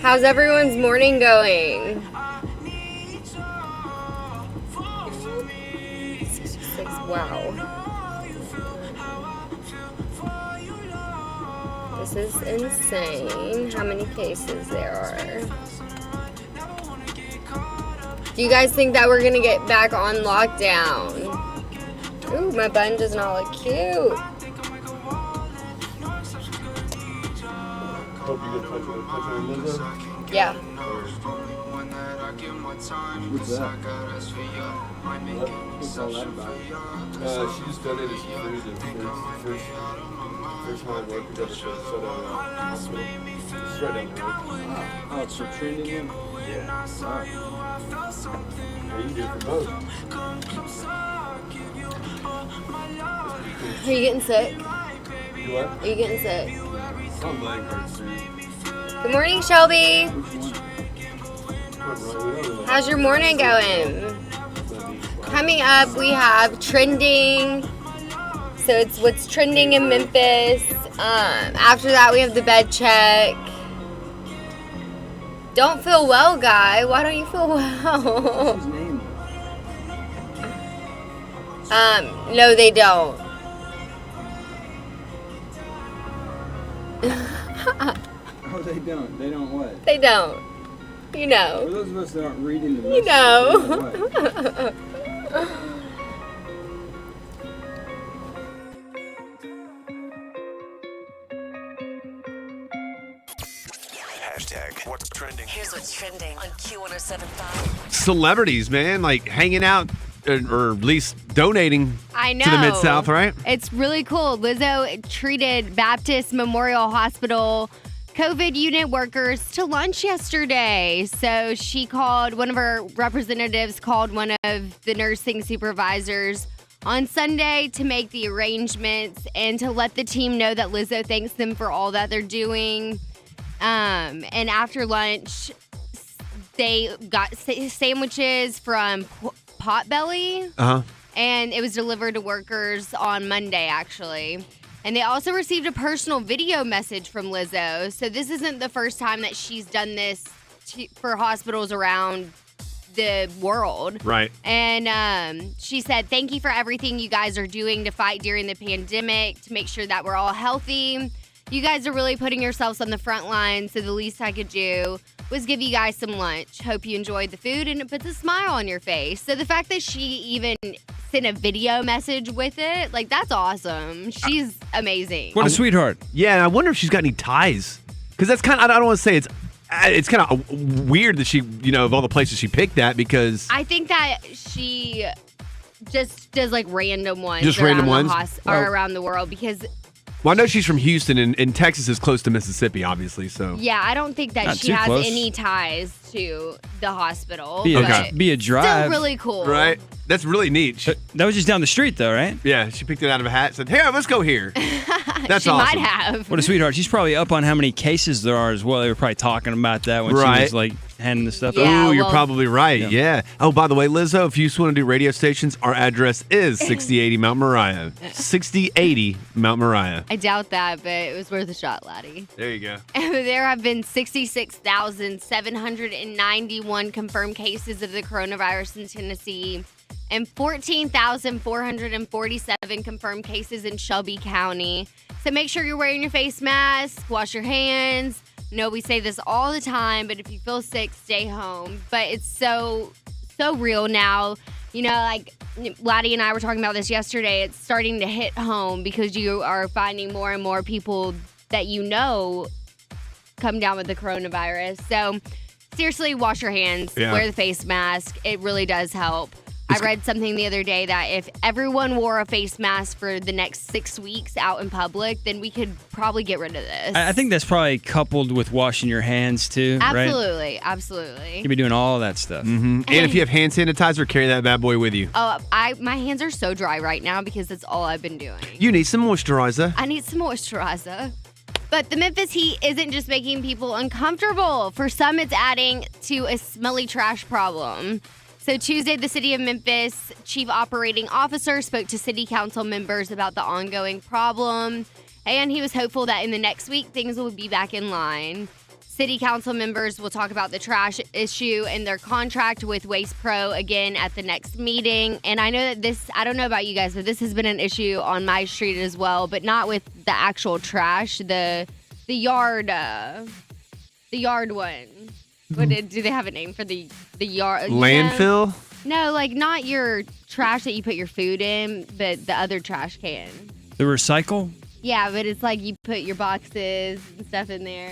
How's everyone's morning going? 66, wow. This is insane how many cases there are. Do you guys think that we're gonna get back on lockdown? Ooh, my bun does not look cute. Hope you get touch on Lizzo. Yeah. What's that? What's all that about? She just donated some food and first time workers ever shut down a hospital. It's right down the road. Oh, it's for training him? Yeah. Wow. Yeah, you can do it for both. Are you getting sick? You what? Are you getting sick? My leg hurts, dude. Good morning, Shelby. How's How's your morning going? Coming up, we have trending. So it's what's trending in Memphis. After that, we have the bed check. Don't feel well, guy. Why don't you feel well? What's his name? No, they don't. Oh, they don't. They don't what? They don't. You For know. those of us that aren't reading the You message, they don't know. what? What's trending? Here's what's trending on Q1075. Celebrities, man, like hanging out or at least donating I know. to the Mid-South, right? It's really cool. Lizzo treated Baptist Memorial Hospital COVID unit workers to lunch yesterday. So she called, one of her representatives called one of the nursing supervisors on Sunday to make the arrangements and to let the team know that Lizzo thanks them for all that they're doing. And after lunch, they got sandwiches from Potbelly. Uh-huh. And it was delivered to workers on Monday, actually. And they also received a personal video message from Lizzo. So this isn't the first time that she's done this for hospitals around the world. Right. And she said, thank you for everything you guys are doing to fight during the pandemic, to make sure that we're all healthy. You guys are really putting yourselves on the front line, so the least I could do was give you guys some lunch. Hope you enjoyed the food, and it puts a smile on your face. So the fact that she even sent a video message with it, like, that's awesome. She's amazing. What a sweetheart. Yeah, and I wonder if she's got any ties. Because that's kind of, I don't want to say it's kind of weird that she, of all the places she picked that, because... I think that she just does, like, random ones. Just random ones? Around the world, because... Well, I know she's from Houston, and Texas is close to Mississippi, obviously, so... Yeah, I don't think that Not she too has close. any ties to the hospital. Be but a drive. still really cool. Right? That's really neat. That was just down the street, though, right? Yeah, she picked it out of a hat and said, hey, let's go here. That's she awesome. might have. What a sweetheart. She's probably up on how many cases there are as well. They were probably talking about that when she Right. was, like, handing the stuff Yeah. out. Ooh, you're well- probably right. Yeah. Oh, by the way, Lizzo, if you just want to do radio stations, our address is 6080 Mount Moriah. 6080 Mount Moriah. I doubt that, but it was worth a shot, laddie. There you go. There have been 66,791 confirmed cases of the coronavirus in Tennessee and 14,447 confirmed cases in Shelby County. So make sure you're wearing your face mask, wash your hands. No, we say this all the time, but if you feel sick, stay home. But it's so real now. Like Latty and I were talking about this yesterday. It's starting to hit home because you are finding more and more people that come down with the coronavirus. So seriously, wash your hands, wear the face mask. It really does help. I read something the other day that if everyone wore a face mask for the next 6 weeks out in public, then we could probably get rid of this. I think that's probably coupled with washing your hands, too, right? Absolutely. You'll be doing all of that stuff. Mm-hmm. And if you have hand sanitizer, carry that bad boy with you. Oh, my hands are so dry right now because that's all I've been doing. You need some moisturizer. I need some moisturizer. But the Memphis heat isn't just making people uncomfortable. For some, it's adding to a smelly trash problem. So Tuesday, the city of Memphis chief operating officer spoke to city council members about the ongoing problem, and he was hopeful that in the next week, things will be back in line. City council members will talk about the trash issue and their contract with Waste Pro again at the next meeting. And I know that I don't know about you guys, but this has been an issue on my street as well, but not with the actual trash, the yard one. Do they have a name for the yard? Landfill? No, like not your trash that you put your food in, but the other trash can. The recycle? Yeah, but it's like you put your boxes and stuff in there.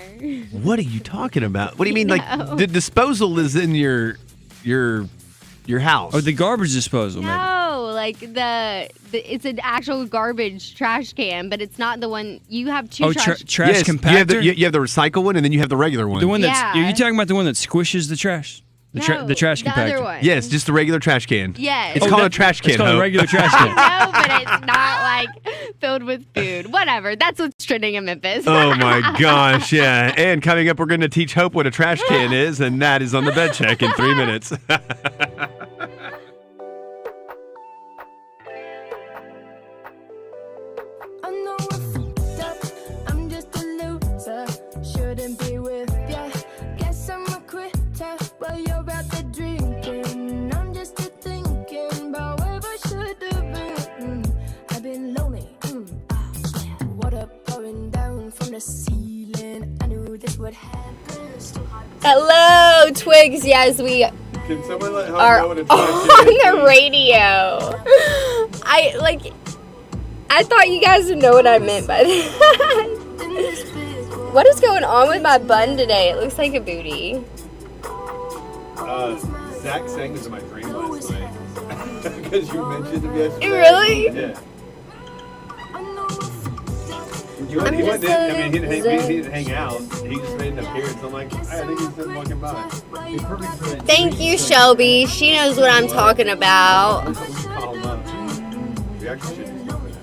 What are you talking about? What do you mean? Like the disposal is in your house? Or the garbage disposal, maybe? No, like the it's an actual garbage trash can, but it's not the one you have two trash. Trash Yes, compactor? You have the recycle one, and then you have the regular one. The one that's Yeah. are you talking about the one that squishes the trash? The trash the compactor. other one. Yes, just the regular trash can. Yes. It's called a trash can. It's called a Hope. regular trash can. No, but it's not like filled with food. Whatever. That's what's trending in Memphis. Oh my gosh, yeah. And coming up, we're going to teach Hope what a trash can is, and that is on the bed check in 3 minutes. I know I fucked up. I'm just a loser. Shouldn't be with ya. Guess I'm a quitter while you're out there drinking. I'm just a thinking about where I should have been. I've been lonely. Water pouring down from the ceiling. I knew this would happen. Still hard. Hello, Twigs. Yes, we Can someone let Hope are know what a on trash can is? the radio. I thought you guys would know what I meant by that. What is going on with my bun today? It looks like a booty. Zach sang this in my dream last night. Because you mentioned him yesterday. Really? Yeah. He I'm wasn't just in, I mean, he didn't hang out. He just made an appearance. I'm like, I think he's just walking by. Thank you, Shelby. She knows what I'm talking about. We call him up. We actually should do something.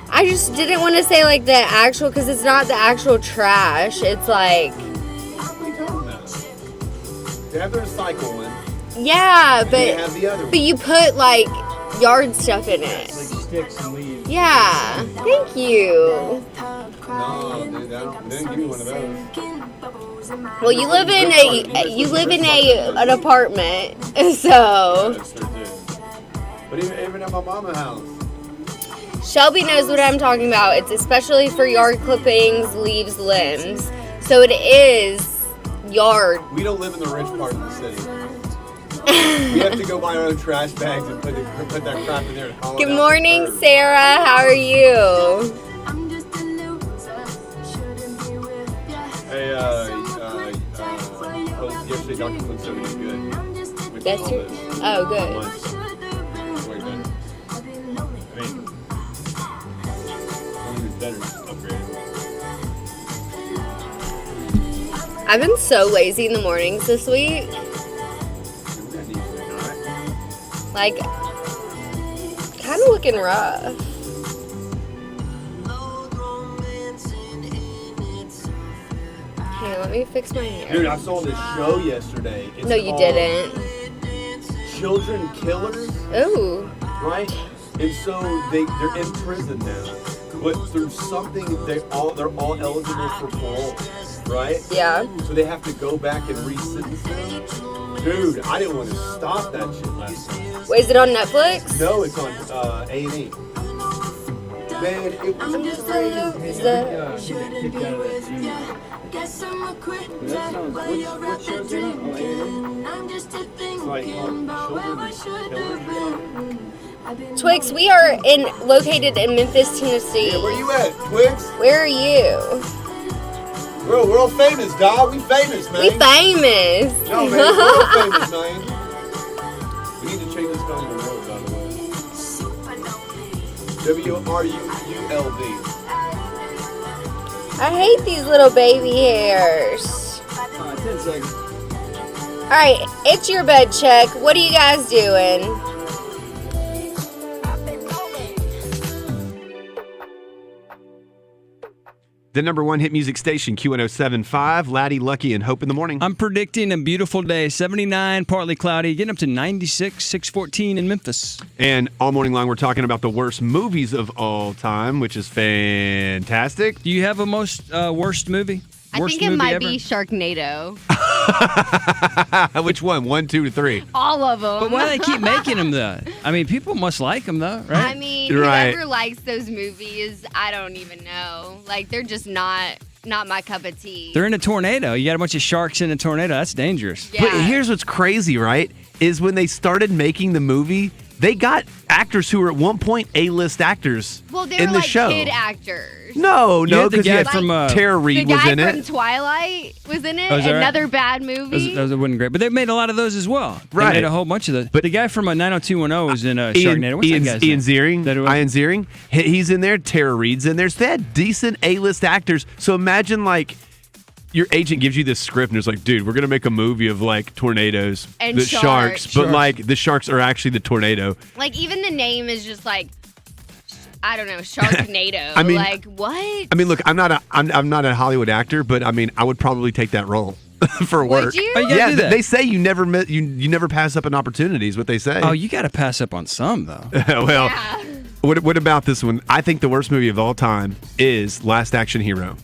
I just didn't want to say like the actual, because it's not the actual trash. It's like, What are you talking about? They have the recycle one. yeah, And they but have the other one. you put like yard stuff in it. Like sticks and leaves. Yeah. Thank you. No, dude, they didn't give me one of those. Well, you live in an apartment, so That's true, too. But even at my mama's house. Shelby knows what I'm talking about. It's especially for yard clippings, leaves, limbs. So it is yard. We don't live in the rich part of the city. We have to go buy our own trash bags and put that crap in there and haul it Good out morning, the curb. Sarah. How are you? I'm just a loser. Shouldn't be with ya. Hey, yesterday Dr. Flintstone was good. With That's all your. this. Oh, good. Lunch. It's way better. I mean, it's better, just upgraded. I've been so lazy in the mornings this week. That needs to be not. Like, kind of looking rough. Hey, let me fix my hair. Dude, I saw this show yesterday. It's No, you called didn't. Children Killers, Ooh. right? And so they're in prison now, but through something they're all eligible for parole, right? Yeah. So they have to go back and re-sentence them. Dude, I didn't want to stop that shit last night. Wait, is it on Netflix? No, it's on A&E. Man, it was Is He that? got kicked out of that junior. That sounds, what show's it on? Oh, A&E? it's like Children Killers. Twix, we are located in Memphis, Tennessee. Yeah, where you at, Twix? Where are you? We're world famous, dog. We famous, man. We famous. No, man, we're world famous, man. We need to change this song to the world, by the way. WRUULD. I hate these little baby hairs. 10 seconds. All right, it's your bed check. What are you guys doing? The number one hit music station, Q1075, Latty, Lucky, and Hope in the morning. I'm predicting a beautiful day, 79, partly cloudy, getting up to 96, 614 in Memphis. And all morning long, we're talking about the worst movies of all time, which is fantastic. Do you have a worst movie? I Worst think it movie might ever? be Sharknado. Which one? 1, 2, or 3? All of them. But why do they keep making them though? I mean, people must like them though, right? I mean, Right. whoever likes those movies, I don't even know. Like, they're just not my cup of tea. They're in a tornado. You got a bunch of sharks in a tornado. That's dangerous. Yeah. But here's what's crazy, right? Is when they started making the movie, they got actors who were at one point A-list actors well, they in were the like show. kid actors. No, You had the because guy you had from, Tara The Reid guy was in from it. Twilight was in it. Oh, is that right? Another bad movie. Those wasn't great, but they made a lot of those as well. Right. They made a whole bunch of those. But- the guy from 90210 was in Sharknado. What's that guy's Ian name? Ziering. That who was- Ian Ziering. He's in there. Tara Reid's in there. So they had decent A-list actors. So imagine like your agent gives you this script and it's like, dude, we're gonna make a movie of like tornadoes, And the sharks. but like the sharks are actually the tornado. Like, even the name is just like, I don't know, Sharknado. I mean- like, what? I mean, look, I'm not a Hollywood actor, but I mean, I would probably take that role for Would work. you? Oh, you gotta Yeah, do that. they say you never you never pass up an opportunity is what they say. Oh, you got to pass up on some though. Well, Yeah. what about this one? I think the worst movie of all time is Last Action Hero.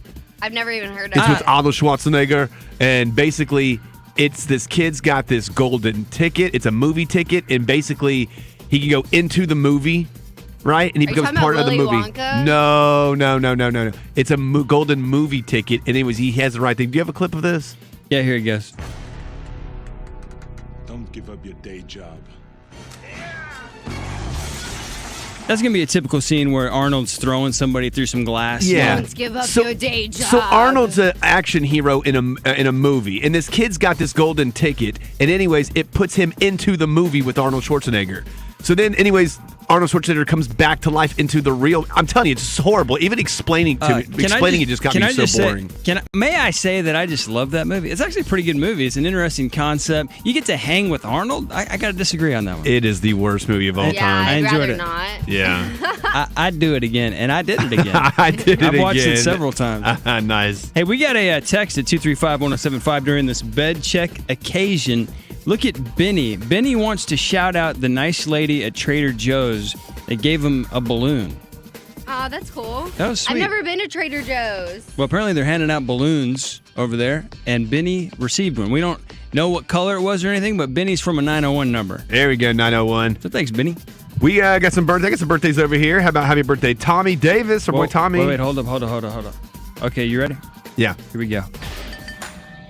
I've never even heard of It's it. with Arnold Schwarzenegger, and basically, it's this kid's got this golden ticket. It's a movie ticket, and basically, he can go into the movie, right? And he Are you becomes talking part about of the Willy movie. Wonka? No. It's a golden movie ticket, and he has the right thing. Do you have a clip of this? Yeah, here he goes. Don't give up your day job. That's gonna be a typical scene where Arnold's throwing somebody through some glass. Yeah. Don't give up So- your day job. So Arnold's an action hero in a movie, and this kid's got this golden ticket, and anyways, it puts him into the movie with Arnold Schwarzenegger. So then, anyways, Arnold Schwarzenegger comes back to life into the real. I'm telling you, it's just horrible. Even explaining it just got me so boring. May I say that I just love that movie? It's actually a pretty good movie. It's an interesting concept. You get to hang with Arnold. I got to disagree on that one. It is the worst movie of all Yeah, time. I I'd enjoyed rather it. not. Yeah, I'd do it again, and I did it again. I did it I've again. watched it several times. Nice. Hey, we got a text at 235-1075 during this bed check occasion. Look at Benny. Benny wants to shout out the nice lady at Trader Joe's that gave him a balloon. Oh, that's cool. That was sweet. I've never been to Trader Joe's. Well, apparently they're handing out balloons over there, and Benny received one. We don't know what color it was or anything, but Benny's from a 901 number. There we go, 901. So thanks, Benny. We got some birthdays over here. How about happy birthday, Tommy Davis, our boy Tommy? Wait, hold up. Okay, you ready? Yeah. Here we go.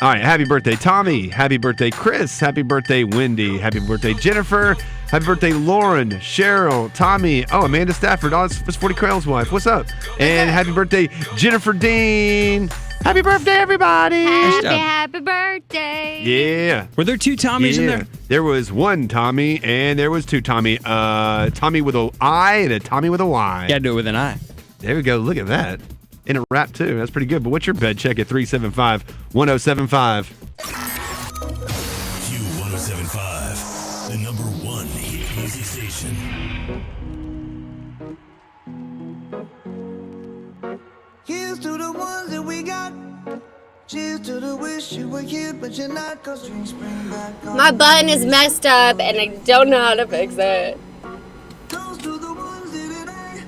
All right, happy birthday, Tommy. Happy birthday, Chris. Happy birthday, Wendy. Happy birthday, Jennifer. Happy birthday, Lauren, Cheryl, Tommy. Oh, Amanda Stafford. Oh, it's 40 Crayon's wife. What's up? And happy birthday, Jennifer Dean. Happy birthday, everybody. Happy birthday. Yeah. Were there two Tommies in Yeah. there? There was one Tommy, and there was two Tommy. Tommy with an I and a Tommy with a Y. Got to do it with an I. There we go. Look at that. In a rap, too. That's pretty good. But what's your bed check at 375-1075? Q1075, the number one hit music station. Here's to the ones that we got. Cheers to the wish you were here, but you're not. 'Cause drinks bring back all My button is messed up and I don't know how to fix it. Toast to the ones that it ain't.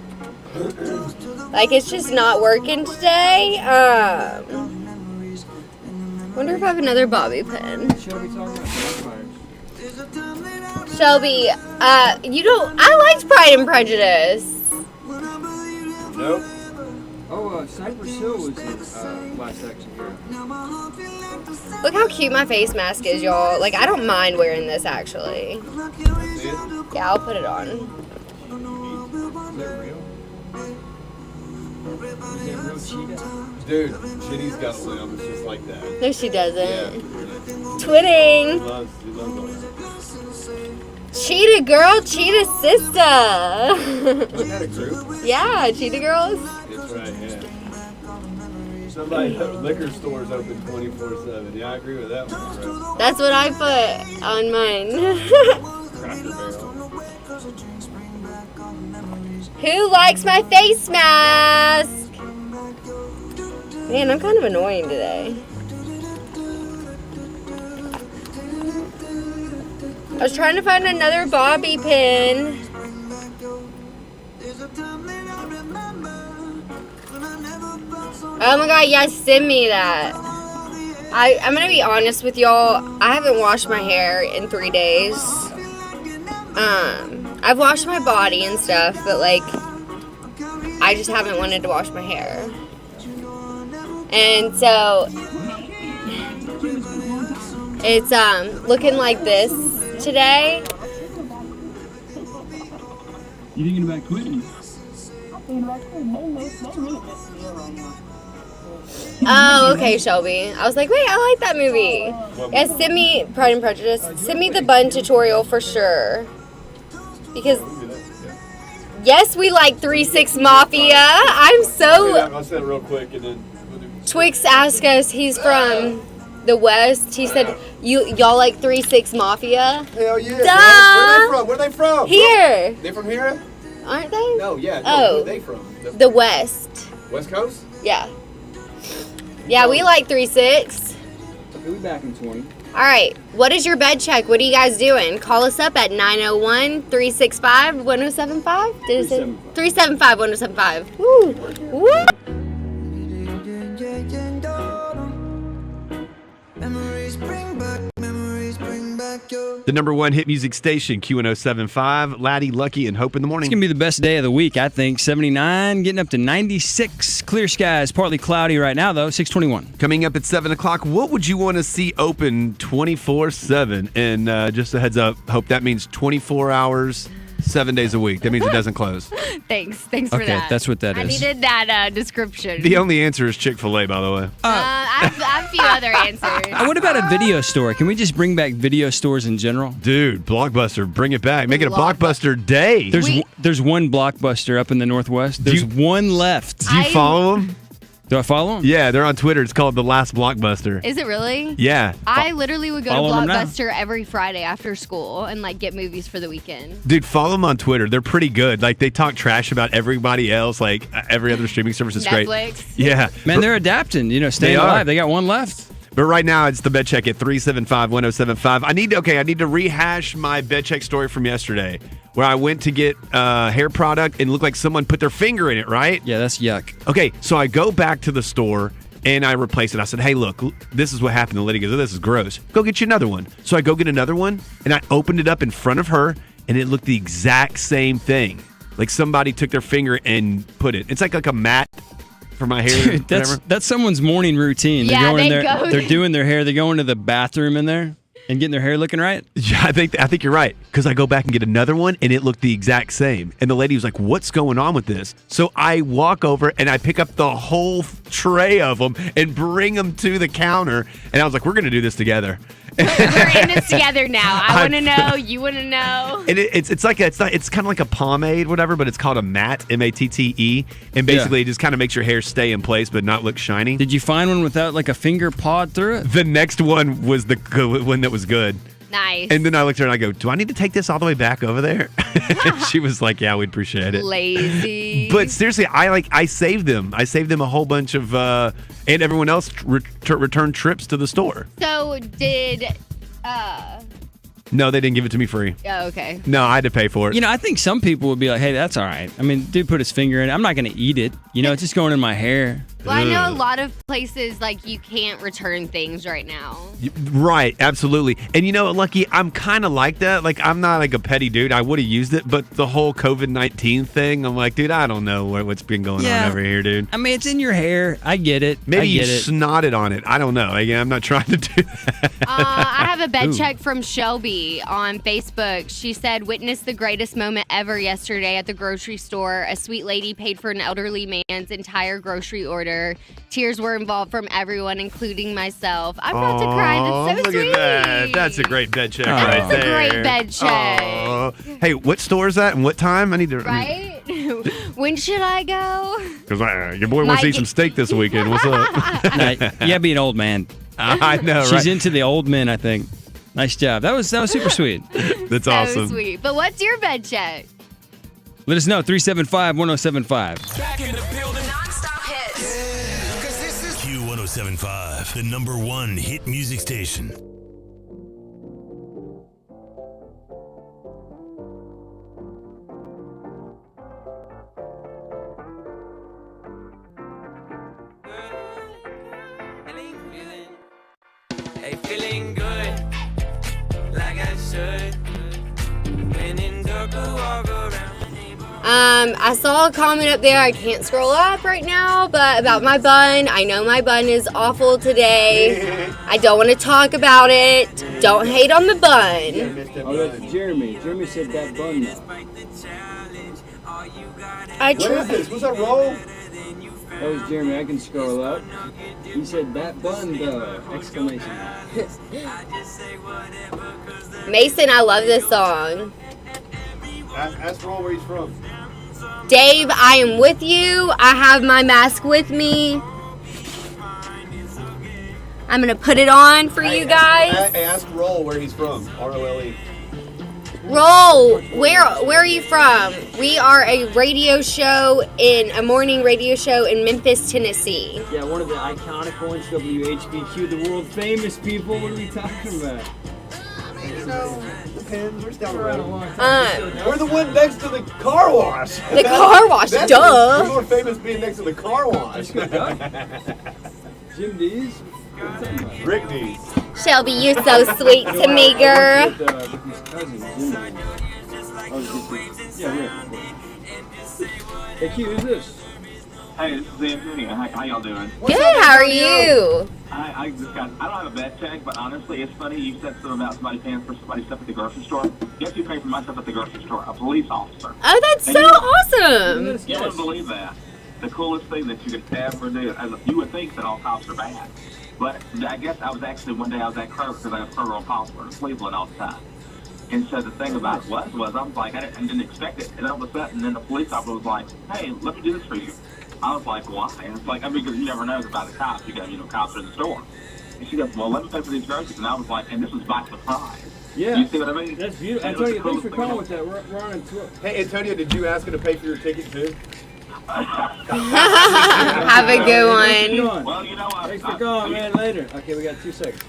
Toast to the Like, it's just not working today. Wonder if I have another bobby pin. There's a time that I Shelby, you don't. I liked Pride and Prejudice. when I believed in Nope. Oh, Cypress Hill was in Last Action Hero. now my heart feel like the sun. Look how cute my face mask is, y'all. Like, I don't mind wearing this, actually. Like you raise out the Yeah, I'll put it on. Dude, Jenny's got a limb. It's just like that. No, she doesn't. Twinning. She loves all that. Cheetah girl, cheetah sister. Isn't that a group? Yeah, cheetah girls. That's right, yeah. Somebody, liquor stores open 24/7. Yeah, I agree with that one, bro. That's what I put on mine. Cracker Barrel. Who likes my face mask? Man, I'm kind of annoying today. I was trying to find another bobby pin. Oh my god, yes, send me that. I'm gonna be honest with y'all. I haven't washed my hair in 3 days. I've washed my body and stuff, but like, I just haven't wanted to wash my hair. And so, it's looking like this today. You thinking about quitting? Oh, okay, Shelby. I was like, wait, I like that movie. Yeah, send me Pride and Prejudice. Send me the bun tutorial for sure. Because, yes, we like 3-6 Mafia. I'm so... I'll say it real quick and then... Twix asked us, he's from the West. He said, y'all like 3-6 Mafia? Hell yeah. Duh. Where are they from? Here. They from here? Aren't they? No, yeah. Oh. Where are they from? The West. West Coast? Yeah. Yeah, we like 3-6. We'll be back in 20. All right. What is your bed check? What are you guys doing? Call us up at 901-365-1075. Did it say 375-1075? Woo. Woo. Memories bring back your The number one hit music station, Q1075, Latty, Lucky, and Hope in the morning. It's going to be the best day of the week, I think. 79, getting up to 96. Clear skies, partly cloudy right now, though. 621. Coming up at 7 o'clock, what would you want to see open 24/7? And just a heads up, Hope, that means 24 hours, 7 days a week. That means it doesn't close. Thanks for that. Okay, that's what that I is. needed that description. The only answer is Chick-fil-A, by the way. I have a few other answers. What about a video store? Can we just bring back video stores in general? Dude, Blockbuster, bring it back. Make it a Blockbuster. Blockbuster day. There's one Blockbuster up in the Northwest. There's one left. Do you follow them? Do I follow them? Yeah, they're on Twitter. It's called The Last Blockbuster. Is it really? Yeah. I literally would go to Follow 'em now. Blockbuster every Friday after school and like get movies for the weekend. Dude, follow them on Twitter. They're pretty good. Like, they talk trash about everybody else. Like, every other streaming service is great. Netflix. Yeah. Man, they're adapting, staying They are. alive. They got one left. But right now, it's the bed check at 375-1075. I need to rehash my bed check story from yesterday where I went to get hair product and it looked like someone put their finger in it, right? Yeah, that's yuck. Okay, so I go back to the store and I replace it. I said, hey, look, this is what happened. The lady goes, oh, this is gross. Go get you another one. So I go get another one and I opened it up in front of her and it looked the exact same thing. Like somebody took their finger and put it. It's like a mat for my hair. Dude, that's someone's morning routine. Yeah, they're going in they there. go They're doing their hair. They go into the bathroom in there and getting their hair looking right. Yeah, I think you're right. Because I go back and get another one, and it looked the exact same. And the lady was like, "What's going on with this?" So I walk over and I pick up the whole tray of them and bring them to the counter. And I was like, "We're gonna do this together." We're in this together now. I want to know. You want to know. And it's kind of like a pomade, whatever, but it's called a matte, MATTE, and basically it just kind of makes your hair stay in place but not look shiny. Did you find one without like a finger pawed through it? The next one was the one that was good. Nice. And then I looked at her and I go, do I need to take this all the way back over there? She was like, yeah, we'd appreciate it. Lazy. But seriously, I saved them. I saved them a whole bunch of, and everyone else returned trips to the store. So did, No, they didn't give it to me free. oh, okay. No, I had to pay for it. I think some people would be like, hey, that's all right. I mean, dude put his finger in it. I'm not going to eat it. It's just going in my hair. Well, I know a lot of places like you can't return things right now. Right, absolutely. And Lucky, I'm kind of like that. Like, I'm not like a petty dude. I would have used it, but the whole COVID-19 thing, I'm like, dude, I don't know what's been going on over here, dude. I mean, it's in your hair. I get it. Maybe I you get it. snotted on it. I don't know. Again, I'm not trying to do that. I have a bed Ooh. check from Shelby on Facebook. She said, witnessed the greatest moment ever yesterday at the grocery store. A sweet lady paid for an elderly man's entire grocery order. Tears were involved from everyone, including myself. I'm about to cry. That's so look sweet. at that. That's a great bed check right That's a there. great bed check. Aw. Hey, what store is that and what time? I need to. Right? When should I go? Because your boy wants to eat some steak this weekend. What's up? Yeah, be an old man. I know, right? She's into the old men, I think. Nice job. That was super sweet. That's So awesome. sweet. But what's your bed check? Let us know. 375-1075. Back in the building. Non-stop hits. Q1075, the number one hit music station. Hey, feeling good, like I should. When in dark, I walk around. I saw a comment up there. I can't scroll up right now, but about my bun. I know my bun is awful today. I don't want to talk about it. Don't hate on the bun. Oh, that's Jeremy. Jeremy said that bun though. I What is this? What's that roll? That was Jeremy. I can scroll up. He said that bun though! Exclamation. Mason, I love this song. Ask Roll where he's from. Dave, I am with you. I have my mask with me. I'm going to put it on for you guys. Ask Roll where he's from. R-O-L-E. Roll, where are you from? We are a morning radio show in Memphis, Tennessee. Yeah, one of the iconic ones, WHBQ, the world famous people. What are we talking about? Depends. Where's down the Around a road? long time. We're the one next to the car wash. The car wash, That's duh. We're more famous being next to the car wash. Jim D's? Rick D's. Shelby, you're so sweet to me, girl. With his cousin, Jim D's. Yeah, Rick. Hey, Q, who's this? Hey, this is Anthony. How y'all doing? Good, how are you? I don't have a bad check, but honestly, it's funny you said something about somebody paying for somebody's stuff at the grocery store. Guess who paid for my stuff at the grocery store? A police officer. Oh, that's so awesome. You wouldn't believe that. The coolest thing that you could ever do. You would think that all cops are bad. But I guess one day I was at Kroger because I have Kroger on Poplar in Cleveland all the time. And so the thing about it was I was like, I didn't expect it. And all of a sudden, then the police officer was like, hey, let me do this for you. I was like, why? And it's like, because you never know about the cops. You got, cops in the store. And she goes, well, let me pay for these groceries. And I was like, and this was by surprise. Yeah. You see what I mean? That's beautiful. Antonio, thanks for calling with that. We're on a tour. Hey, Antonio, did you ask her to pay for your ticket too? Have a good one. Well, you know what? Thanks for calling, man. Later. Okay, we got 2 seconds.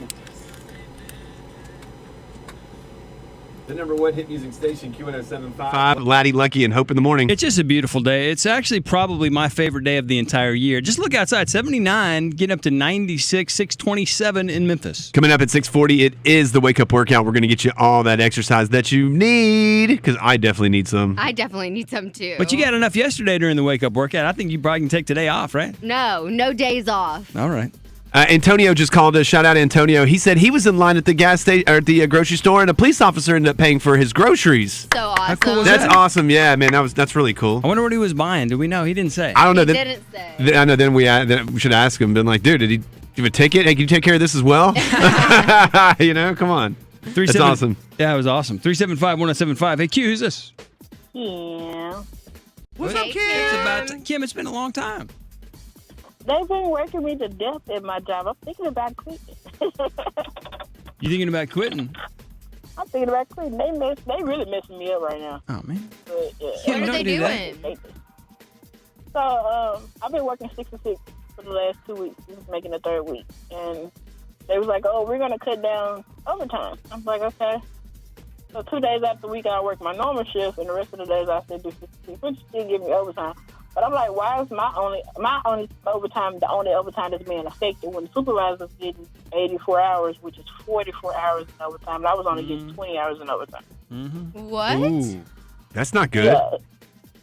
The number one hit music station, Q1075. 5, Latty, Lucky, and Hope in the morning. It's just a beautiful day. It's actually probably my favorite day of the entire year. Just look outside, 79, getting up to 96, 627 in Memphis. Coming up at 6:40, it is the Wake Up Workout. We're going to get you all that exercise that you need, because I definitely need some. I definitely need some too. But you got enough yesterday during the Wake Up Workout. I think you probably can take today off, right? No days off. All right. Antonio just called us. Shout out Antonio. He said he was in line at the gas station or at the grocery store, and a police officer ended up paying for his groceries. So awesome. How cool was That's that? awesome. Yeah, man, that's really cool. I wonder what he was buying. Do we know? He didn't say. I don't know. He didn't say. I know. Then we should ask him. Been like, dude, did he give a ticket? Hey, can you take care of this as well? Come on. That's awesome. Yeah, it was awesome. 375-1075. Hey, Q, who's this? Yeah. What's up, Kim? Kim, it's been a long time. They've been working me to death at my job. I'm thinking about quitting. You thinking about quitting? I'm thinking about quitting. They really messing me up right now. Oh, man. But, Kim, What are they doing? So, I've been working 6 to 6 for the last 2 weeks. This is making the 3rd week. And they was like, oh, we're going to cut down overtime. I'm like, okay. So 2 days after the week, I work my normal shift, and the rest of the days I still do 6 to 6, which still give me overtime. But I'm like, why is my only overtime the only overtime that's being affected when the supervisor's getting 84 hours, which is 44 hours in overtime, and I was only getting 20 hours in overtime. Mm-hmm. What? Ooh, that's not good. Yeah.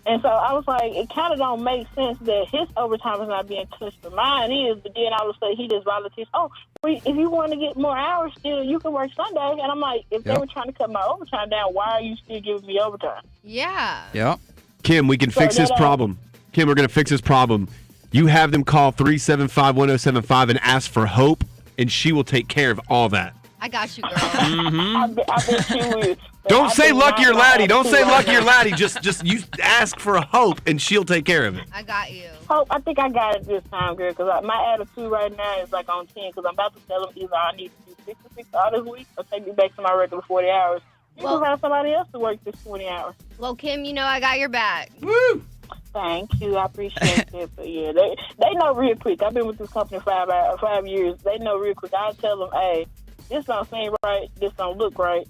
And so I was like, it kind of don't make sense that his overtime is not being touched, but mine is. But then I would say he just volunteers. Oh, if you want to get more hours, still you can work Sunday. And I'm like, if they were trying to cut my overtime down, why are you still giving me overtime? Yeah. Yeah. Kim, we can fix this problem. Kim, we're going to fix this problem. You have them call 375-1075 and ask for Hope, and she will take care of all that. I got you, girl. I bet she will. Don't say Lucky or Laddie. Don't say Lucky or Laddie. Just you ask for Hope, and she'll take care of it. I got you. Hope, I think I got it this time, girl, because my attitude right now is like on 10, because I'm about to tell them either I need to do 6 to 6 all this week or take me back to my regular 40 hours. You can have somebody else to work this 20 hours. Well, Kim, I got your back. Woo! Thank you. I appreciate it. But yeah, they know real quick. I've been with this company 5 years. They know real quick. I tell them, hey, this don't seem right. This don't look right.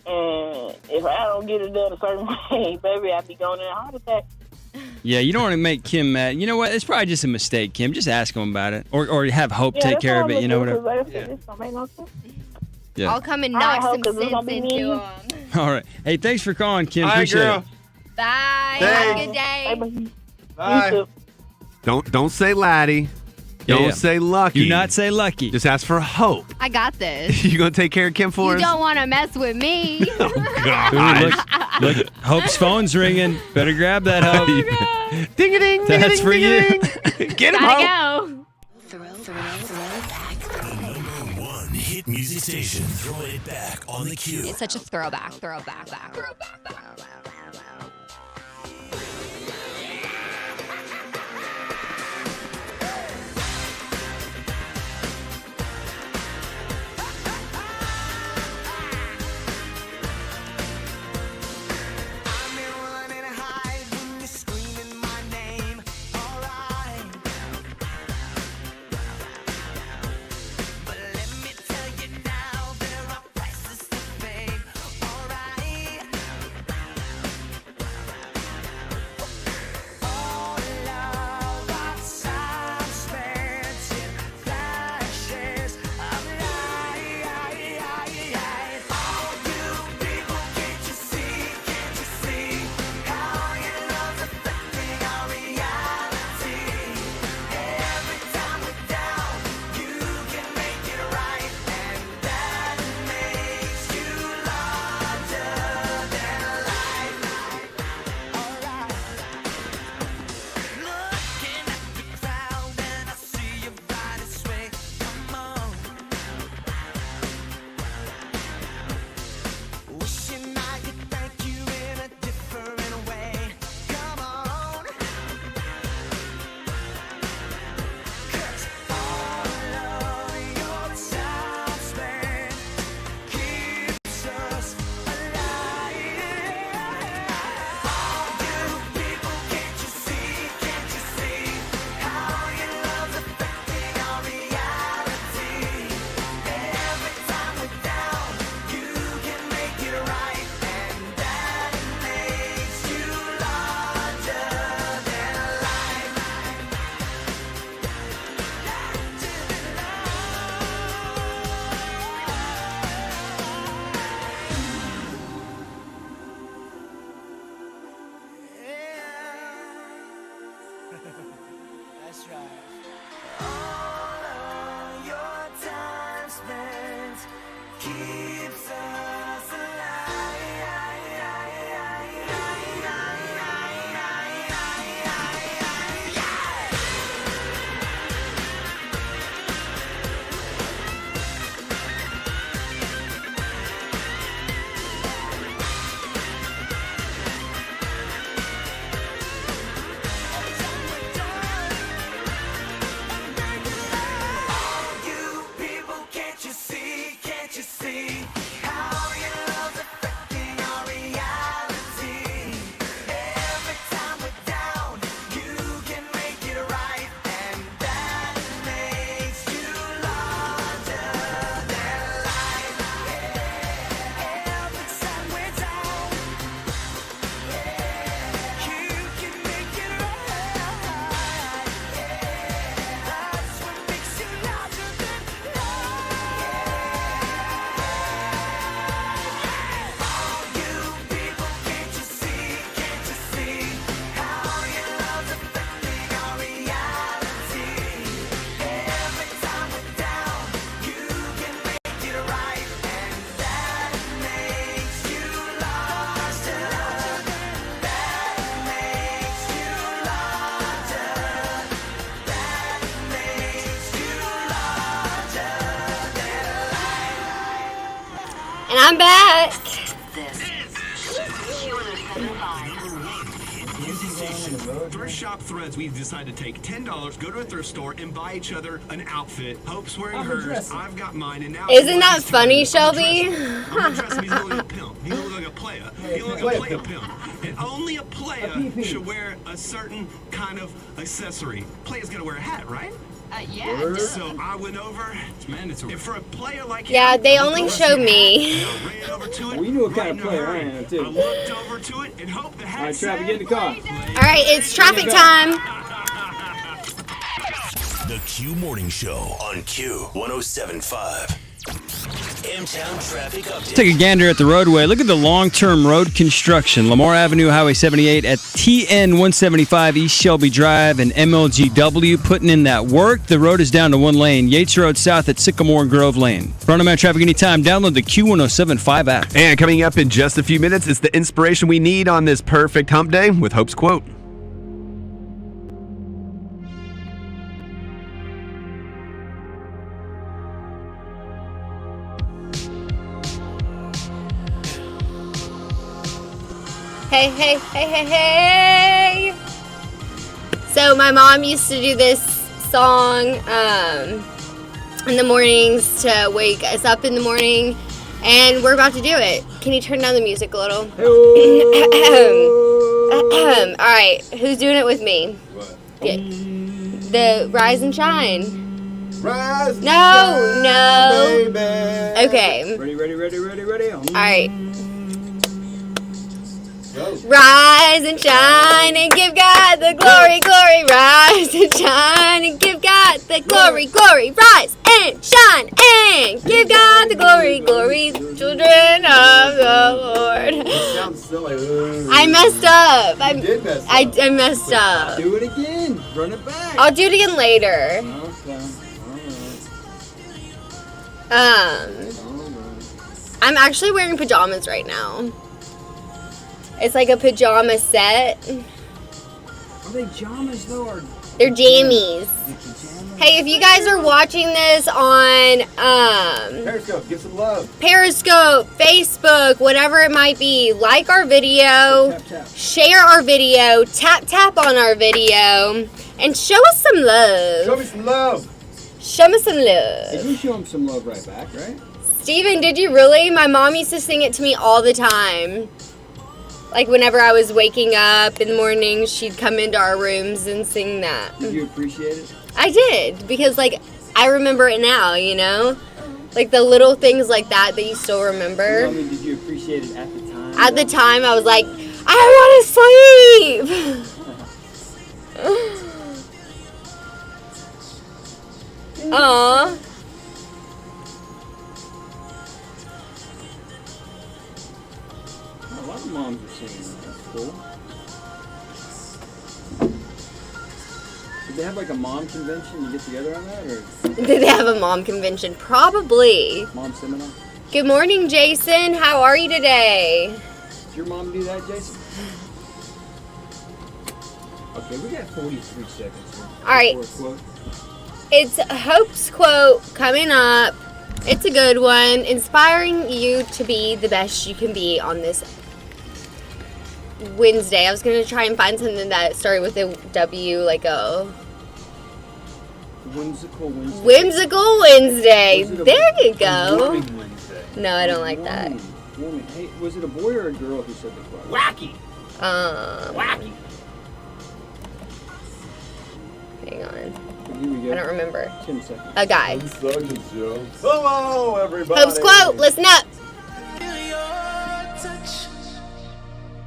And if I don't get it done a certain way, baby, I'll be going in a heart attack. Yeah, you don't want to make Kim mad. You know what? It's probably just a mistake, Kim. Just ask him about it, or have Hope take care of it. You know, whatever. Yeah. I'll come and knock some sense into him. All right. Hey, thanks for calling, Kim. All right, Appreciate girl. it. Bye. Thanks. Have a good day. Bye. Don't say Latty. Don't say Lucky. Do not say Lucky. Just ask for Hope. I got this. You gonna take care of Kim for You us? don't want to mess with me. Ooh, look, Hope's phone's ringing. Better grab that, Hope. Ding a ding. That's for you. Get him, Hope. Gotta go. Number one hit music station. Throw it back on the cue. It's such a throwback. That's right. All of your time spent keeps us And I'm back. Thrift Shop Threads, we've decided to take $10, go to a thrift store, and buy each other an outfit. Hope's wearing hers, I've got mine, and now... Isn't that funny, Shelby? I'm gonna dress him, he's gonna look like a pimp. He's gonna look like a player. He's gonna look like a player pimp. And only a player should wear a certain kind of accessory. Player's gonna wear a hat, right? Yeah. So I went over. It's mandatory. And for a player like Yeah, him, they only show me. I ran over to it. Well, you knew what kind of right in a player I hurry. am, too. I looked over to it and hoped the All hat right, said, Travis, get in the car. All right, it's traffic time. The Q Morning Show on Q 107.5. M-Town Traffic Update. Take a gander at the roadway. Look at the long-term road construction. Lamar Avenue, Highway 78 at TN 175 East Shelby Drive and MLGW putting in that work. The road is down to one lane. Yates Road south at Sycamore Grove Lane. Front of my traffic anytime. Download the Q1075 app. And coming up in just a few minutes, it's the inspiration we need on this perfect hump day with Hope's quote. Hey, hey, hey, hey, hey. So my mom used to do this song in the mornings to wake us up in the morning, and we're about to do it. Can you turn down the music a little? All right, who's doing it with me? What? The Rise and Shine. Rise. No, no. Baby. Okay. Ready. All right. Go. Rise and shine and give God the glory, glory. Rise and shine and give God the glory, glory. Rise and shine and give God the glory, glory. Children of the Lord. It sounds silly. I messed up. You did mess up. I messed up. Do it again. Run it back. I'll do it again later. Okay. I'm actually wearing pajamas right now. It's like a pajama set. Are they jammers though, or They're jammies. Hey, if you guys are watching this on Periscope, give some love. Periscope, Facebook, whatever it might be, like our video, tap tap? share our video, tap on our video, and show us some love. Show me some love. Show me some Did love. you show them some love right back, right? Steven, did you really? My mom used to sing it to me all the time. Like whenever I was waking up in the morning, she'd come into our rooms and sing that. Did you appreciate it? I did, because like I remember it now, you know? Like the little things like that you still remember. I mean, did you appreciate it at the time? At the time, I was like, I want to sleep. Aww. A lot of moms are singing that. That's cool. Did they have like a mom convention? You get together on that, or Did they have a mom convention? Probably. mom seminar? Good morning, Jason. How are you today? Did your mom do that, Jason? Okay, we got 43 seconds here. All right. Before a quote. It's Hope's quote coming up. It's a good one. Inspiring you to be the best you can be on this Wednesday. I was going to try and find something that started with a W, like a Whimsical Wednesday. whimsical Wednesday. Was it a- There you a go. warming Wednesday. No, I don't like that. Warming. Hey, was it a boy or a girl who said the quote? Wacky. Wacky. Hang on. Here we go. I don't remember. 10 seconds. A guy. Hello, everybody. Hope's quote. Listen up.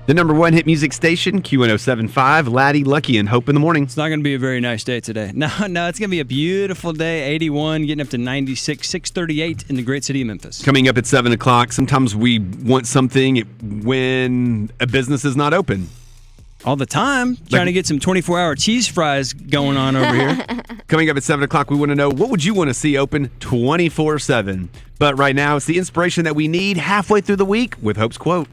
The number one hit music station, Q1075, Latty, Lucky, and Hope in the morning. It's not going to be a very nice day today. No, it's going to be a beautiful day. 81, getting up to 96, 638 in the great city of Memphis. Coming up at 7 o'clock, sometimes we want something when a business is not open. All the time, trying to get some 24-hour cheese fries going on over here. Coming up at 7 o'clock, we want to know, what would you want to see open 24/7? But right now, it's the inspiration that we need halfway through the week with Hope's quote.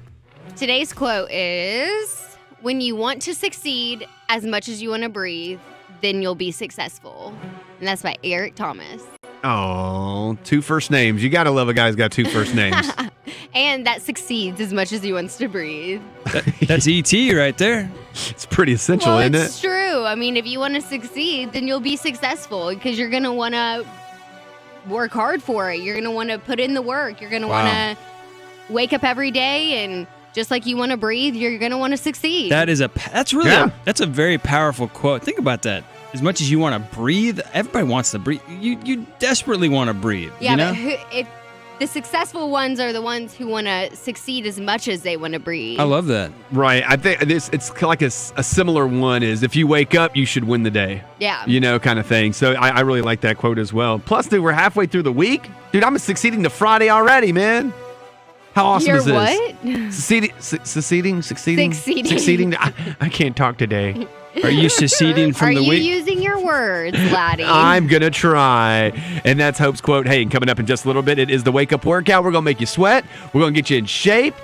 Today's quote is, when you want to succeed as much as you want to breathe, then you'll be successful. And that's by Eric Thomas. Oh, 2 first names. You got to love a guy who's got 2 first names. And that succeeds as much as he wants to breathe. That's E.T. right there. It's pretty essential, Well, isn't it's it? true. I mean, if you want to succeed, then you'll be successful because you're going to want to work hard for it. You're going to want to put in the work. You're going to want to wake up every day, and just like you want to breathe, you're going to want to succeed. That's really that's a very powerful quote. Think about that. as much as you want to breathe, everybody wants to breathe. You desperately want to breathe. Yeah, you know? but if the successful ones are the ones who want to succeed as much as they want to breathe. I love that. Right. I think it's like a similar one is if you wake up, you should win the day. Yeah. You know, kind of thing. So I really like that quote as well. Plus, dude, we're halfway through the week. Dude, I'm succeeding to Friday already, man. How awesome You're is this? what? Succeeding. I can't talk today. Are you seceding from the week? Are you using your words, Latty? I'm going to try. And that's Hope's quote. Hey, and coming up in just a little bit, it is the wake up workout. We're going to make you sweat. We're going to get you in shape.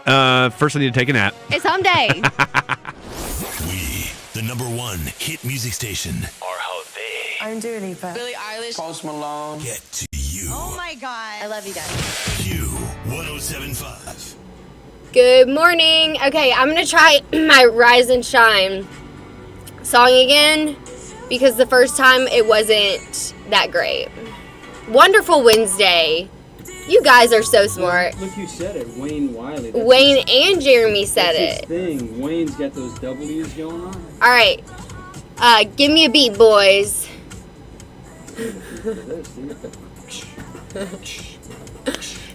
First, I need to take a nap. It's home day. We, the #1 hit music station, are how they I'm Dua Lipa. Billie Eilish. Post Malone. get to you. Oh my God. I love you guys. Q1075. Good morning. Okay, I'm going to try my Rise and Shine song again because the first time it wasn't that great. Wonderful Wednesday. You guys are so smart. Look who said it. Wayne Wiley. Wayne and Jeremy said That's it. his thing. Wayne's got those W's going on. All right. Give me a beat, boys.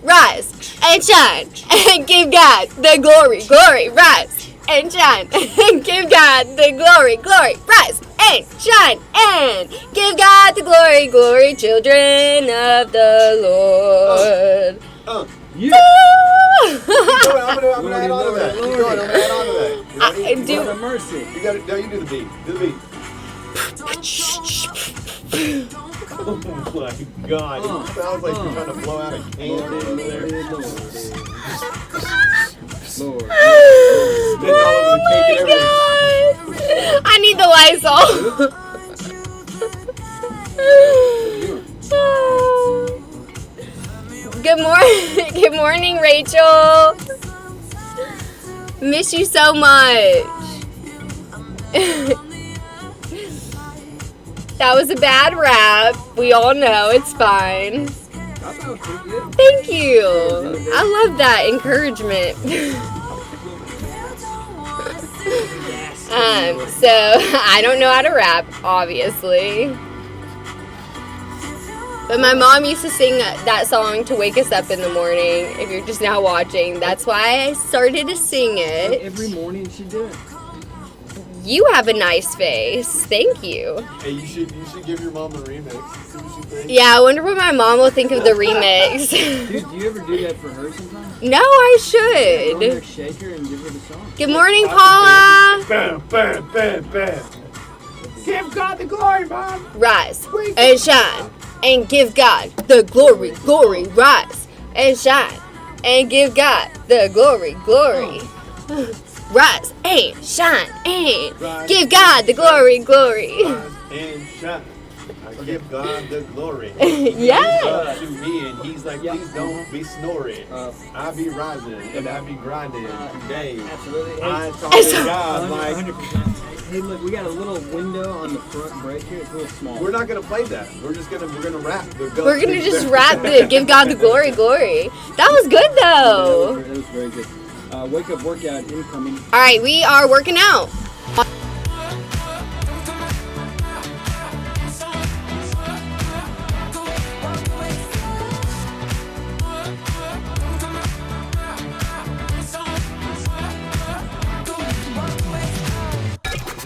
Rise and shine and give God the glory, glory. Rise and shine and give God the glory, glory. Rise and shine and give God the glory, glory. Children of the Lord. Yeah. I'm gonna add on to that. Keep going. I'm gonna add on to that. You ready? Do What a mercy. You got it. Now you do the beat. Do the beat. Oh my God! It sounds like you're trying to blow out a candy over there. Lord. Spit all over the cake and everything. I need the Lysol. Good morning. Good morning, Rachel. Miss you so much. That was a bad rap. We all know it's fine. Thank you. I love that encouragement. So I don't know how to rap, obviously. But my mom used to sing that song to wake us up in the morning. If you're just now watching, that's why I started to sing it. Every morning she did it. You have a nice face. Thank you. Hey, you should give your mom a remix. See what she thinks. Yeah, I wonder what my mom will think of the remix. Dude, do you ever do that for her sometimes? No, I Go in there, should. shake her and give her the song. Good morning, Paula. Bam, bam, bam, bam. Give God the glory, Mom. Rise and shine and give God the glory, glory. Rise and shine and give God the glory, glory. Rise and shine and give God the glory, glory. Rise and shine. I give God the glory. Yeah. To me, and he's like, please don't be snoring. I be rising and I be grinding today. Absolutely. I talk to God like. 100%. Hey, look, we got a little window on the front break here. It's a little small. We're not gonna play that. We're gonna rap. We're gonna just rap the give God the glory, glory. That was good though. That was very good. Wake up workout incoming. All right, we are working out.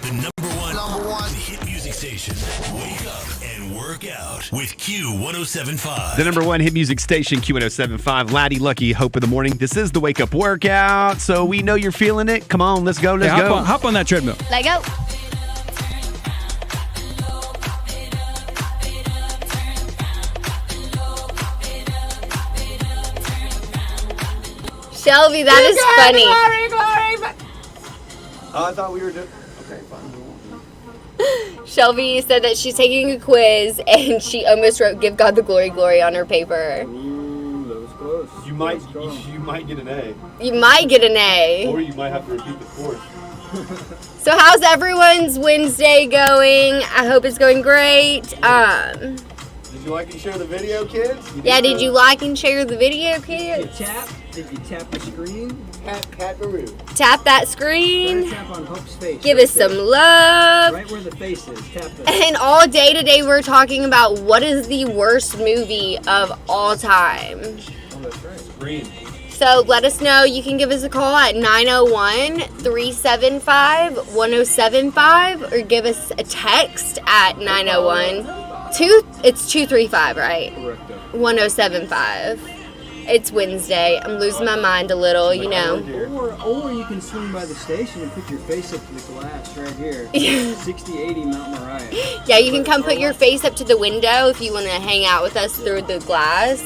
The #1 hit music station. Wake up and work out with Q1075. The #1 hit music station, Q1075. Latty, Lucky, Hope of the Morning. This is the wake up workout, so we know you're feeling it. Come on, let's go. Let's go. Hop on that treadmill. Let go. Shelby, that is funny. Oh, I thought we were doing. Okay, fine. Shelby said that she's taking a quiz and she almost wrote "Give God the glory, glory" on her paper. Ooh, that was close. You might get an A, You might get an A. or you might have to repeat the course. So how's everyone's Wednesday going? I hope it's going great. Did you like and share the video, kids? Yeah, did you like and share the video, kids? Did you tap the screen? Pat Maru. Tap that Try screen. to tap on Hope's face. Give right us some there. love. Right where the face is. Tap that. And all day today, we're talking about what is the worst movie of all time. Oh, that's right. Green. So let us know. You can give us a call at 901-375-1075 or give us a text at 901-235, right? Correct. 1075. It's Wednesday. I'm losing my mind a little, you know. Or you can swing by the station and put your face up to the glass right here. 6080 Mount Moriah. Yeah, you can come put your face up to the window if you want to hang out with us through the glass.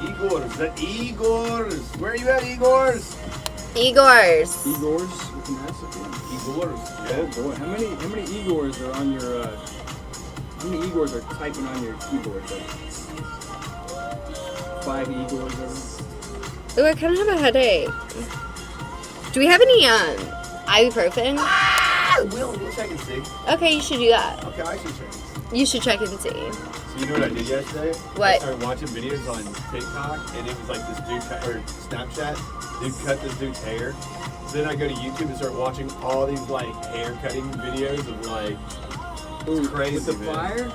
Igor's. Igor's. Where are you at, Igor's? Igor's. Igor's with an S again. Igor's. Oh boy, how many Igor's are on your how many Igor's are typing on your keyboard there? 5 Igor's over. Ooh, I kind of have a headache. Do we have any ibuprofen? We'll check and see. Okay, you should do that. Okay, I should check. You should check and see. So you know what I did yesterday? What? I started watching videos on TikTok, and it was like this dude, or Snapchat, dude cut this dude's hair. So then I go to YouTube and start watching all these like hair cutting videos of like, it's crazy, With the man. fire?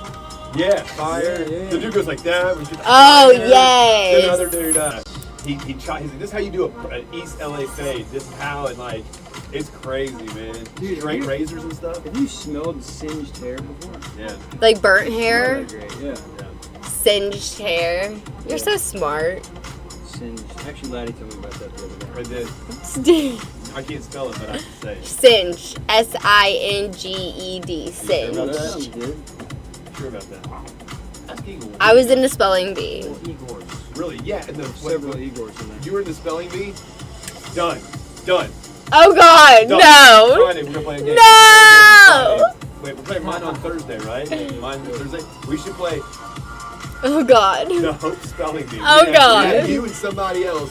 Yeah, fire. Yeah. The dude goes like that. Oh, Then yes. another dude, he's like, this is how you do an East LA fade. This is how, and like, it's crazy, man. Dude, Straight razors and stuff. Have you smelled singed hair before? Yeah. Like burnt hair, Great, yeah. singed hair. You're so smart. Singed. Actually, Latty told me about that the other day. I did. I can't spell it, but I can say it. Singed. S-I-N-G-E-D. Sure about that? Singed. Sure about that. Ask Igor. I was in the spelling bee. Igor's. Really? Yeah. And Several Igor's in there. You were in the spelling bee? Done. Done. Oh God, Done. no. Friday, we're gonna play a game. No. Wait, we're playing mine on Thursday, right? Mine Thursday. We should play Oh God. the Hope spelling bee. Oh, God. Yeah, you and somebody else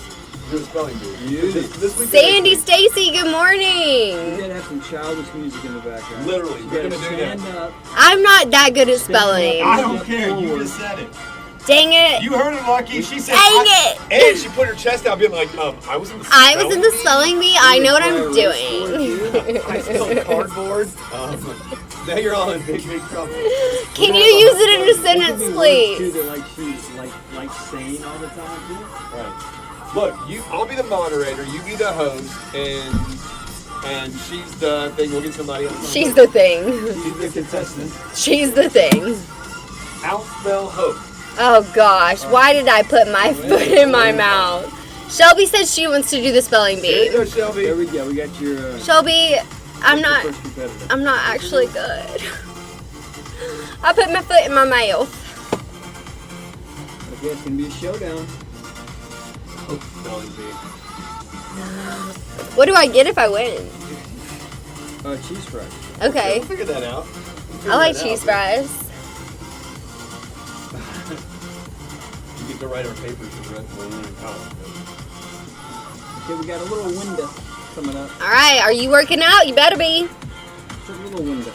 do a spelling bee. This week. Sandy, Stacy, good You morning. gotta have some childish music in the background. Literally, You we're gotta gonna do that. stand up. I'm not that good at spelling. I don't care. You just said it. Dang it. You heard it, Lucky. She said. Dang it. And she put her chest out, being like, I was in the. I was in the bee. spelling bee. I know what I'm doing. I spelled cardboard. Now you're all in big trouble. Can you use it in a There could sentence, be words, too, please? that like she's like saying all the time too. Right. Look, I'll be the moderator. You be the host, and she's the thing. We'll get somebody else. She's the thing. She's the contestant. She's the thing. Outspell hope. Oh gosh, why did I put my foot in my mouth? Shelby said she wants to do the spelling There you bee. go, Shelby. There we go. We got your. Shelby, I'm not First competitor. I'm not actually good. I put my foot in my mouth. Okay, it's gonna be a showdown. Hope spelling bee. What do I get if I win? Cheese fries. Okay. We'll figure that out. I like cheese fries. You get to write our papers for the rest of the year in college. Okay, we got a little window coming up. Alright, are you working out? You better be. It's a little window.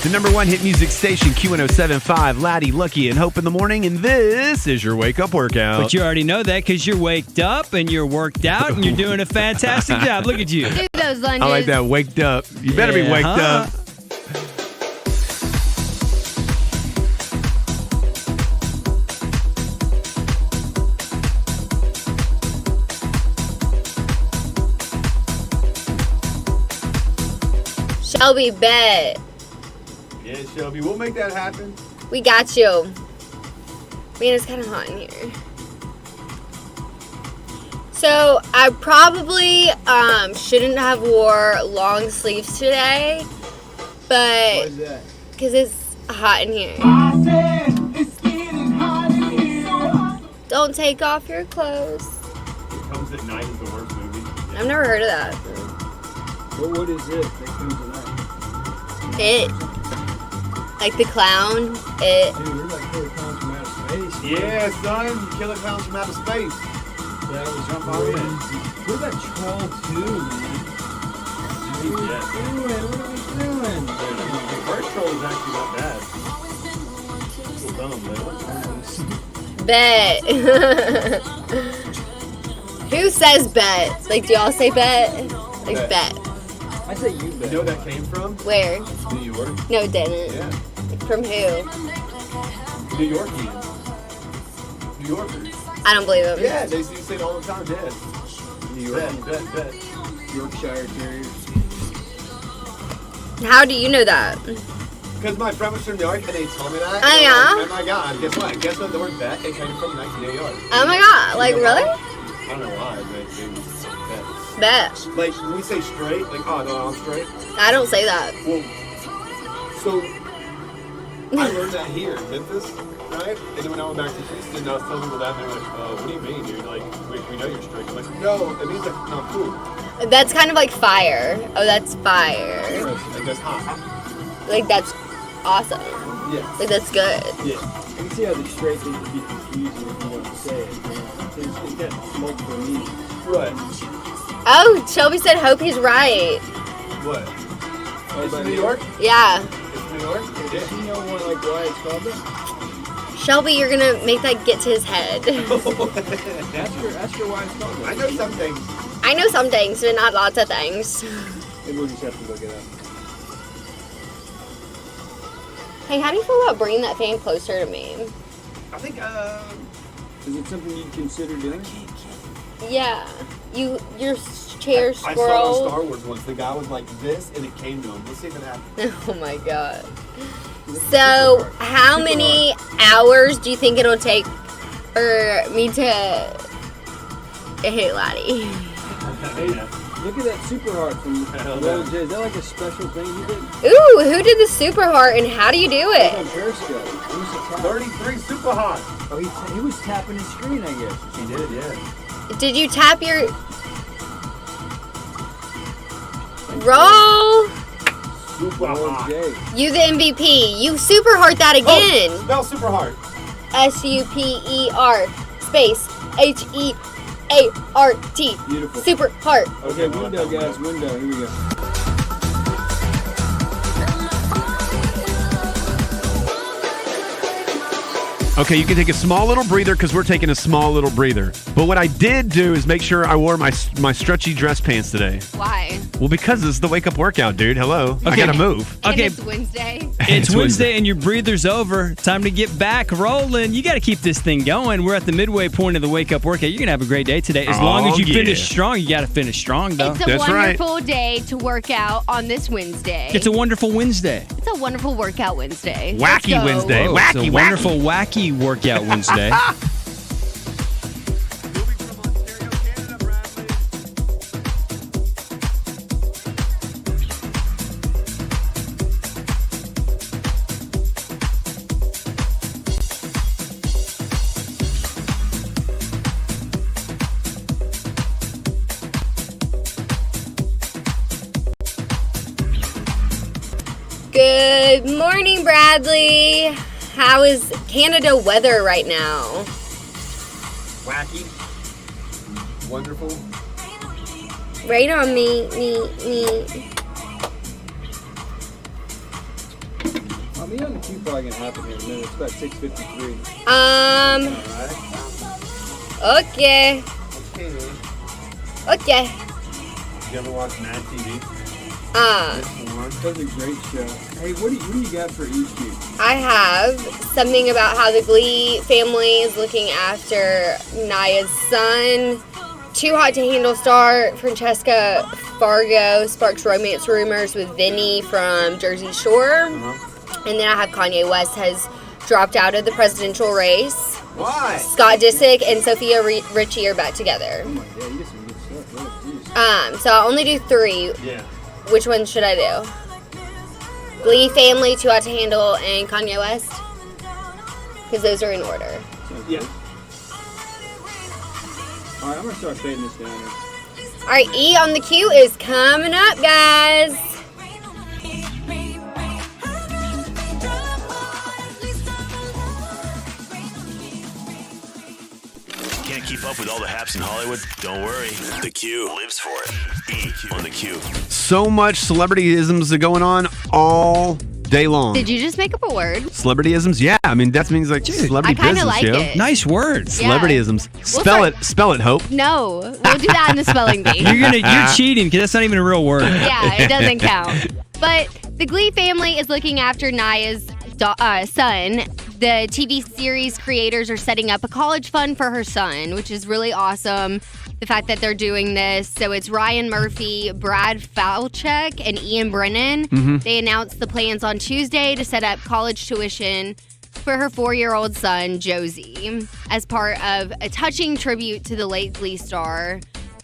The number one hit music station, Q1075, Latty, Lucky, and Hope in the morning, and this is your wake up workout. But you already know that because you're waked up and you're worked out and you're doing a fantastic job. Look at you. Do those lunges. I like that, waked up. You better be waked Uh-huh. up. Shelby, bet. Yeah, Shelby, we'll make that happen. We got you. Man, it's kind of hot in here. So I probably shouldn't have wore long sleeves today, Why but is that? because it's hot in here. Don't take off your clothes. It Comes at Night is the worst movie. I've never heard of that. What is it that comes tonight? It, like the clown. It. Dude, we're like 4 pounds from outer space. Yeah, son. Killer clowns from outer space. That was Jump on in. What about Troll 2, man? What are we doing? The first troll is actually not bad. It's a little dumb, Bet. Who says bet? Like, do y'all say bet? Like, bet. I say you bet. You know where that came from? Where? New York. No, it didn't. Yeah. From who? New Yorkians. New Yorkers. I don't believe him. Yeah, they used to say it all the time, yeah. New York. Bet. Yorkshire Terriers. How do you know that? Because my friend was from New York and they told me that. Oh, yeah? Oh my god, guess what? Guess what the word bet? It came from New York. Oh my god, like, You know really? why? I don't know why, but they was Bet. like when we say straight, like, oh no, I'm straight. I don't say that. Well, so I learned that here in Memphis, right? And then when I went back to Houston, I was telling people that, and they're like, what do you mean, dude? Like, we know you're straight. I'm like, no, it means like, no, cool. That's kind of like fire. Oh, that's fire. Like, that's hot. Like, that's awesome. Yeah. Like, that's good. Yeah. I can see how the straight thing could be confusing if you don't say it. It's got multiple meanings. Right. Oh, Shelby said hope he's right. What? Oh, It's New York? Yeah. It's New York? Does he know what, like, why it's called that? Shelby, you're gonna make that get to his head. Ask her why it's called that. I know some things. I know some things, but not lots of things. Maybe we'll just have to look it up. Hey, how do you feel about bringing that fan closer to me? I think, Is it something you'd consider doing? Yeah. Your chair I saw it on scroll. Star Wars once. The guy was like this, and it came to him. Let's see if it happens. Oh my god. So, how many hours do you think it'll take for me to hit Latty? Look at that super heart from Roll J. Is that like a special thing you did? Ooh, who did the super heart and how do you do It's on it? Periscope. He was a tap. 33 super hot. Oh, he was tapping his screen, I guess. He did, yeah. Did you tap your roll? Super Roll hot. J. You the MVP. You super heart that again. Oh, spell super hard. SUPER space HEART. Beautiful. Super heart. Okay, window, guys. Window. Here we go. Okay, you can take a small little breather because we're taking a small little breather. But what I did do is make sure I wore my stretchy dress pants today. Why? Well, because it's the wake up workout, dude. Hello. I gotta move. Okay. And it's Wednesday. It's Wednesday and your breather's over. Time to get back rolling. You got to keep this thing going. We're at the midway point of the wake up workout. You're going to have a great day today. As long as you finish strong, you got to finish strong, though. It's a wonderful day to work out on this Wednesday. It's a wonderful Wednesday. It's a wonderful workout Wednesday. Wacky Let's go. Wednesday. Whoa, it's a wonderful, wacky workout Wednesday. Good morning, Bradley. How is Canada weather right now? Wacky. Wonderful. Right on me. I'll be on the queue probably gonna happen here in a minute. It's about 6:53. Okay. Okay. You ever watch Mad TV? That's a great show. Hey, what do you got for EQ? I have something about how the Glee family is looking after Naya's son. Too Hot to Handle star Francesca Fargo sparks romance rumors with Vinny from Jersey Shore. And then I have Kanye West has dropped out of the presidential race. Why? Scott Disick and Sophia Richie are back together. Oh my god, you get some good stuff. Really, So I'll only do 3. Yeah. Which one should I do? Glee family, Too Hot to Handle, and Kanye West? Because those are in order. Yeah. Alright, I'm gonna start fading this down here. Alright, E on the queue is coming up, guys. keep up with all the haps in Hollywood? Don't worry. The Q lives for it. E on the Q. So much celebrityisms are going on all day long. Did you just make up a word? Celebrityisms? Yeah, I mean that means like celebrity I kinda business. like it. Nice word. Celebrityisms. We'll Spell it, Hope. No, we'll do that in the spelling bee. You're cheating because that's not even a real word. Yeah, it doesn't count. But the Glee family is looking after Naya's son. The TV series creators are setting up a college fund for her son, which is really awesome. The fact that they're doing this. So it's Ryan Murphy, Brad Falchuk, and Ian Brennan. Mm-hmm. They announced the plans on Tuesday to set up college tuition for her 4-year-old son, Josie, as part of a touching tribute to the late Glee star.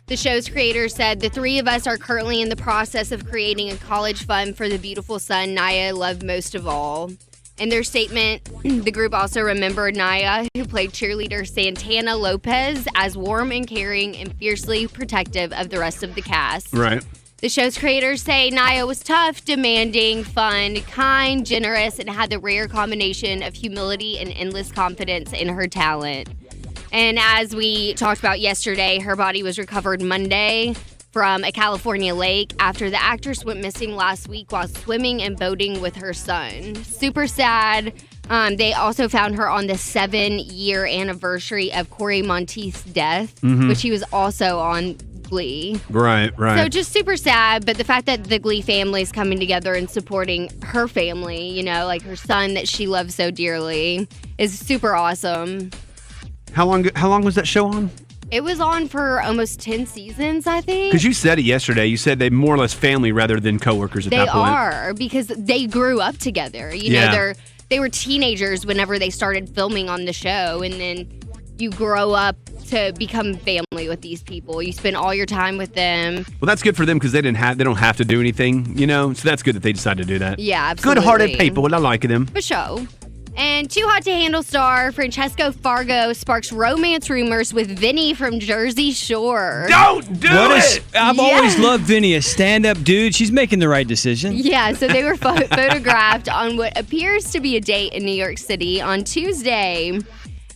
The show's creators said, the three of us are currently in the process of creating a college fund for the beautiful son Naya loved most of all. In their statement, the group also remembered Naya, who played cheerleader Santana Lopez, as warm and caring and fiercely protective of the rest of the cast. Right. The show's creators say Naya was tough, demanding, fun, kind, generous, and had the rare combination of humility and endless confidence in her talent. And as we talked about yesterday, her body was recovered Monday from a California lake after the actress went missing last week while swimming and boating with her son. Super sad. They also found her on the 7-year anniversary of Corey Monteith's death, which he was also on Glee. Right. So just super sad, but the fact that the Glee family is coming together and supporting her family, you know, like her son that she loves so dearly, is super awesome. How long was that show on? It was on for almost 10 seasons, I think. Because you said it yesterday. You said they're more or less family rather than coworkers at that point. They are, because they grew up together. You know, they were teenagers whenever they started filming on the show, and then you grow up to become family with these people. You spend all your time with them. Well, that's good for them because they don't have to do anything, you know. So that's good that they decided to do that. Yeah, absolutely. Good-hearted people. I like them. For sure. And Too Hot to Handle star Francesca Fargo sparks romance rumors with Vinny from Jersey Shore. Don't do it! I've always loved Vinny, a stand-up dude. She's making the right decision. Yeah, so they were photographed on what appears to be a date in New York City on Tuesday.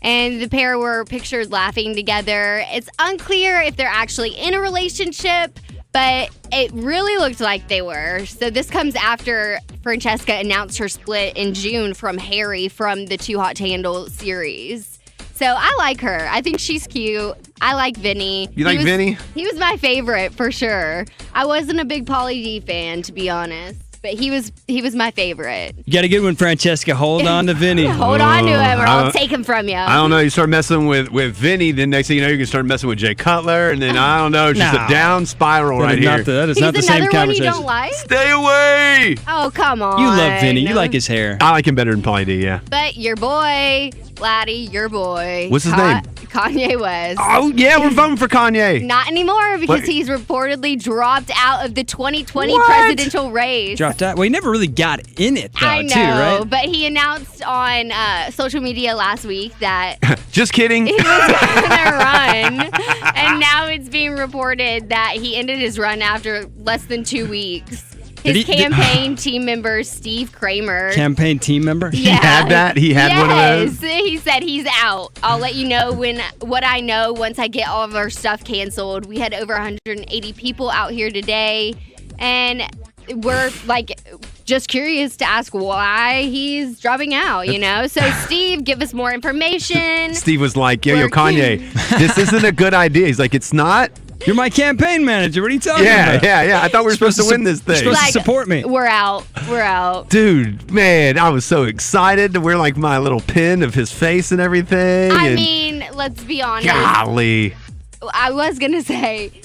And the pair were pictured laughing together. It's unclear if they're actually in a relationship, but it really looked like they were. So this comes after Francesca announced her split in June from Harry from the Too Hot to Handle series. So I like her. I think she's cute. I like Vinny. You like Vinny? He was my favorite for sure. I wasn't a big Pauly D fan, to be honest. But he was my favorite. You got a good one, Francesca. Hold on to Vinny. Hold on to him or I'll take him from you. I don't know. You start messing with Vinny, then next thing you know, you can start messing with Jay Cutler, and then I don't know. It's just a down spiral right here. That is not the same He's another one you conversation. don't like? Stay away! Oh, come on. You love Vinny. You like his hair. I like him better than Pauly D, yeah. But your boy, Latty, your boy. What's his name? Kanye West. Oh, yeah, we're voting for Kanye. Not anymore because What? he's reportedly dropped out of the 2020 What? presidential race. Dropped out. Well, he never really got in it, though, I know, too, right? but he announced on social media last week that Just kidding. he was going to run. And now it's being reported that he ended his run after less than 2 weeks. His campaign team member, Steve Kramer. Campaign team member? Yeah. He had that? He had one of those? Yes. He said he's out. I'll let you know what I know once I get all of our stuff canceled. We had over 180 people out here today. And we're like just curious to ask why he's dropping out, you know? So Steve, give us more information. Steve was like, yo, Kanye, this isn't a good idea. He's like, it's not. You're my campaign manager. What are you talking about? Yeah. I thought we were supposed to win this thing. You're supposed to support me. We're out. Dude, man, I was so excited to wear like my little pin of his face and everything. I mean, let's be honest. Golly. I was going to say,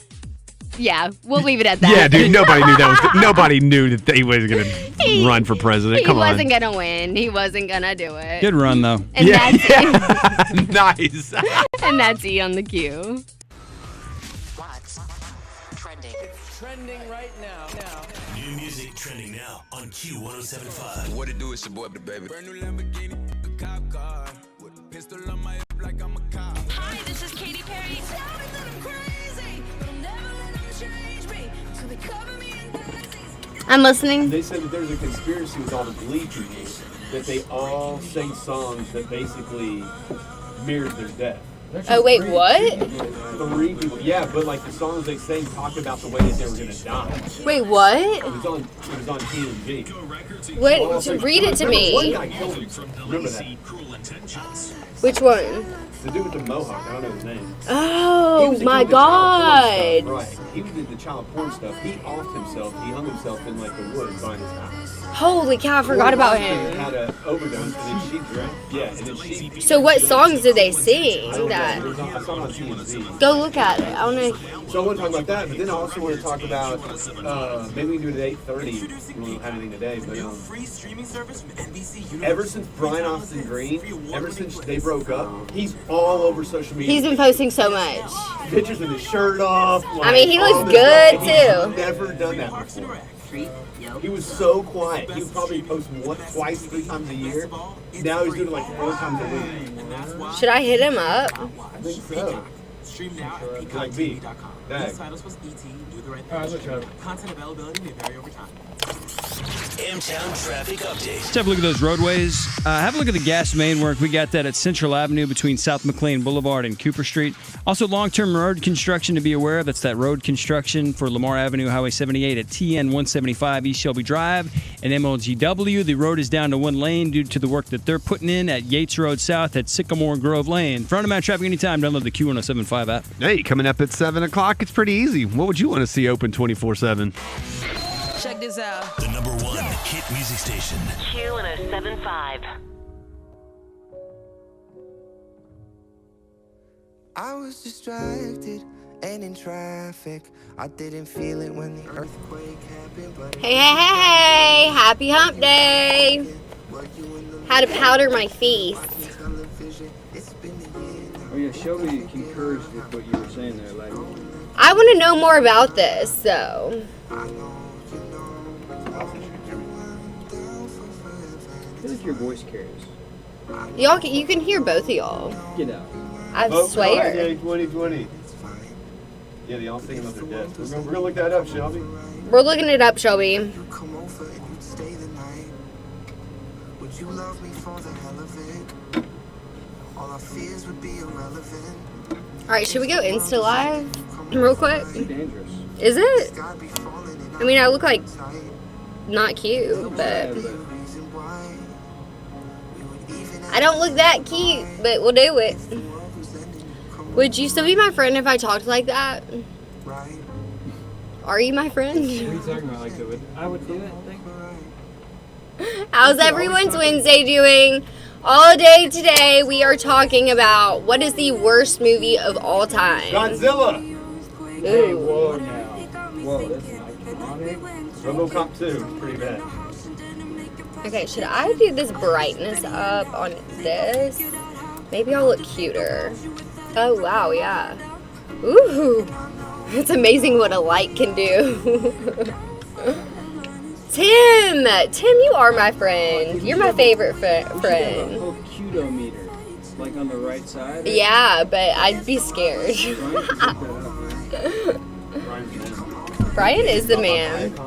yeah, we'll leave it at that. Yeah, dude, nobody knew that he was going to run for president. Come on. He wasn't going to win. He wasn't going to do it. Good run, though. And that's nice. And that's E on the Q. Trending right now. New music trending now on Q107.5. What it do? It's your boy, the baby. Brand new Lamborghini, a cop car with a pistol on my hip like I'm a cop. Hi, this is Katy Perry. Tell me that I'm crazy, but I'll never let them change me. So they cover me in daisies. I'm listening. They said that there's a conspiracy with all the Glee people that they all sing songs that basically mirrored their death. Oh, wait, what? 3 people. Yeah, but like the songs they sang talked about the way that they were gonna die. Wait, what? It was on TMZ. What? Read it to One me. guy killed himself. Remember that? Which one? The dude with the mohawk. I don't know his name. He Oh was the my kid with the child porn God. stuff, Right. He did the child porn stuff. He offed himself. He hung himself in like the woods behind his house. Holy cow, I forgot about He him. had an overdose and then she drank. Yeah, and then she. So what songs did they sing? That I saw it on TMZ. go look at it. I want to. So I want to talk about that, but then I also want to talk about maybe we can do it at 8:30. We won't have anything today, but ever since Brian Austin Green, ever since they broke up, he's all over social media. He's been posting so much. Pictures with his shirt off. I mean, he looks all this good, stuff. He's too. never done that before. He was so quiet. He would probably post twice, 3 times a year. Now he's doing it like 4 times a week. Should I hit him up? I think so. Stream now at Like me. peacock.tv.com. These titles was ET, Do the Right Thing. Content availability may vary over time. M-Town traffic update. Let's have a look at those roadways. Have a look at the gas main work. We got that at Central Avenue between South McLean Boulevard and Cooper Street. Also, long-term road construction to be aware of. That's that road construction for Lamar Avenue, Highway 78 at TN 175 East Shelby Drive and MLGW. The road is down to 1 lane due to the work that they're putting in at Yates Road South at Sycamore Grove Lane. Front of Mount Traffic anytime. Download the Q1075 app. Hey, coming up at 7 o'clock, it's pretty easy. What would you want to see open 24/7? Check this out. The number 1 hit music station. Q1075. I was distracted and in traffic. I didn't feel it when the earthquake happened, but Hey, hey, hey, hey. Happy hump day. Had to powder my face. Oh yeah, Shelby concurs with what you were saying there, Latty. I want to know more about this, so. I feel like your voice carries. Y'all, you can hear both of y'all. Get out. I Folks, swear. Holiday 2020. Yeah, they all sing about their deaths. We're gonna look that up, Shelby. We're looking it up, Shelby. come over and you'd stay the night. Would you love me for the hell of it? All our fears would be irrelevant. All right, should we go Insta Live real quick? Dangerous. Is it? I mean, I look like not cute, but I don't look that cute, but we'll do it. Would you still be my friend if I talked like that? Are you my friend? What are you talking about? Like, I would do it, I think. How's everyone's Wednesday doing? All day today, we are talking about what is the worst movie of all time. Godzilla. Hey, Ooh. whoa now. Whoa, that's not iconic. RoboCop 2. It's pretty bad. Okay, should I do this brightness up on this? Maybe I'll look cuter. Oh, wow, yeah. Ooh, it's amazing what a light can do. Tim, you are my friend. You're my favorite friend. Oh, cutometer. Like on the right side? Yeah, but I'd be scared. Brian is the man. Yeah,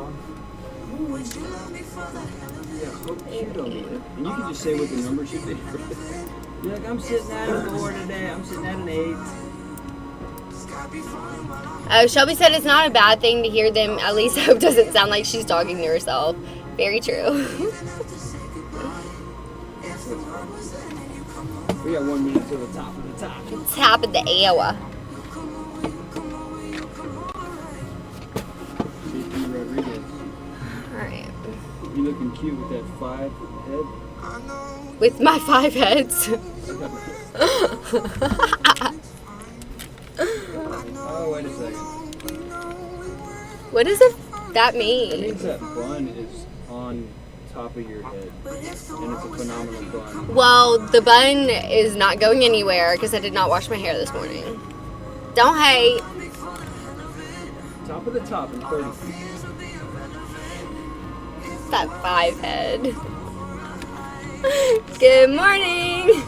hope cutometer. And you can just say what the number should be. You're like, I'm sitting at a 4 today. I'm sitting at an 8. Oh, Shelby said it's not a bad thing to hear them. At least Hope doesn't sound like she's talking to herself. Very true. We got 1 minute to the top of the top. Top of the hour. JP Rodriguez. Alright. You looking cute with that 5 head? With my 5 heads. Oh, wait a second. What does that mean? That means that bun is on top of your head. And it's a phenomenal bun. Well, the bun is not going anywhere because I did not wash my hair this morning. Don't hate. Top of the top in 30 feet. That 5 head. Good morning.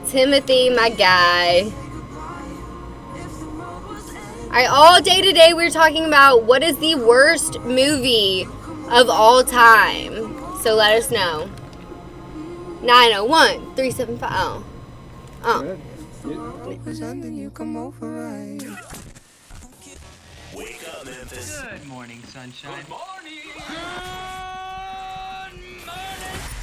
Timothy, my guy. Alright, all day today we're talking about what is the worst movie of all time. So let us know. 901-375. Oh. You come over right. Wake up, Memphis. Good morning, sunshine. Good morning.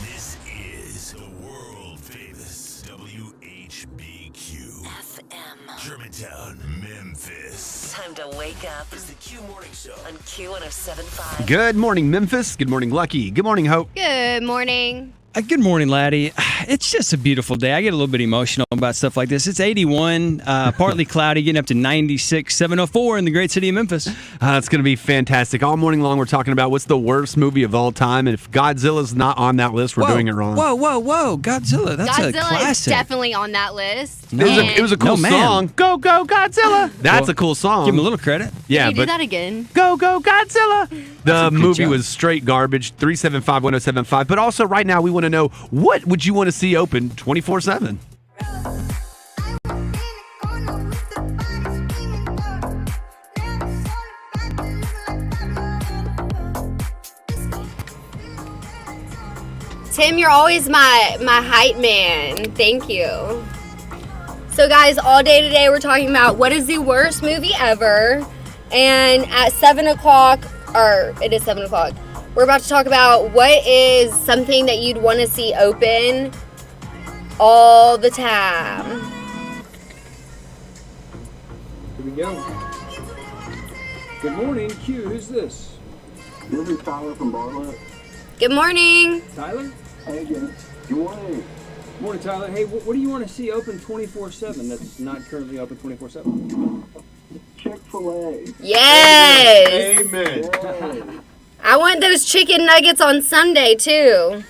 This is the world famous WHBQ FM. Germantown, Memphis. Time to wake up. It's the Q Morning Show On Q107.5. Good morning, Memphis. Good morning, Lucky. Good morning, Hope. Good morning. Good morning, Laddie. It's just a beautiful day. I get a little bit emotional about stuff like this. It's 81, partly cloudy, getting up to 96, 704 in the great city of Memphis. It's going to be fantastic. All morning long, we're talking about what's the worst movie of all time. And if Godzilla's not on that list, we're doing it wrong. Whoa. Godzilla. That's a Godzilla classic. is definitely on that list. It was a cool song. Go, go, Godzilla. That's a cool song. Give him a little credit. Yeah, Can you but do that again? Go, go, Godzilla. The movie job. was straight garbage, 375-1075. But also right now we want to know, what would you want to see open 24/7? Tim, you're always my hype man. Thank you. So guys, all day today we're talking about what is the worst movie ever. And at 7 o'clock, or it is 7 o'clock, we're about to talk about what is something that you'd want to see open all the time. Here we go. Good morning, Q. Who's this? This is Tyler from Bartlett. Good morning. Tyler? Hey, Jim. Good morning. Morning, Tyler. Hey, what do you want to see open 24/7 that's not currently open 24/7? Chick-fil-A. Yes. Amen. I want those chicken nuggets on Sunday too.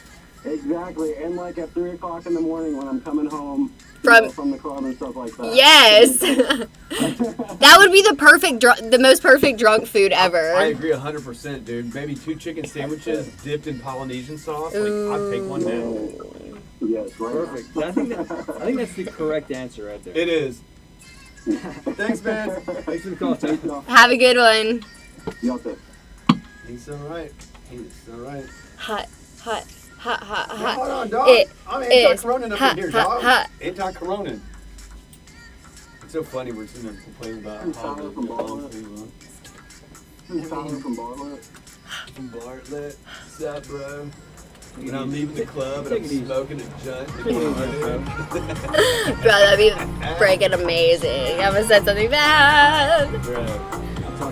Exactly. And like at 3 o'clock in the morning when I'm coming home from the club and stuff like that. Yes. That would be the most perfect drunk food ever. I agree 100%, dude. Maybe 2 chicken sandwiches dipped in Polynesian sauce. Like, I'd take one now. Yes, right. Perfect. I think that's the correct answer right there. It is. Thanks, man. Thanks for the call, Tyler. Have a good one. Y'all too. He's so right. He's so right. Hot. Hold on, dog. I'm is anti-coronin up in here, dog. Anti-coronin. It's so funny we're sitting there complaining about how the long thing was. Tyler from Bartlett. From Bartlett. What's up, bro? When I'm leaving the club and I'm smoking a joint. Bro, that'd be freaking amazing. I almost said something bad.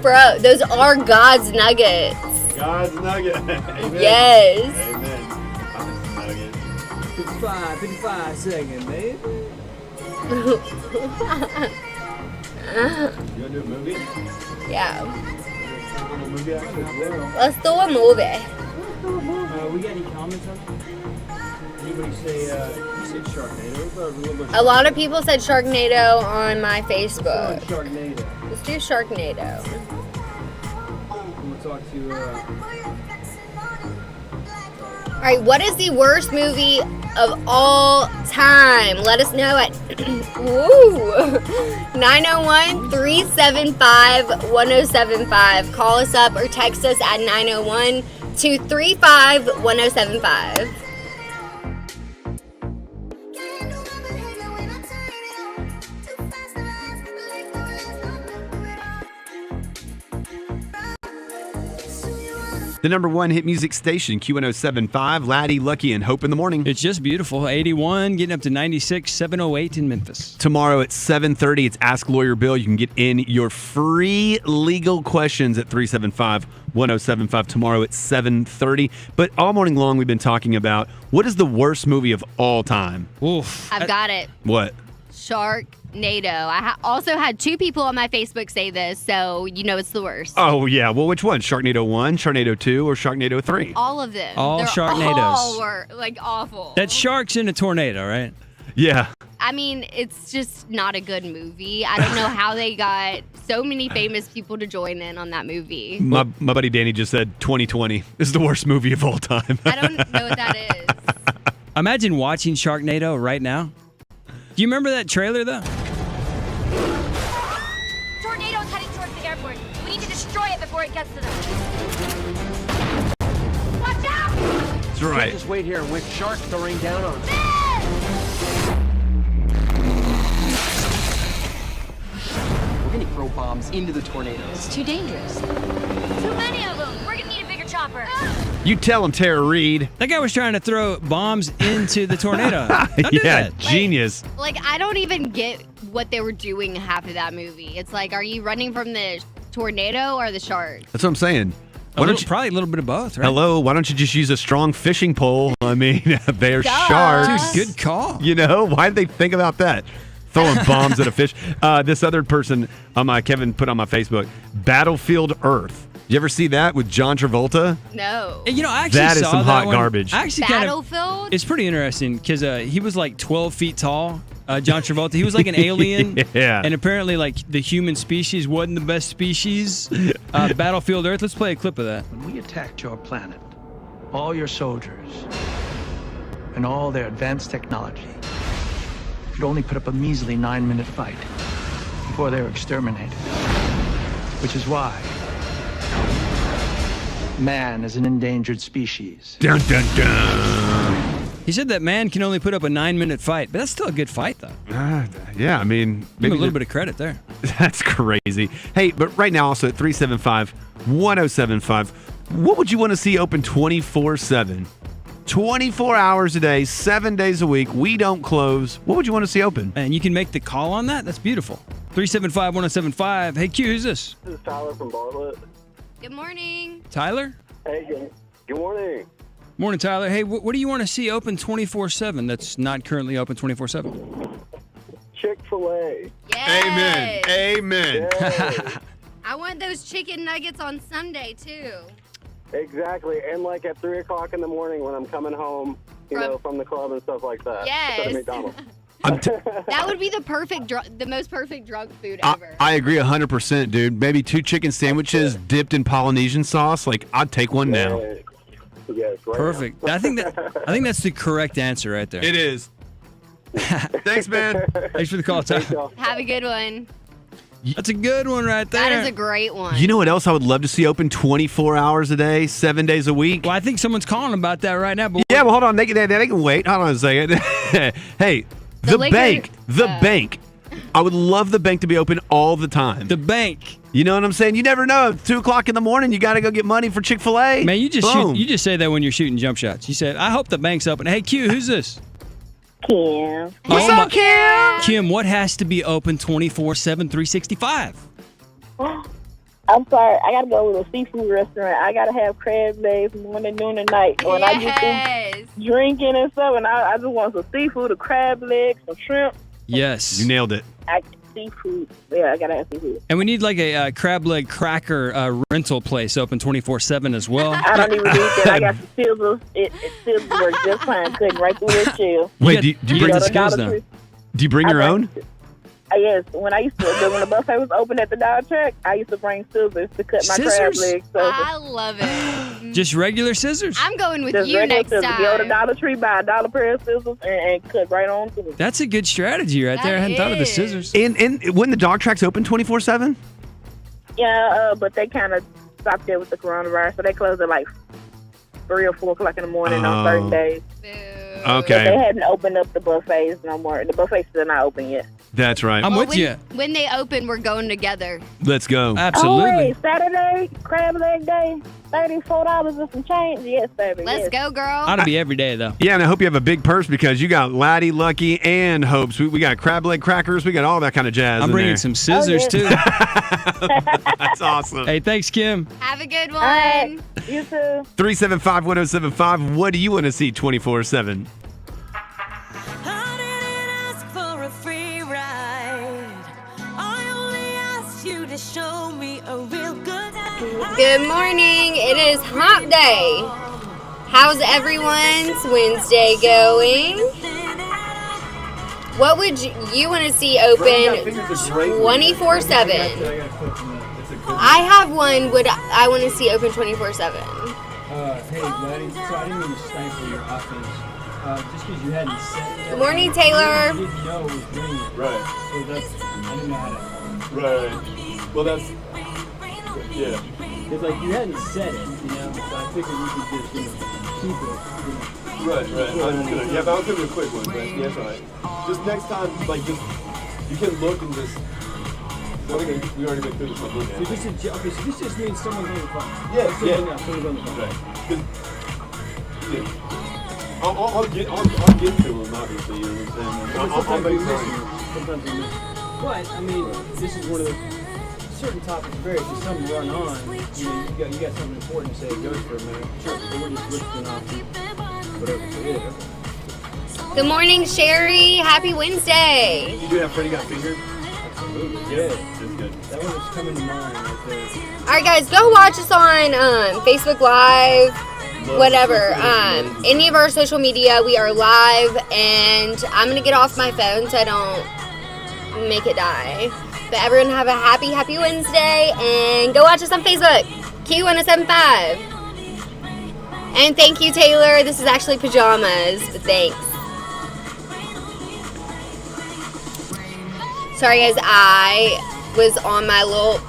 Bro, those are God's nuggets. God's nugget. Amen. Yes. Amen. Nugget. 55 seconds, baby. You wanna do a movie? Yeah. A movie action? Let's do a movie. We got any comments on that? Anybody say, you said Sharknado? A lot of people said Sharknado on my Facebook. Sharknado. Let's do Sharknado. We'll talk to, All right, what is the worst movie of all time? Let us know at 901-375-1075. Call us up or text us at 901-235-1075. The number one hit music station, Q107.5, Latty, Lucky, and Hope in the morning. It's just beautiful. 81, getting up to 96, 708 in Memphis. Tomorrow at 7:30, it's Ask Lawyer Bill. You can get in your free legal questions at 375-1075 tomorrow at 7:30. But all morning long, we've been talking about what is the worst movie of all time? Oof. I've got it. What? Sharknado. I also had 2 people on my Facebook say this, so you know it's the worst. Oh, yeah. Well, which one? Sharknado 1, Sharknado 2, or Sharknado 3? All of them. All They're Sharknadoes. all were, like, awful. That shark's in a tornado, right? Yeah. I mean, it's just not a good movie. I don't know how they got so many famous people to join in on that movie. My buddy Danny just said 2020 is the worst movie of all time. I don't know what that is. Imagine watching Sharknado right now. Do you remember that trailer, though? Tornado's heading towards the airport. We need to destroy it before it gets to them. Watch out! That's right. Can't just wait here and wait for sharks to rain down on us. We're gonna throw bombs into the tornadoes. It's too dangerous. Too many of them. We're gonna need a bigger chopper. You tell him, Tara Reid. That guy was trying to throw bombs into the tornado. Don't do Yeah, that. genius. Like, I don't even get what they were doing half of that movie. It's like, are you running from the tornado or the shark? That's what I'm saying. Why don't you, Probably a little bit of both, right? hello, why don't you just use a strong fishing pole? I mean, they're sharks. Dude, good call. You know, why did they think about that? Throwing bombs at a fish. This other person, Kevin put on my Facebook, Battlefield Earth. You ever see that with John Travolta? No. You know, I actually That is saw some that hot one. garbage. I actually Battlefield? It's pretty interesting because he was like 12 feet tall. John Travolta. He was like an alien. Yeah. And apparently, like, the human species wasn't the best species. Battlefield Earth. Let's play a clip of that. When we attacked your planet, all your soldiers and all their advanced technology could only put up a measly 9-minute fight before they were exterminated. Which is why man is an endangered species. Dun, dun, dun. He said that man can only put up a 9-minute fight, but that's still a good fight, though. Yeah, I mean, Give him maybe a little bit of credit there. That's crazy. Hey, but right now also at 375-1075, what would you want to see open 24/7? 24 hours a day, 7 days a week. We don't close. What would you want to see open? And you can make the call on that? That's beautiful. 375-1075. Hey, Q, who's this? This is Tyler from Bartlett. Good morning. Tyler? Hey, good morning. Morning, Tyler. Hey, what do you want to see open 24/7 that's not currently open 24/7? Chick-fil-A. Yes. Amen. I want those chicken nuggets on Sunday, too. Exactly. And like at 3 o'clock in the morning when I'm coming home, from the club and stuff like that. Yes. Instead of McDonald's. That would be the most perfect drunk food ever. I agree 100%, dude. Maybe 2 chicken sandwiches dipped in Polynesian sauce. Like, I'd take one now. Yes, right Perfect. I think that's the correct answer right there. It is. Thanks, man. Thanks for the call, Tyler. Have a good one. That's a good one right there. That is a great one. You know what else I would love to see open 24 hours a day, 7 days a week? Well, I think someone's calling about that right now. But yeah, well, hold on. They can wait. Hold on a second. Hey, the bank. The bank. I would love the bank to be open all the time. The bank. You know what I'm saying? You never know. 2 o'clock in the morning, you got to go get money for Chick-fil-A. Man, you just Boom. you just say that when you're shooting jump shots. You said, I hope the bank's open. Hey, Q, who's this? Kim. What's up, Kim? Kim, what has to be open 24/7, 365? I'm sorry, I gotta go with a seafood restaurant. I gotta have crab legs morning, noon, and night. When I get through drinking and stuff, and I just want some seafood, a crab legs, some shrimp. Yes. You nailed it. Seafood. Yeah, I gotta have seafood. And we need like a crab leg cracker rental place open 24/7 as well. I don't even need that. I got the scissors. It scissors work just fine. Cutting right through that shell. Wait, do you bring the skills now? Do you bring your own? Yes, when I used to, when the buffet was open at the Dollar Tree, I used to bring scissors to cut my crab Scissors? legs. So I love it. Just regular scissors? I'm going with just you regular next scissors. Go to time. Dollar Tree, buy $1 pair of scissors, and cut right on to it. That's a good strategy right there. I hadn't thought of the scissors. And when the dog track's open 24/7? Yeah, but they kind of stopped there with the coronavirus, so they closed at like 3 or 4 o'clock in the morning on certain days. Okay. But they hadn't opened up the buffets no more. The buffet's still not open yet. That's right. I'm with you. When they open, we're going together. Let's go. Absolutely. Oh, wait, Saturday, crab leg day, $34 and some change. Yes, baby. Let's go, girl. Ought to be every day, though. Yeah, and I hope you have a big purse because you got Latty, Lucky, and Hopes. We got crab leg crackers. We got all that kind of jazz. I'm in bringing there. some scissors, too. That's awesome. Hey, thanks, Kim. Have a good one. All right. You too. 375-1075. What do you want to see 24/7? For a free ride, I only asked you to show me a real good time. Good morning. It is hump day. How's everyone's Wednesday going? What would you want to see open 24/7? I have one. Would I want to see open 24/7? Hey, Latty, so I didn't mean to stifle your offense. Just because you hadn't said it. Good morning, Taylor. You didn't know it was doing it. Right. So that's, I didn't know how to. Right. Well, that's, yeah. It's like you hadn't said it, so I figured you could just, keep it. Right. I was just gonna, yeah, but I was gonna do a quick one, but yeah, it's alright. Just next time, like, just you can look and just. We already been through this one. So this is okay. So this just means someone's on the phone. Yeah. Someone's on the phone. Right. Yeah. I'll get to them obviously, and I'll make time. Sometimes we miss. But I mean, this is one of the certain topics vary. So some run on. You got something important to say. It goes for a minute. Sure. But we're just listening off whatever. So yeah. Okay. Good morning, Sherry. Happy Wednesday. You do have Freddie Got Fingered? Absolutely. Yeah. That's good. That one was coming to mind right there. All right, guys, go watch us on Facebook Live, whatever. Any of our social media, we are live, and I'm gonna get off my phone so I don't make it die. But everyone have a happy Wednesday, and go watch us on Facebook, Q1075. And thank you, Taylor. This is actually pajamas, but thanks. Sorry, guys, I was on my little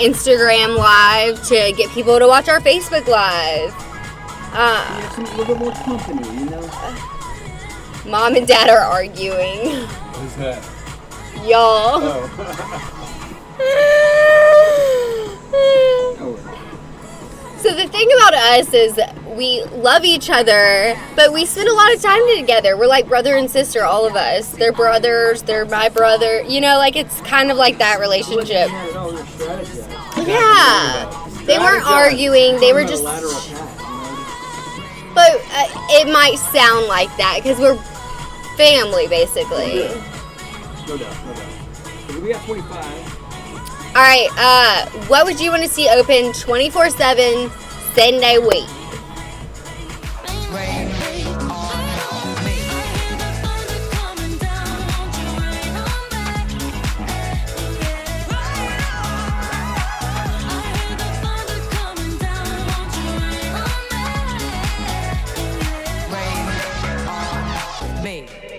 Instagram Live to get people to watch our Facebook Live. A little bit more company, you know? Mom and Dad are arguing. Who's that? Y'all. So the thing about us is we love each other, but we spend a lot of time together. We're like brother and sister, all of us. They're brothers, they're my brother. You know, like it's kind of like that relationship. Yeah. They weren't arguing, they were just... But it might sound like that because we're family, basically. No doubt. So we got 25. All right, what would you want to see open 24/7 Sunday week?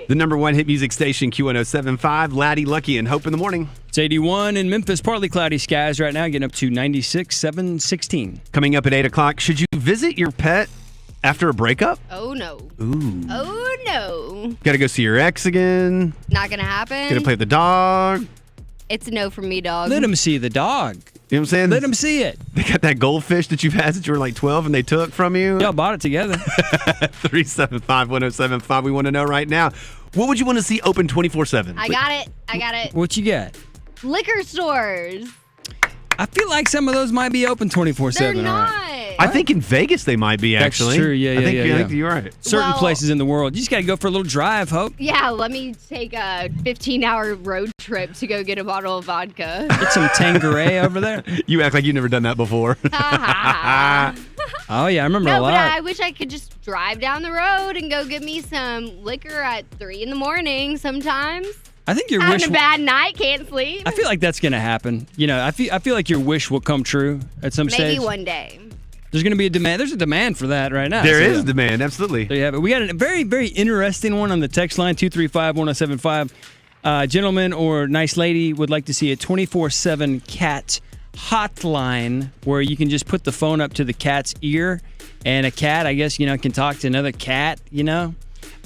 The number one hit music station, Q1075, Latty, Lucky, and Hope in the morning. It's 81 in Memphis, partly cloudy skies right now, getting up to 96, 716. Coming up at 8 o'clock, should you visit your pet after a breakup? Oh, no. Ooh. Oh, no. Gotta go see your ex again. Not gonna happen. Gonna play with the dog. It's a no from me, dog. Let him see the dog. You know what I'm saying? Let him see it. They got that goldfish that you've had since you were like 12 and they took from you. Y'all bought it together. 375-1075. We want to know right now. What would you want to see open 24/7? I got it. What you got? Liquor stores. I feel like some of those might be open 24/7. They're not. I think in Vegas they might be, actually. That's true. Yeah. I think you're right. Certain places in the world. You just got to go for a little drive, Hope. Yeah, let me take a 15-hour road trip to go get a bottle of vodka. Get some Tanqueray over there. You act like you've never done that before. Oh, yeah, I remember a lot. No, but I wish I could just drive down the road and go get me some liquor at 3 in the morning sometimes. I think your Having wish. a bad night, can't sleep. I feel like that's going to happen. You know, I feel like your wish will come true at some stage. Maybe one day. There's going to be a demand. There's a demand for that right now. There is demand, absolutely. There you have it. We got a very, very interesting one on the text line, 235-1075. Gentleman or nice lady would like to see a 24/7 cat hotline where you can just put the phone up to the cat's ear, and a cat, I guess, can talk to another cat,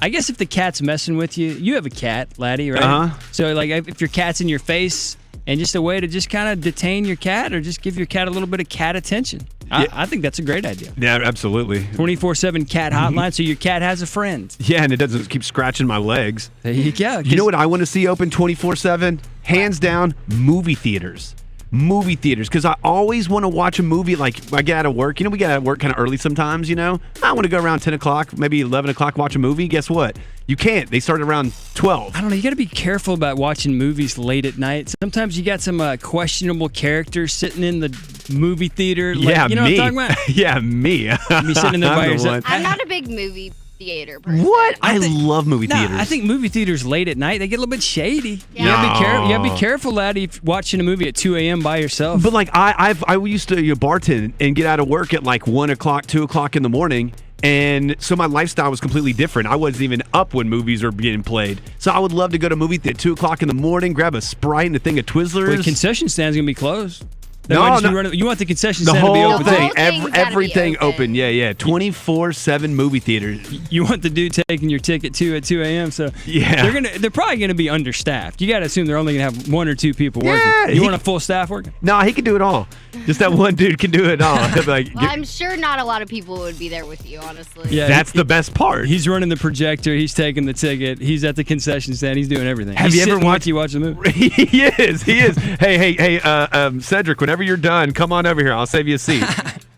I guess if the cat's messing with you, you have a cat, Laddie, right? Uh-huh. So, like, if your cat's in your face, and just a way to just kind of detain your cat or just give your cat a little bit of cat attention. I think that's a great idea. Yeah, absolutely. 24/7 cat hotline, so your cat has a friend. Yeah, and it doesn't keep scratching my legs. There you go. You know what I want to see open 24/7? Hands down, movie theaters. Movie theaters, because I always want to watch a movie. Like, I get out of work. We get out of work kind of early sometimes, I want to go around 10 o'clock, maybe 11 o'clock, watch a movie. Guess what? You can't. They start around 12. I don't know. You got to be careful about watching movies late at night. Sometimes you got some questionable characters sitting in the movie theater. Yeah, you know me. what I'm talking about? Yeah, me. Me sitting there by yourself. I'm not a big movie theater person. What? I love movie theaters. I think movie theaters late at night, they get a little bit shady. Yeah. You gotta be careful, laddie, if watching a movie at 2 a.m. by yourself. But like I used to bartend and get out of work at like 1 o'clock, 2 o'clock in the morning. And so my lifestyle was completely different. I wasn't even up when movies were being played. So I would love to go to a movie at 2 o'clock in the morning, grab a Sprite and a thing of Twizzlers. Well, the concession stand's going to be closed. Then why just be running- you want the concession the stand to be whole open. thing, The whole thing's gotta be everything open. Yeah. 24/7 movie theaters. You want the dude taking your ticket too at 2 a.m. So Yeah. they're probably gonna be understaffed. You got to assume they're only gonna have 1 or 2 people working. Yeah, You want a full staff working? No, he can do it all. Just that one dude can do it all. Like, Well, I'm sure not a lot of people would be there with you, honestly. Yeah, that's the best part. He's running the projector. He's taking the ticket. He's at the concession stand. He's doing everything. Have He's you ever sitting watched? like you watch the movie? He is. Hey, Cedric. Whenever you're done, come on over here. I'll save you a seat.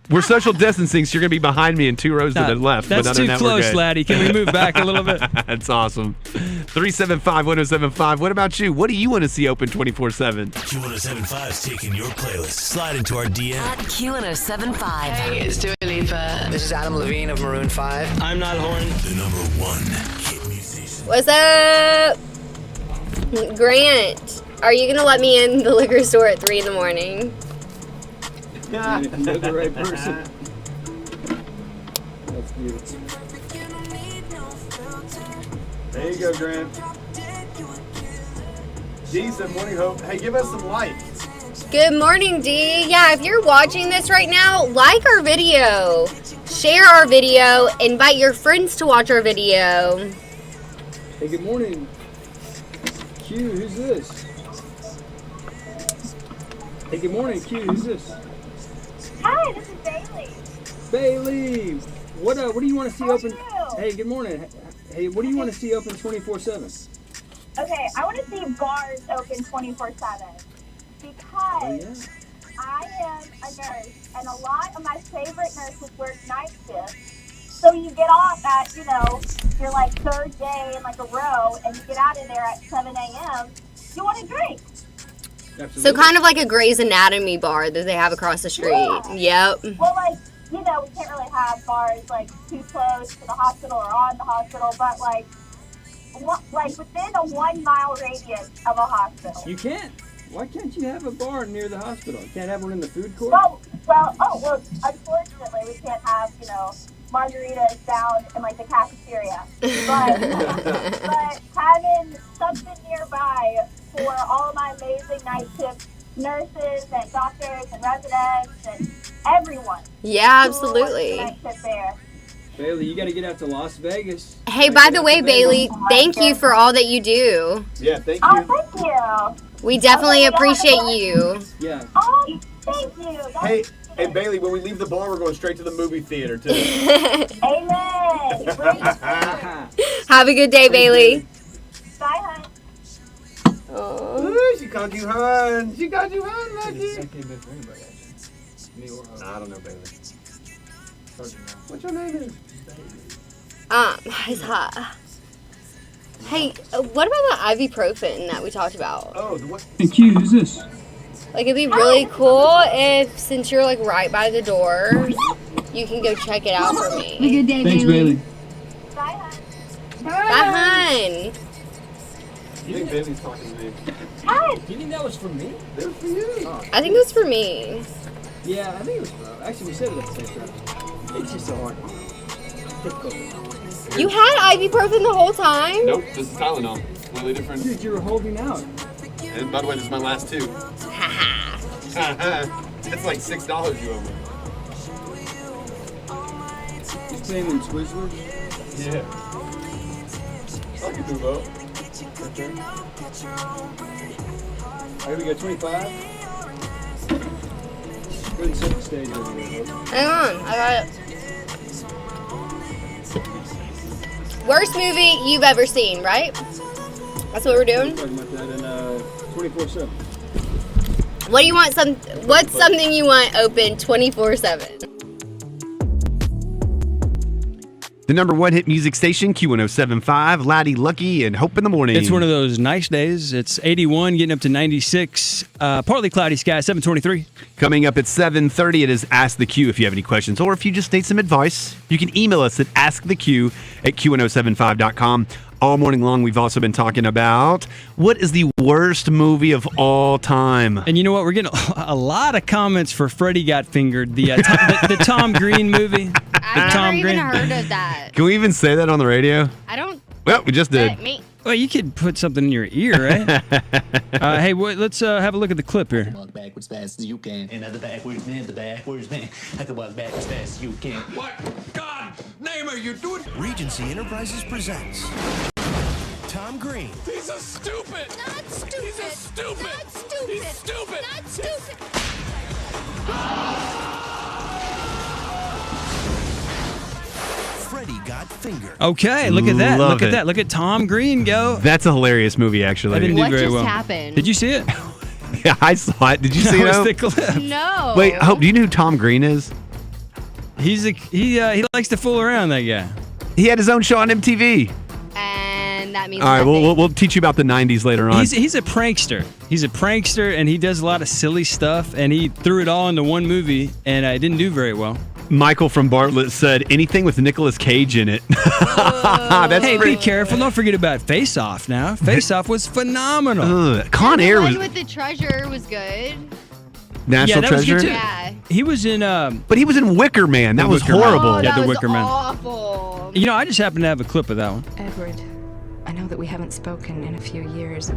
We're social distancing, so you're gonna be behind me in 2 rows to the left. That's but other too than that, we're close, good. laddie. Can we move back a little bit? That's awesome. 375-1075. What about you? What do you want to see open 24/7? Q1075 is taking your playlist. Slide into our DM. At Q1075. Hey, it's Dua Lipa. This is Adam Levine of Maroon 5. I'm not Horn. The number 1 hit musician. What's up? Grant, are you going to let me in the liquor store at 3 in the morning? If you know the right person. That's beautiful. There you go, Grant. D said, morning hope. Hey, give us some likes. Good morning, D. Yeah, if you're watching this right now, like our video, share our video, invite your friends to watch our video. Hey, good morning. Q, who's this? Hey, good morning, Q, who's this? Hi, this is Bailey. Bailey, what do you want to see open? Hey, good morning. Hey, what do you want to see open 24/7? Okay, I want to see bars open 24/7 because I am a nurse, and a lot of my favorite nurses work night shifts. So you get off at, your like third day in like a row, and you get out of there at 7 a.m. You want to drink. So kind of like a Grey's Anatomy bar that they have across the street. Yeah. Yep. Well, we can't really have bars like too close to the hospital or on the hospital, but like within a 1 mile radius of a hospital. You can't. Why can't you have a bar near the hospital? You can't have one in the food court? Well, unfortunately, we can't have, margaritas down in like the cafeteria. But having something nearby for all of my amazing night shift nurses and doctors and residents and everyone. Yeah, absolutely. Night shift there. Bailey, you got to get out to Las Vegas. Hey, by the way, Bailey, thank you for all that you do. Yeah, thank you. Oh, thank you. We definitely appreciate you. Yeah. Oh, thank you. Hey, Bailey, when we leave the bar, we're going straight to the movie theater, too. Amen. Have a good day, Bailey. Bye, hon. Ooh, she called you hun. She called you hun, Lucky. That can't be for anybody, actually. Me or her. I don't know, Bailey. What's your name is? It's hot. Hey, what about the ibuprofen that we talked about? Oh, the what? Hey, Q, who's this? Like, it'd be really cool if, since you're like right by the door, you can go check it out for me. Have a good day, Thanks, Bailey. Bye, hon. Bye, hun. You think Bailey's talking to me? Hi. You think that was for me? They were for you. Oh. I think it was for me. Yeah, I think it was for her. Actually, we said it at the same time. It's just so hard. Difficult. You had ibuprofen the whole time? Nope, this is Tylenol. Really different. Dude, you were holding out. And by the way, this is my last 2. That's like $6 you owe me. He's playing in Twizzlers? Yeah. I can move up. Okay. Alright, we got 25. Go and set the stage over here. Hang on, I got it. Worst movie you've ever seen, right? That's what we're doing? We're talking about that in 24/7. What do you want? What's something you want open 24/7? The number 1 hit music station, Q1075, Latty, Lucky, and Hope in the Morning. It's one of those nice days. It's 81, getting up to 96. Partly cloudy sky, 723. Coming up at 7:30, it is Ask the Q. If you have any questions or if you just need some advice, you can email us at asktheq@q1075.com. All morning long, we've also been talking about what is the worst movie of all time. And you know what? We're getting a lot of comments for Freddie Got Fingered, the Tom Green movie. I've never even heard of that. Can we even say that on the radio? I don't. Well, we just did. Me. Well, you could put something in your ear, right? Hey, let's have a look at the clip here. Walk backwards fast as you can. Another backwards man, I can walk backwards fast as you can. What? God name are you doing? Regency Enterprises presents Tom Green. These are stupid. Not stupid. These are stupid. Not stupid. He's stupid. Not stupid. Freddy Got Fingered. Okay, look at that. Love Look at it. that. Look at Tom Green go. That's a hilarious movie, actually. That didn't do What very just well. happened? Did you see it? Yeah, I saw it. Did you see it? That was Hope? the clip. No. Wait, Hope, do you know who Tom Green is? He likes to fool around, that guy. He had his own show on MTV. And that means All right, nothing. we'll teach you about the 90s later on. He's a prankster. He's a prankster, and he does a lot of silly stuff, and he threw it all into one movie, and it didn't do very well. Michael from Bartlett said anything with Nicolas Cage in it. That's hey, pretty- be careful. Don't forget about Face Off now. Face Off was phenomenal. Con the Air one was with the treasure was good. National that was Treasure. good too. Yeah. He was in But he was in Wicker Man. That The was Wicker Man. horrible. Oh, Yeah, that the was Wicker Man. awful. You know, I just happen to have a clip of that one. Edward, I know that we haven't spoken in a few years.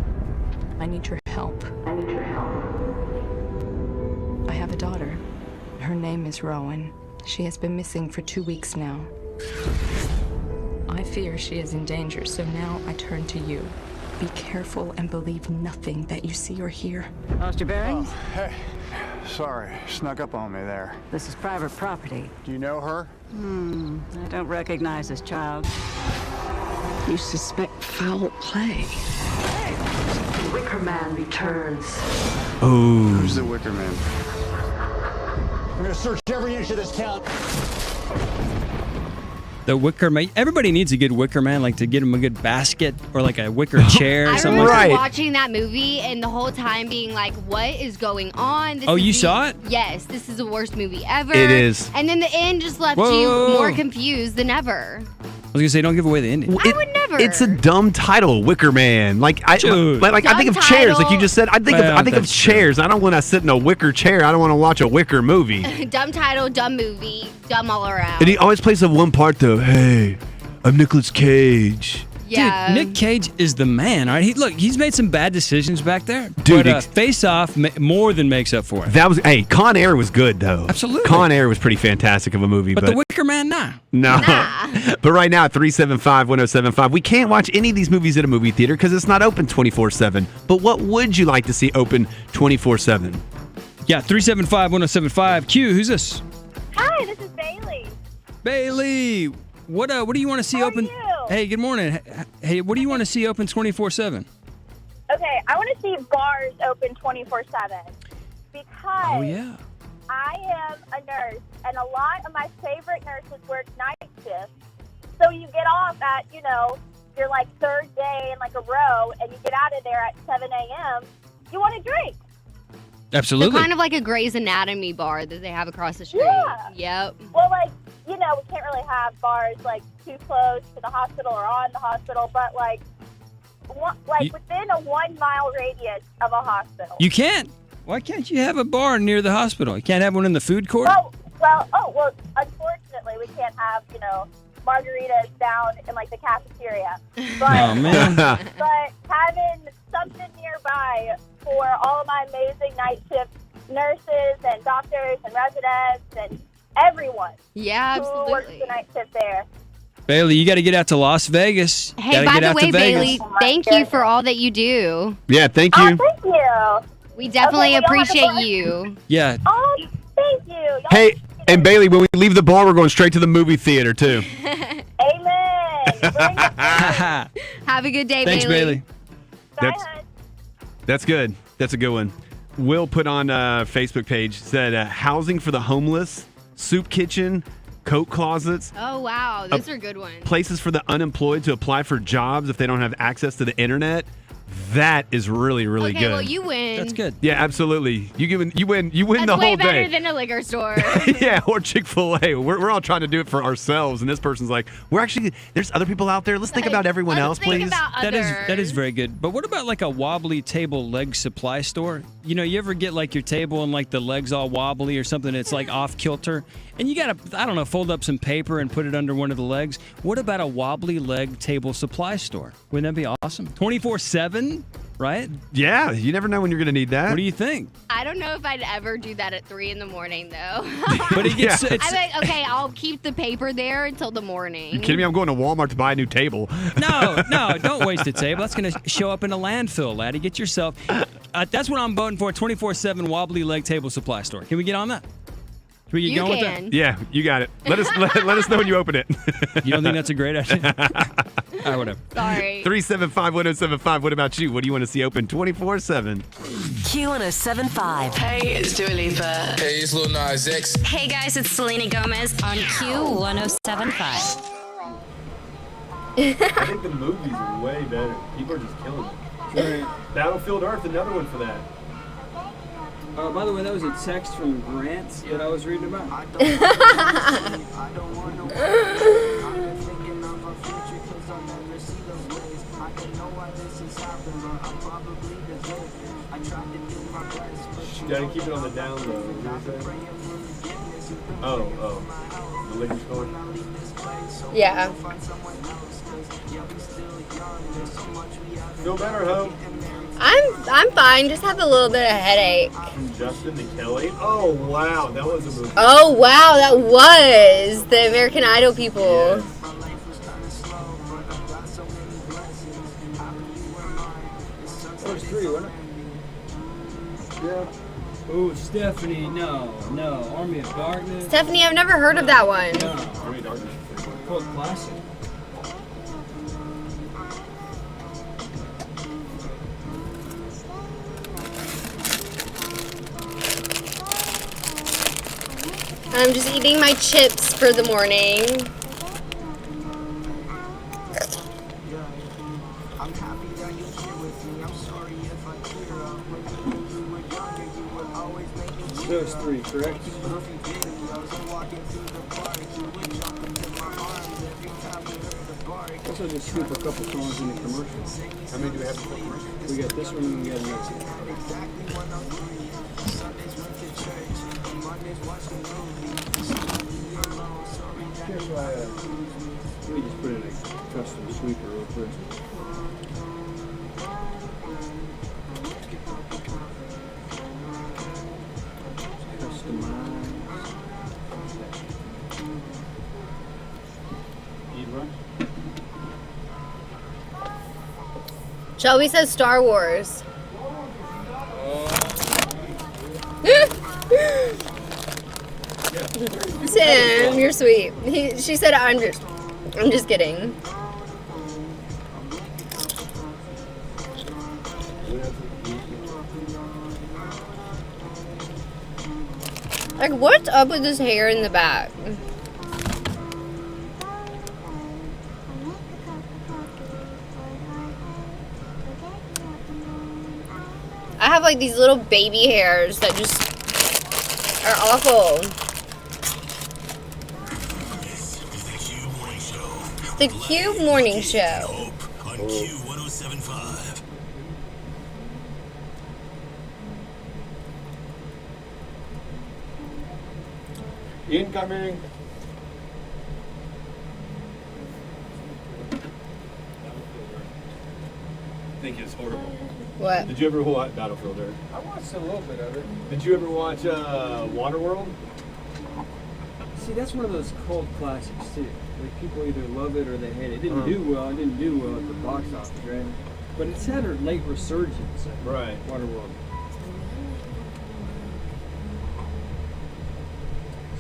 I need your help. I have a daughter. Her name is Rowan. She has been missing for 2 weeks now. I fear she is in danger, so now I turn to you. Be careful and believe nothing that you see or hear. Lost your bearings? Hey, sorry, snuck up on me there. This is private property. Do you know her? I don't recognize this child. You suspect foul play. The Wicker Man returns. Oh. Who's the Wicker Man? We're gonna search every inch of this town. The Wicker Man. Everybody needs a good Wicker Man, like to get him a good basket or like a wicker chair or I something remember like that. watching that movie and the whole time being like, what is going on? This Oh, is you the- saw it? Yes, this is the worst movie ever. It is. And then the end just left Whoa, you whoa, whoa. more confused than ever. I was gonna say, don't give away the ending. I would never. It's a dumb title, Wicker Man. Like I Dude. I think of Dumb chairs, like you title. just said. I think Well, of that's true. chairs. I don't want to sit in a wicker chair. I don't want to watch a wicker movie. Dumb title, dumb movie, dumb all around. And he always plays the one part though. Hey, I'm Nicolas Cage. Yeah. Dude, Nick Cage is the man, all right? He's made some bad decisions back there. Dude, but Face Off more than makes up for it. That was Con Air was good though. Absolutely. Con Air was pretty fantastic of a movie, But the Wicker Man, nah. no. But right now, 375-1075. We can't watch any of these movies at a movie theater because it's not open 24/7. But what would you like to see open 24/7? Yeah, 375-1075. Q, who's this? Hi, this is Bailey. Bailey. What do you want to see open? you? Hey, good morning. Hey, what do you want to see open 24/7? Okay, I want to see bars open 24/7 because Oh yeah. I am a nurse, and a lot of my favorite nurses work night shifts. So you get off at, your like third day in like a row, and you get out of there at 7 a.m. You want to drink. Absolutely. They're kind of like a Grey's Anatomy bar that they have across the street. Yeah. Yep. Well, we can't really have bars like too close to the hospital or on the hospital, but within a 1 mile radius of a hospital. You can't. Why can't you have a bar near the hospital? You can't have one in the food court? Well, unfortunately, we can't have, margaritas down in like the cafeteria. But, Oh, man. but having something nearby for all of my amazing night shift nurses and doctors and residents and everyone Yeah, who works absolutely. the night shift there. Bailey, you got to get out to Las Vegas. Hey, Gotta by get the out way, to Vegas. Bailey, thank you for all that you do. Yeah, thank you. Oh, thank you. We definitely Okay, well, y'all have a appreciate blessed- you. Yeah. Oh, thank you. Y'all Hey, and Bailey, when we leave the bar, we're going straight to the movie theater too. Amen. Have a good day, Thanks, Bailey. That's good. That's a good one. Will put on a Facebook page, said housing for the homeless, soup kitchen, coat closets, Oh, wow. Those are good ones. places for the unemployed to apply for jobs if they don't have access to the internet, That is really, really Okay, good. well, you win. That's good. Yeah, absolutely. You win That's the way whole better day. than a liquor store. Yeah, or Chick-fil-A. We're all trying to do it for ourselves, and this person's like, there's other people out there. Let's think about everyone else, please. That is very good. But what about like a wobbly table leg supply store? You know, you ever get like your table and like the legs all wobbly or something that's like off kilter, and you gotta, I don't know, fold up some paper and put it under one of the legs. What about a wobbly leg table supply store? Wouldn't that be awesome? 24/7, right? Yeah, you never know when you're gonna need that. What do you think? I don't know if I'd ever do that at 3 in the morning, though. But it gets. I'm like, okay, I'll keep the paper there until the morning. You kidding me? I'm going to Walmart to buy a new table. No, don't waste a table. That's going to show up in a landfill, laddie. Get yourself. That's what I'm voting for. 24/7 wobbly leg table supply store. Can we get on that? Can we get going with that? Yeah, you got it. Let us know when you open it. You don't think that's a great idea? All right, whatever. Sorry. 375-1075. What about you? What do you want to see open 24/7? Q1075. Hey, it's Dua Lipa. Hey, it's Lil Nas X. Hey guys, it's Selena Gomez on Q1075. I think the movie's way better. People are just killing it. Battlefield Earth, another one for that. By the way, that was a text from Grant that I was reading about. You gotta keep it on the down low. What did you say? Oh. The liquor store? Yeah. Feel better, Hope? I'm fine. Just have a little bit of headache. From Justin to Kelly? Oh, wow. That was a movie. Oh wow, that was the American Idol people. That was 3, wasn't it? Yeah. Oh, Stephanie, no. Army of Darkness. Stephanie, I've never heard of that one. No. Army of Darkness. Cult classic. I'm just eating my chips for the morning. Those 3, correct? Also just scoop a couple songs in the commercials. How many do we have in the commercial? We got this one and we got another one. Here's why, let me just put in a custom sweeper real quick. Shelby says Star Wars. Sam, you're sweet. She said I'm just kidding. Like, what's up with this hair in the back? I have like these little baby hairs that just are awful. The Q Morning Show. On Q1075. Incoming. I think it's horrible. What? Did you ever watch Battlefield Earth? I watched a little bit of it. Did you ever watch Waterworld? See, that's one of those cult classics too. Like people either love it or they hate it. It didn't do well. It didn't do well at the box office, right? But it's had a late resurgence. Right. Waterworld.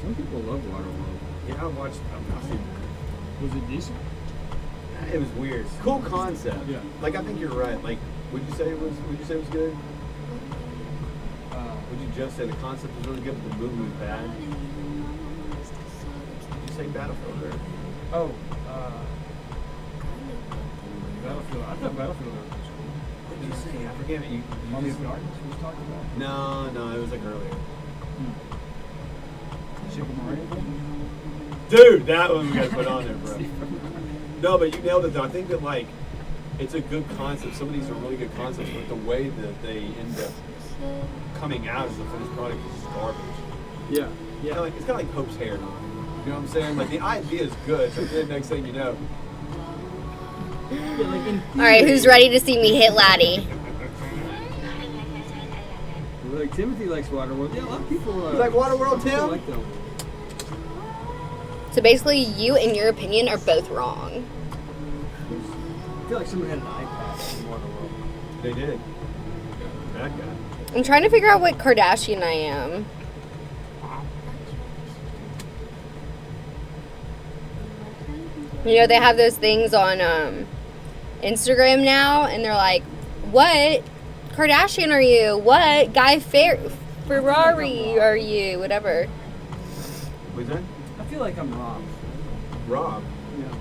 Some people love Waterworld. Yeah, I watched. Was it decent? It was weird. Cool concept. Yeah. Like I think you're right. Like, would you say it was good? Would you just say the concept was really good, but the movie was bad? Did you say Battlefield Earth? Oh, Battlefield. I thought Battlefield was cool. did you say? I forget it. Mommy's Gardens we was talking about? No, it was like earlier. Super Mario? Dude, that one we gotta put on there, bro. No, but you nailed it though. I think that like it's a good concept. Some of these are really good concepts, but the way that they end up coming out as the finished product is just garbage. Yeah. It's kind of like Hope's hair. You know what I'm saying? Like the idea is good, but then next thing you know. All right, who's ready to see me hit Latty? Like Timothy likes Waterworld. Yeah, a lot of people. You like Waterworld, Tim? Like them. So basically, you and your opinion are both wrong. I feel like someone had an iPad in Waterworld. They did. That guy. I'm trying to figure out what Kardashian I am. You know, they have those things on Instagram now, and they're like, what Kardashian are you? What Guy Ferrari are you? Whatever. What's that? I feel like I'm Rob. Rob? Yeah.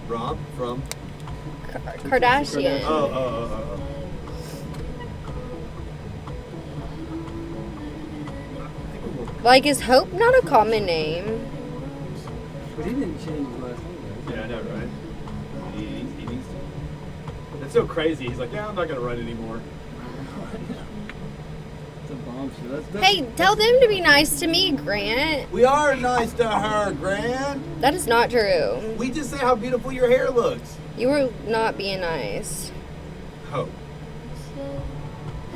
Rob from? Kardashian. Oh. Like, is Hope not a common name? But he didn't change his last name. Yeah, I know, right? He needs to. That's so crazy. He's like, yeah, I'm not gonna run anymore. It's a bombshell. Hey, tell them to be nice to me, Grant. We are nice to her, Grant. That is not true. We just say how beautiful your hair looks. You were not being nice. Hope.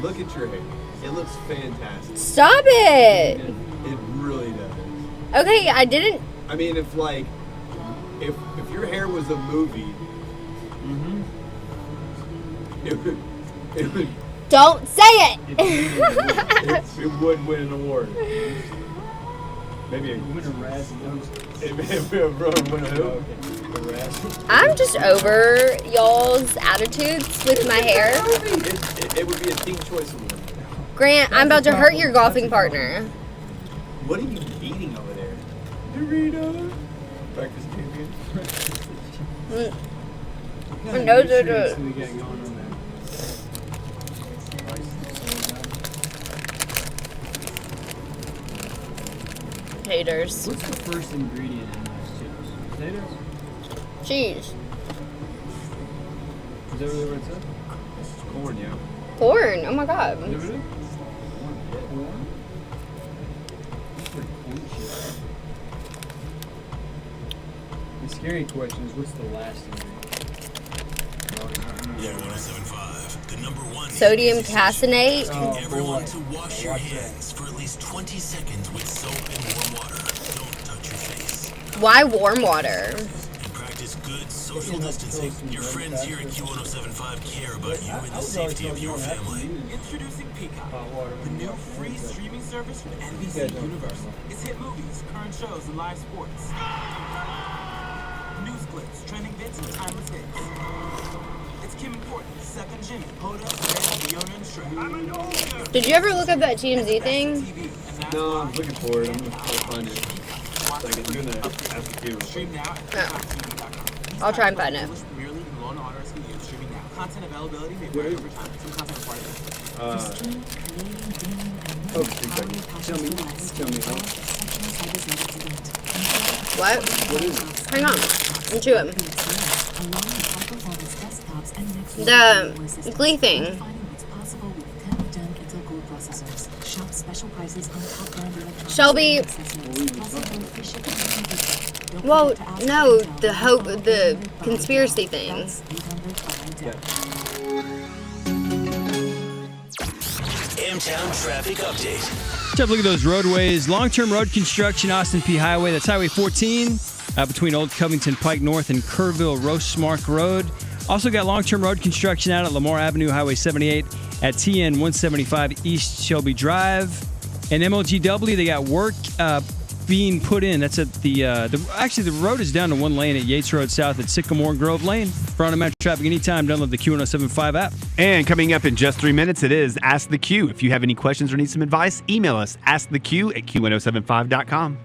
Look at your hair. It looks fantastic. Stop it! It really does. Okay, I didn't. I mean, if your hair was a movie, it would. Don't say it. It would win an award. Maybe a win a Razzie. It would win a who? A Razzie. I'm just over y'all's attitudes with my hair. It would be a Teen Choice Award. Grant, I'm about to hurt your golfing partner. What are you eating over there? Doritos. Breakfast champion. My nose are good. Haters. What's the first ingredient in those chips? Potatoes? Cheese. Is that really what it said? It's corn, yeah. Corn. Oh my god. Is that what it is? The scary question is, what's the last ingredient? Yeah, 107.5, the number one. Sodium caseinate. Asking everyone to wash your hands for at least 20 seconds with soap and warm water. Don't touch your face. Why warm water? And practice good social distancing. Your friends here at Q107.5 care about you and the safety of your family. Introducing Peacock, the new free streaming service from NBC Universal. It's hit movies, current shows, and live sports. News clips, trending bits, and timeless hits. It's Kim Portman, Seth and Jimmy, Hoda, Ben, Fiona, and Shrek. Did you ever look up that TMZ thing? No, I'm looking for it. I'm gonna try to find it. Like, I'm gonna have to do Stream now at I'll try and find it. Premier League and Law & Order SVU streaming now. Content availability may vary over time. Some content is part of it. Tell me. What? What is it? Hang on. I'm chewing. The Glee thing. Shelby. Well, no, the conspiracy thing. M-Town traffic update. Let's have a look at those roadways. Long-term road construction, Austin P Highway. That's Highway 14 between Old Covington Pike North and Kerrville Rosemark Road. Also got long-term road construction out at Lamar Avenue, Highway 78 at TN 175 East Shelby Drive. And MLGW, they got work being put in. That's at actually the road is down to one lane at Yates Road South at Sycamore Grove Lane. For on-demand traffic anytime, download the Q1075 app. And coming up in just 3 minutes, it is Ask the Q. If you have any questions or need some advice, email us asktheq@q1075.com.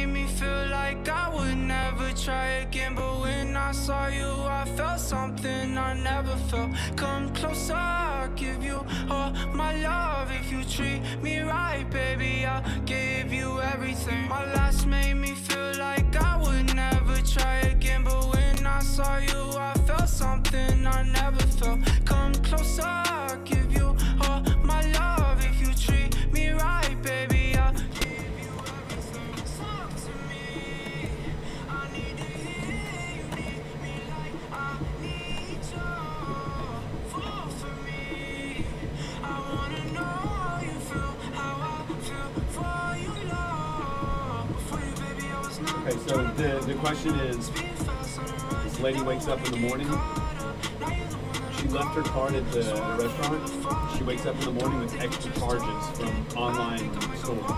made me feel like I would never try again. But when I saw you, I felt something I never felt. Come closer, I'll give you all my love. If you treat me right, baby, I'll give you everything. My last made me feel like I would never try again. But when I saw you, I felt something I never felt. Come closer, I'll give you all my love. If you treat me right, baby, I'll give you everything. Talk to me. I need to hear you need me like I need you. Fall for me. I wanna know how you feel, how I feel for you, love. Before you, baby, I was not. Okay, so the question is, this lady wakes up in the morning. She left her card at the restaurant. She wakes up in the morning with extra charges from online stores.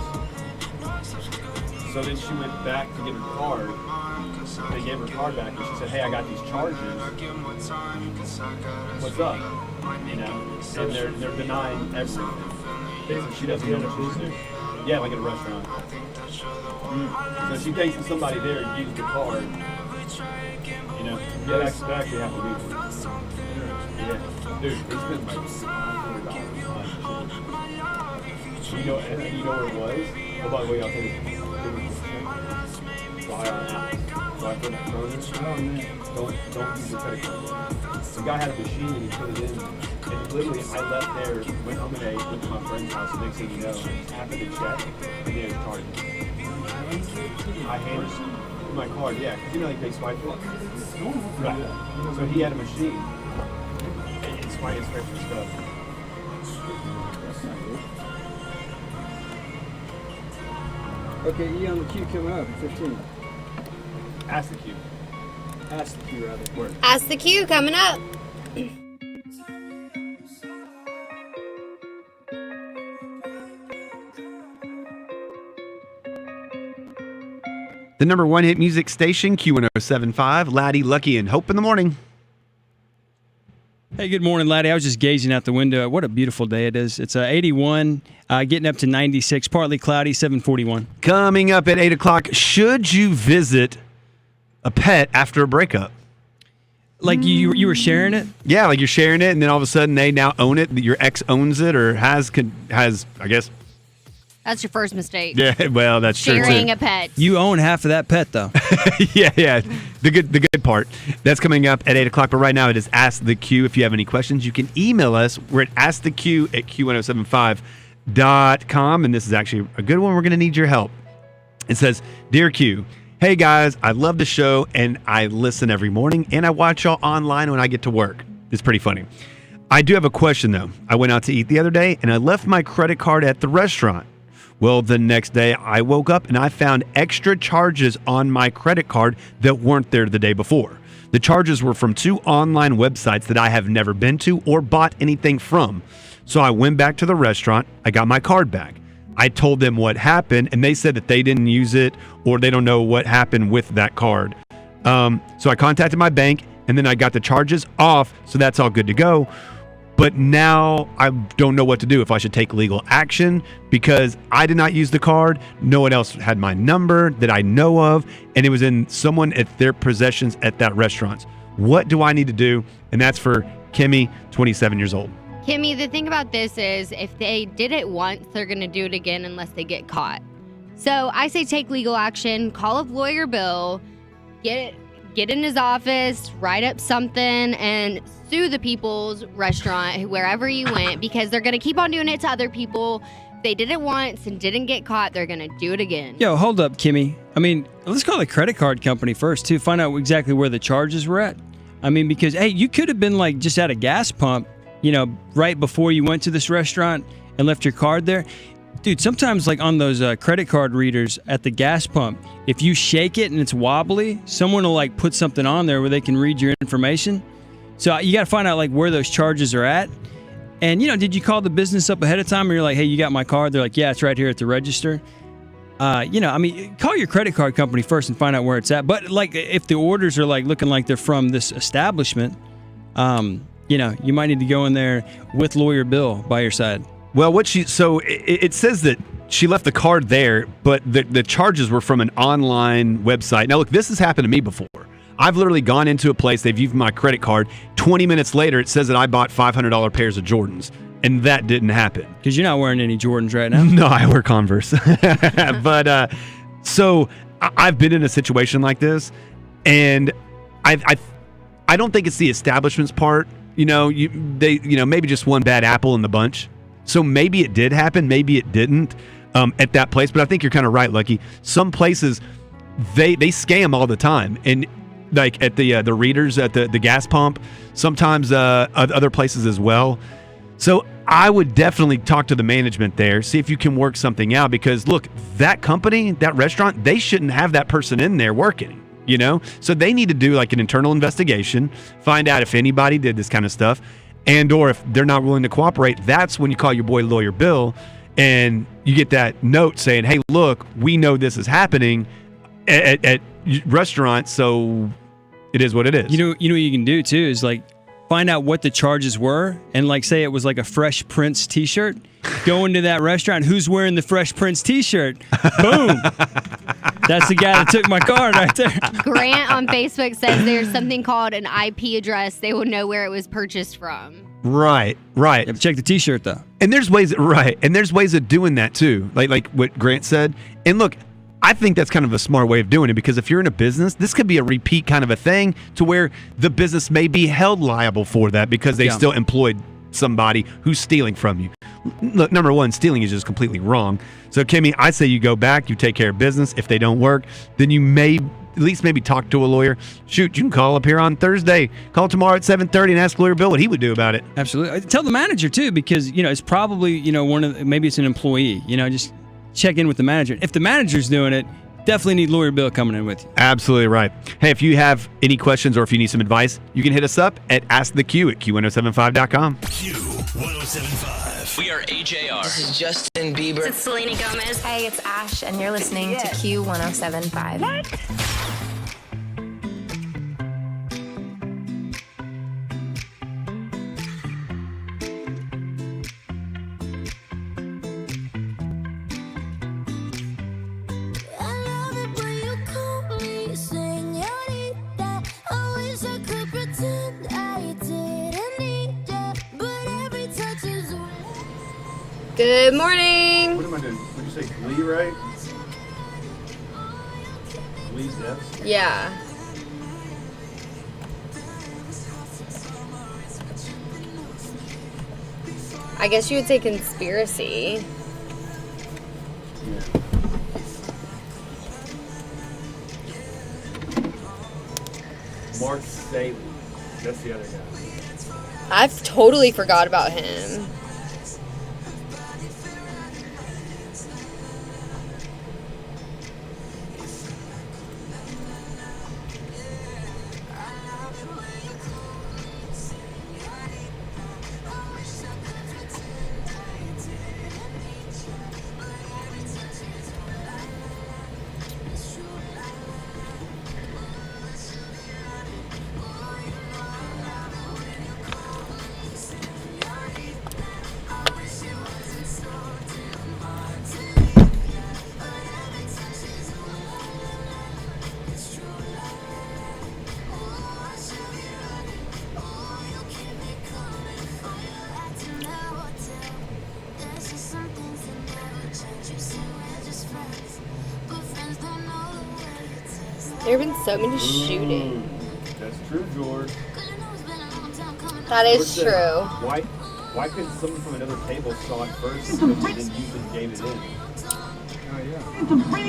So then she went back to get her card. They gave her card back and she said, hey, I got these charges. What's up? You know? And they're denying everything. Basically, she doesn't know what she's doing. Yeah, like at a restaurant. So she thinks that somebody there used the card. You know? Yeah, that actually happened to me. Yeah. Dude, they spent like $500 on shit. You know where it was? Oh, by the way, I'll tell you. Why put that phone? Don't use your credit card. The guy had a machine and he put it in. And literally, I left there, went home and ate, went to my friend's house, and next thing you know, happened to check, and they had charged me. I handed my card, yeah, because you know they swipe it. Right. So he had a machine. And it's swiped for stuff. Okay, E on the queue coming up at 15. Ask the queue. Ask the queue, rather. Word. Ask the Q coming up. The number one hit music station, Q1075, Latty, Lucky, and Hope in the morning. Hey, good morning, Latty. I was just gazing out the window. What a beautiful day it is. It's 81, getting up to 96, partly cloudy, 741. Coming up at 8 o'clock, should you visit a pet after a breakup? Like you were sharing it? Yeah, like you're sharing it, and then all of a sudden they now own it. Your ex owns it or has I guess. That's your first mistake. Yeah, well, that's true. Sharing a pet. You own half of that pet, though. yeah. The good part. That's coming up at 8 o'clock. But right now it is Ask the Q. If you have any questions, you can email us. We're at asktheq@q1075.com. And this is actually a good one. We're going to need your help. It says, Dear Q, hey guys, I love the show and I listen every morning and I watch y'all online when I get to work. It's pretty funny. I do have a question though. I went out to eat the other day and I left my credit card at the restaurant. Well, the next day I woke up and I found extra charges on my credit card that weren't there the day before. The charges were from 2 online websites that I have never been to or bought anything from. So I went back to the restaurant. I got my card back. I told them what happened and they said that they didn't use it or they don't know what happened with that card. So I contacted my bank and then I got the charges off. So that's all good to go. But now I don't know what to do, if I should take legal action because I did not use the card. No one else had my number that I know of, and it was in someone at their possessions at that restaurant. What do I need to do? And that's for Kimmy, 27 years old. Kimmy, the thing about this is if they did it once, they're going to do it again unless they get caught. So I say take legal action, call up Lawyer Bill, get in his office, write up something, and sue the people's restaurant, wherever you went, because they're going to keep on doing it to other people. If they did it once and didn't get caught, they're going to do it again. Yo, hold up, Kimmy. I mean, let's call the credit card company first, too. Find out exactly where the charges were at. I mean, because, hey, you could have been, like, just at a gas pump, you know, right before you went to this restaurant and left your card there. Dude, sometimes, like, on those credit card readers at the gas pump, if you shake it and it's wobbly, someone will, like, put something on there where they can read your information. So you got to find out, like, where those charges are at. And, you know, did you call the business up ahead of time? Or you're like, hey, you got my card? They're like, yeah, it's right here at the register. You know, I mean, call your credit card company first and find out where it's at. But, like, if the orders are, like, looking like they're from this establishment, you know, you might need to go in there with Lawyer Bill by your side. Well, it says that she left the card there, but the charges were from an online website. Now, look, this has happened to me before. I've literally gone into a place, they've used my credit card. 20 minutes later, it says that I bought $500 pairs of Jordans, and that didn't happen. Because you're not wearing any Jordans right now. No, I wear Converse. But so I've been in a situation like this, and I don't think it's the establishment's part. Maybe just one bad apple in the bunch. So maybe it did happen, maybe it didn't at that place. But I think you're kind of right, Lucky. Some places they scam all the time, and like at the readers at the gas pump, sometimes other places as well. So I would definitely talk to the management there, see if you can work something out. Because look, that company, that restaurant, they shouldn't have that person in there working. So they need to do like an internal investigation, find out if anybody did this kind of stuff, and or if they're not willing to cooperate. That's when you call your boy Lawyer Bill, and you get that note saying, hey, look, we know this is happening at restaurants, so it is what it is. You know what you can do too is like find out what the charges were, and like say it was like a Fresh Prince t-shirt. Go into that restaurant, who's wearing the Fresh Prince t-shirt? Boom. That's the guy that took my card right there. Grant on Facebook says there's something called an IP address. They will know where it was purchased from. Right. You have to check the t-shirt though. And there's ways, and there's ways of doing that too, like what Grant said. And look, I think that's kind of a smart way of doing it, because if you're in a business, this could be a repeat kind of a thing to where the business may be held liable for that because they still employed somebody who's stealing from you. Look, number one, stealing is just completely wrong. So, Kimmy, I say you go back, you take care of business. If they don't work, then you may at least maybe talk to a lawyer. Shoot, you can call up here on Thursday. Call tomorrow at 7:30 and ask Lawyer Bill what he would do about it. Absolutely. Tell the manager too, because it's probably maybe it's an employee. Just check in with the manager. If the manager's doing it, definitely need Lawyer Bill coming in with you. Absolutely right. Hey, if you have any questions or if you need some advice, you can hit us up at AskTheQ at Q1075.com. Q1075. We are AJR. This is Justin Bieber. It's Selena Gomez. Hey, it's Ash, and you're listening to Q1075. Good morning. What am I doing? Would you say Glee, right? Glee's Deaths? Yeah. I guess you would say conspiracy. Yeah. Mark Saley. That's the other guy. I've totally forgot about him. There have been so many shootings. That's true, George. That is true. Why couldn't someone from another table saw it first and then use it and gave it in?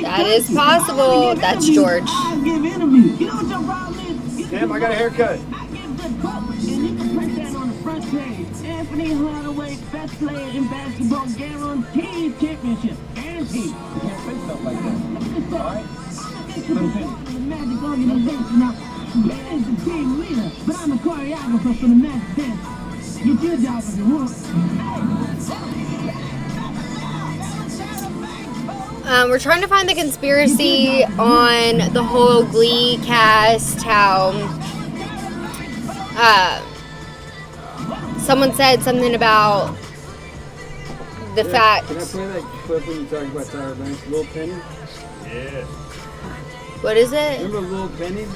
That is possible. That's George. Damn, I got a haircut. Anthony Hardaway, best player in basketball, guaranteed championship. Guaranteed. You can't say stuff like that. All right? The Magic organization now. Ben is the team leader, but I'm a choreographer for the Magic Dance. Get your job if you want. We're trying to find the conspiracy on the whole Glee cast, how someone said something about the fact. Can I play that clip when you talk about Tyra Banks? Lil Penny? Yeah. What is it? Remember Lil Penny? You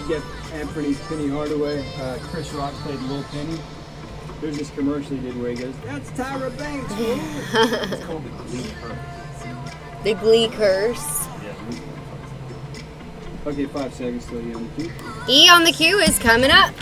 got Penny Hardaway. Chris Rock played Lil Penny. There's this commercial he did where he goes, "That's Tyra Banks, fool." It's called the Glee Curse. The Glee Curse. Okay, 5 seconds till you on the cue. E on the Q is coming up.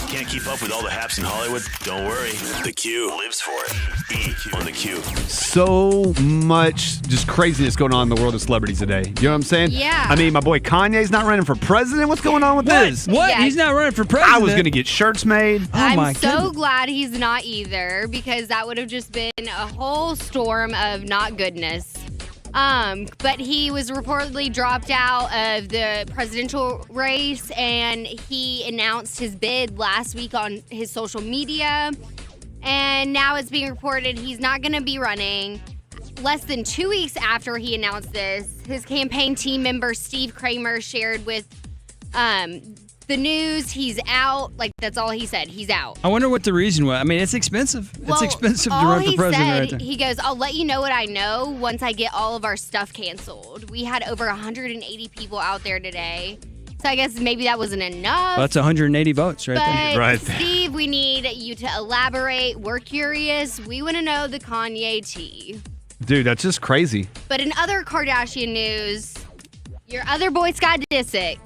Can't keep up with all the haps in Hollywood? Don't worry. The Q lives for it. E on the Q. So much just craziness going on in the world of celebrities today. You know what I'm saying? Yeah. I mean, my boy Kanye's not running for president. What's going on with this? What? Yeah. He's not running for president? I was going to get shirts made. I'm so glad he's not either, because that would have just been a whole storm of not goodness. But he was reportedly dropped out of the presidential race, and he announced his bid last week on his social media. And now it's being reported he's not going to be running. Less than 2 weeks after he announced this, his campaign team member Steve Kramer shared with the news he's out. Like, that's all he said. He's out. I wonder what the reason was. I mean, it's expensive. It's expensive to all run for he president said, right there. he goes, "I'll let you know what I know once I get all of our stuff canceled." We had over 180 people out there today. So I guess maybe that wasn't enough. Well, that's 180 votes right there. But Right there. Steve, we need you to elaborate. We're curious. We want to know the Kanye tea. Dude, that's just crazy. But in other Kardashian news, your other boy, Scott Disick.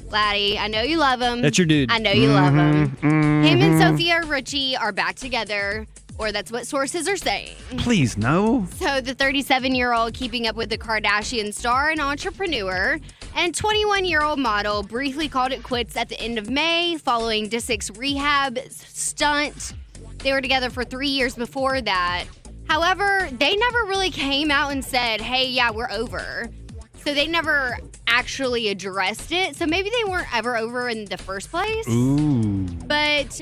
Latty, I know you love him. That's your dude. I know you love him. Mm-hmm. Him and Sophia Richie are back together, or that's what sources are saying. Please, no. So the 37-year-old Keeping Up with the Kardashian star and entrepreneur and 21-year-old model briefly called it quits at the end of May following Disick's rehab stunt. They were together for 3 years before that. However, they never really came out and said, "Hey, yeah, we're over." So they never actually addressed it. So maybe they weren't ever over in the first place. Ooh. But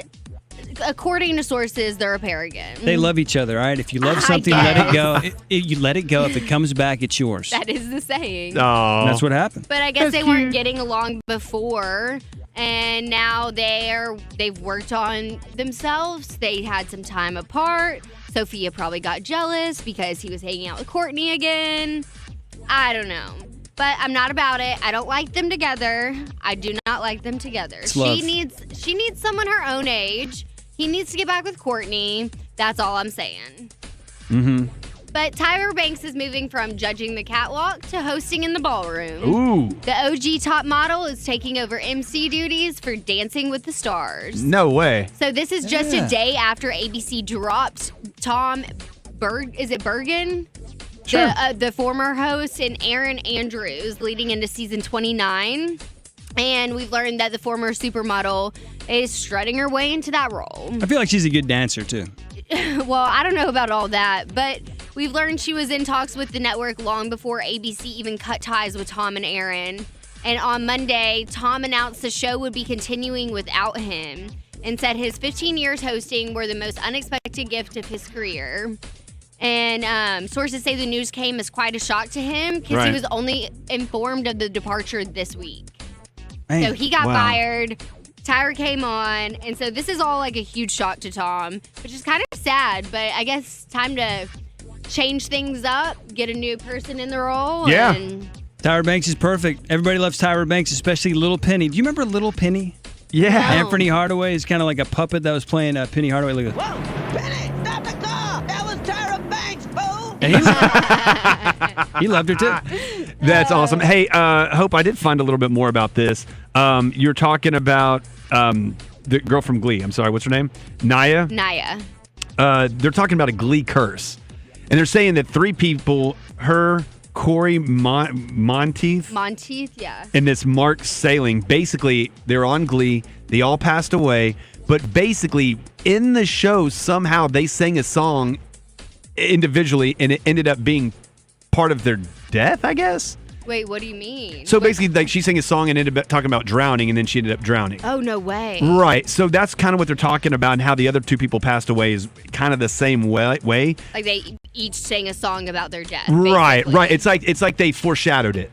according to sources, they're a pair again. They love each other, all right? If you love something, let it go. You let it go. If it comes back, it's yours. That is the saying. Oh. And that's what happened. But I guess they weren't getting along before, and now they've worked on themselves. They had some time apart. Sophia probably got jealous because he was hanging out with Courtney again. I don't know. But I'm not about it. I don't like them together. I do not like them together. It's love. She needs someone her own age. He needs to get back with Courtney. That's all I'm saying. Mm-hmm. But Tyra Banks is moving from judging the catwalk to hosting in the ballroom. Ooh. The OG top model is taking over MC duties for Dancing with the Stars. No way. So this is just a day after ABC dropped Tom Bergen? Sure. The former host, and Aaron Andrews leading into season 29. And we've learned that the former supermodel is strutting her way into that role. I feel like she's a good dancer, too. Well, I don't know about all that, but we've learned she was in talks with the network long before ABC even cut ties with Tom and Aaron. And on Monday, Tom announced the show would be continuing without him and said his 15 years hosting were the most unexpected gift of his career. And sources say the news came as quite a shock to him because he was only informed of the departure this week. Man, so he got fired. Tyra came on. And so this is all like a huge shock to Tom, which is kind of sad. But I guess time to change things up, get a new person in the role. Yeah. And Tyra Banks is perfect. Everybody loves Tyra Banks, especially Little Penny. Do you remember Little Penny? Yeah. No. Anthony Hardaway is kind of like a puppet that was playing Penny Hardaway. Look at Whoa, Penny, stop the car! That was Tyra Banks, fool! he loved her too. That's awesome. Hey, Hope, I did find a little bit more about this. You're talking about the girl from Glee. I'm sorry, what's her name? Naya? Naya. They're talking about a Glee curse. And they're saying that 3 people, her, Corey Monteith, yeah. and this Mark Sailing, basically, they're on Glee. They all passed away. But basically, in the show, somehow they sang a song individually, and it ended up being part of their death, I guess. Wait, what do you mean? So basically, like, she sang a song and ended up talking about drowning, and then she ended up drowning. Oh, no way. Right. So that's kind of what they're talking about, and how the other 2 people passed away is kind of the same way. Like they each sang a song about their death. Right. basically. Right. It's like they foreshadowed it.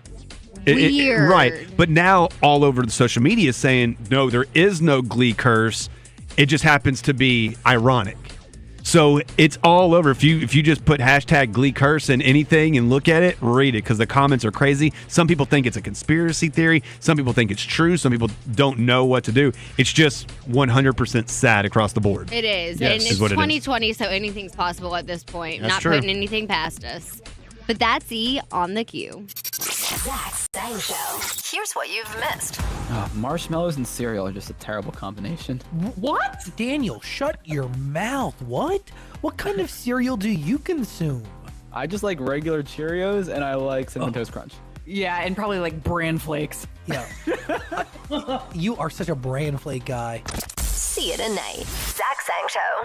Weird. Right. But now all over the social media is saying, no, there is no Glee curse. It just happens to be ironic. So it's all over. If you just put hashtag Glee Curse in anything and look at it, read it, because the comments are crazy. Some people think it's a conspiracy theory. Some people think it's true. Some people don't know what to do. It's just 100% sad across the board. It is. Yes, And it's is what it is. 2020, so anything's possible at this point. That's Not true. putting anything past us. But that's E on the Q. Zach Sang Show. Here's what you've missed. Marshmallows and cereal are just a terrible combination. What? Daniel, shut your mouth. What? What kind of cereal do you consume? I just like regular Cheerios and I like Cinnamon Toast Crunch. Yeah, and probably like bran flakes. Yeah. You are such a bran flake guy. See you tonight. Zach Sang Show.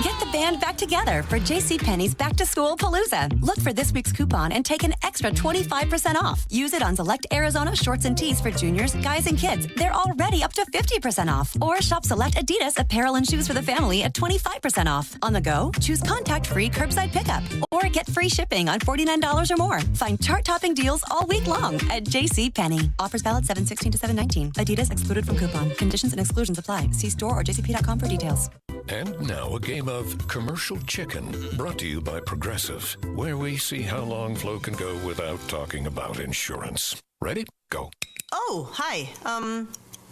Get the band back together for JCPenney's Back to School Palooza. Look for this week's coupon and take an extra 25% off. Use it on select Arizona shorts and tees for juniors, guys, and kids. They're already up to 50% off. Or shop select Adidas apparel and shoes for the family at 25% off. On the go, choose contact-free curbside pickup. Or get free shipping on $49 or more. Find chart-topping deals all week long at JCPenney. Offers valid 7/16 to 7/19. Adidas excluded from coupon. Conditions and exclusions apply. See store or jcp.com for details. And now a game of Commercial Chicken, brought to you by Progressive, where we see how long Flo can go without talking about insurance. Ready? Go. Oh, hi.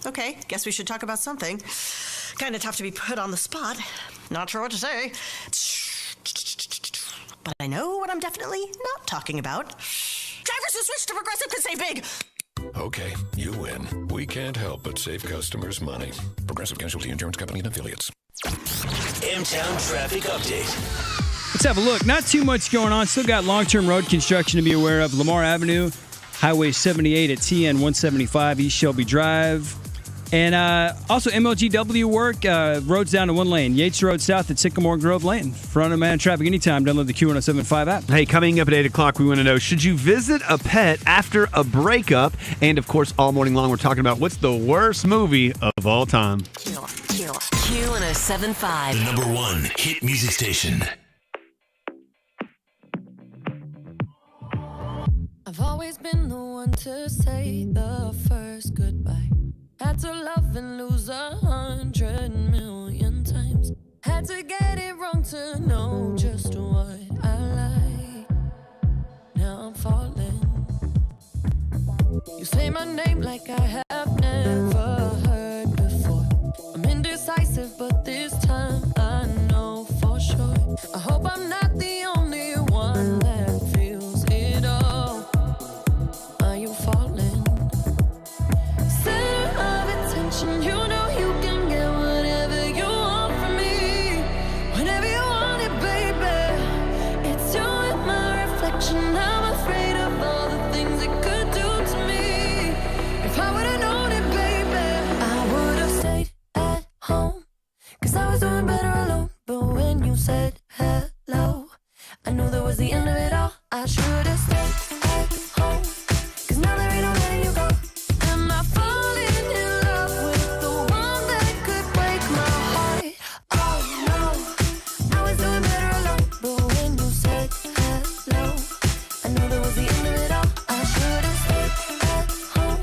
Okay, guess we should talk about something. Kind of tough to be put on the spot. Not sure what to say. But I know what I'm definitely not talking about. Drivers who switch to Progressive could save big. Okay, you win. We can't help but save customers money. Progressive Casualty Insurance Company and Affiliates. M-Town Traffic Update. Let's have a look. Not too much going on. Still got long-term road construction to be aware of. Lamar Avenue, Highway 78 at TN 175, East Shelby Drive. And also MLGW work, roads down to one lane. Yates Road south at Sycamore Grove Lane. Front of man traffic anytime. Download the Q1075 app. Hey, coming up at 8 o'clock, we want to know, should you visit a pet after a breakup? And, of course, all morning long, we're talking about what's the worst movie of all time. Q1075. The number one hit music station. I've always been the one to say the first goodbye. Had to love and lose 100 million times. Had to get it wrong to know just what I like. Now I'm falling. You say my name like I have never heard before. I'm indecisive, but this time I know for sure. I hope I'm not the only one that feels it all. Are you falling? Center of attention, you know you can get whatever you want from me. Whenever you want it, baby. It's you and my reflection. I'm afraid of all the things it could do to me. If I would've known it, baby, I would've stayed at home. 'Cause I was doing better alone. But when you said hello, I knew that was the end of it all. I should've stayed at home. 'Cause now there ain't no letting you go. Am I falling in love with the one that could break my heart? Oh no, I was doing better alone. But when you said hello, I knew that was the end of it all. I should've stayed at home.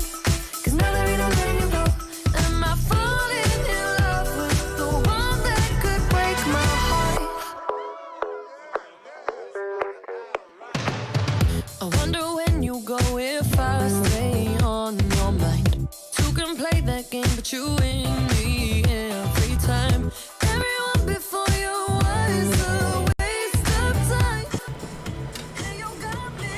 'Cause now there ain't no letting you go. Am I falling in love with the one that could break my heart? I wonder when you go if I stay on your mind. Two can play that game, but you win me every time. Everyone before you was a waste of time. And you got me.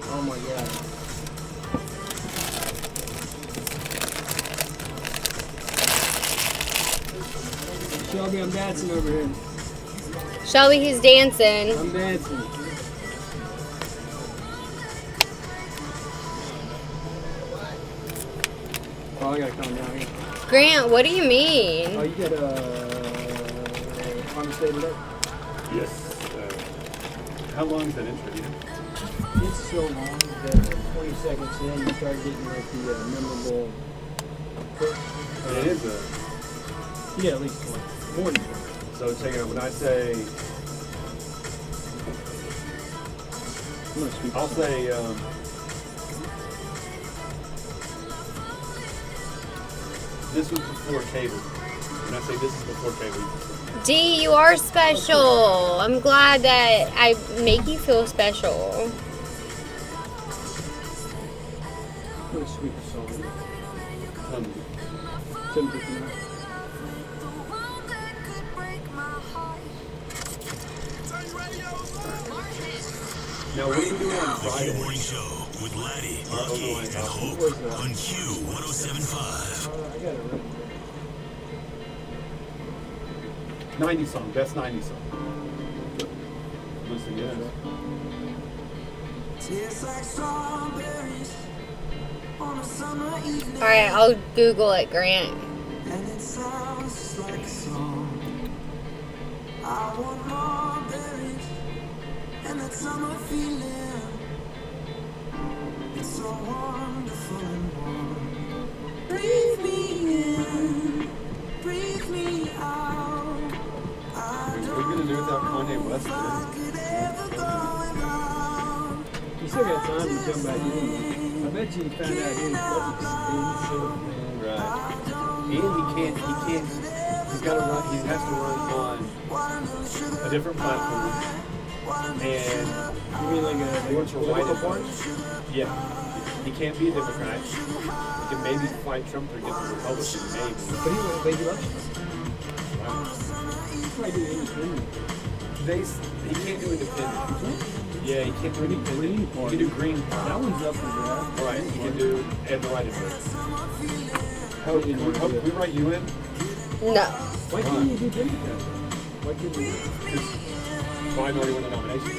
Oh my god. Shelby, I'm dancing over here. Shelby, he's dancing. I'm dancing. Oh, I gotta calm down here. Grant, what do you mean? Oh, you got a conversation there? Yes. How long is that intro? Do you know? It's so long that 20 seconds in, you start getting like the memorable. It is Yeah, at least 20. More than 20. So check it out. When I say, I'll say. This was before cable. When I say this is before cable. D, you are special. I'm glad that I make you feel special. What a sweet song. 7:59. Now, what are you doing on The Friday? Q Morning Show with Latty, Lucky, and Hope on Q 107.5. I got it right. 90 song, best 90 song. Listen, yes. Alright, I'll Google it, Grant. And it sounds like a song. I want more berries and that summer feeling. It's so wonderful and warm. Breathe me in, breathe me out. What are you going to do without Kanye West? You still got time to jump back in. I bet you found out he was Right. And he's got to run, he has to run on a different platform. And you mean like a white part? Yeah. He can't be a Democrat. He can maybe fight Trump or get the Republican, maybe. But he loves Trump. Wow. He might do independent. He can't do independent. Yeah, he can't do independent. He can do green party. That one's up for grabs. Right, he can do and the right of it. How can we write you in? No. Why can't you do Democrat? Why couldn't you? Well, I already won the nomination.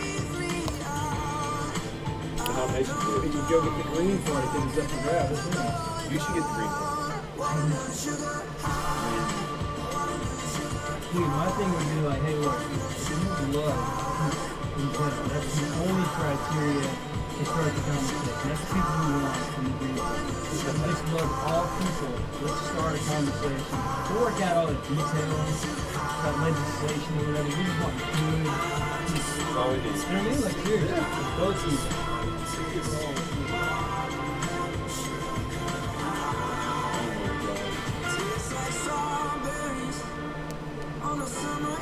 The nomination If you go get the Green Party because it's up for grabs, that's right. You should get the Green Party. Dude, my thing would be like, hey, look, you love incredible. That's the only criteria to start the conversation. That's the people we want from the Green Party. I just love all people. Let's start a conversation. We'll work out all the details about legislation or whatever. We just want good. That's all we need. You know what I mean? Like, seriously, both people.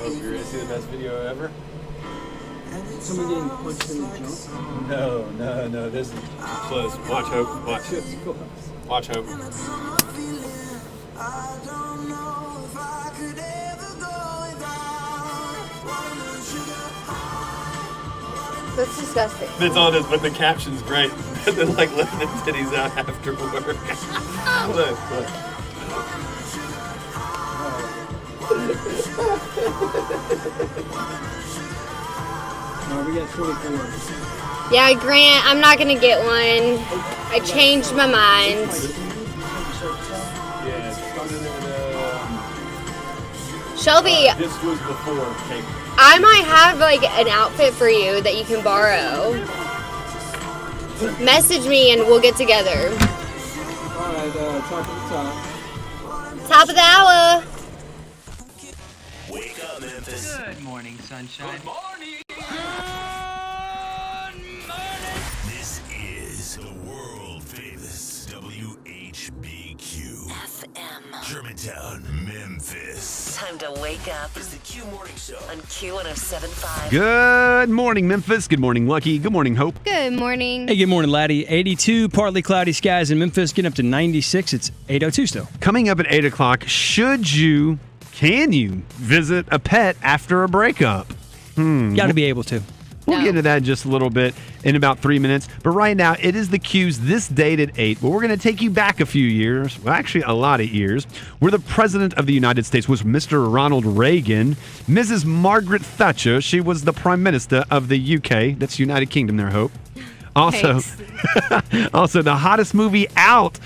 Oh, you're gonna see the best video ever? Someone getting punched in the junk? No. This is close. Watch Hope. Watch. Watch Hope. I don't know if I could ever go without sugar. That's disgusting. It's on this, but the caption's great. They're like letting the titties out after work. Look. No, we got 24. Yeah, Grant, I'm not gonna get one. I changed my mind. Yeah, it started at, Shelby, this was before cake. I might have like an outfit for you that you can borrow. Message me and we'll get together. Alright, top of the top. Top of the hour. Wake up, Memphis. Good morning, sunshine. Good morning. This is the world famous WHBQ FM. Germantown, Memphis. Time to wake up. It's the Q Morning Show On Q107.5. Good morning, Memphis. Good morning, Lucky. Good morning, Hope. Good morning. Hey, good morning, Laddie. 82, partly cloudy skies in Memphis, getting up to 96. It's 8:02 still. Coming up at 8 o'clock, can you visit a pet after a breakup? Got to be able to. We'll get into that in just a little bit in about 3 minutes. But right now, it is the Q's this date at 8. But we're going to take you back a few years. Well, actually, a lot of years. Where the President of the United States was Mr. Ronald Reagan. Mrs. Margaret Thatcher, she was the Prime Minister of the UK. That's United Kingdom there, Hope. Also, also the hottest movie out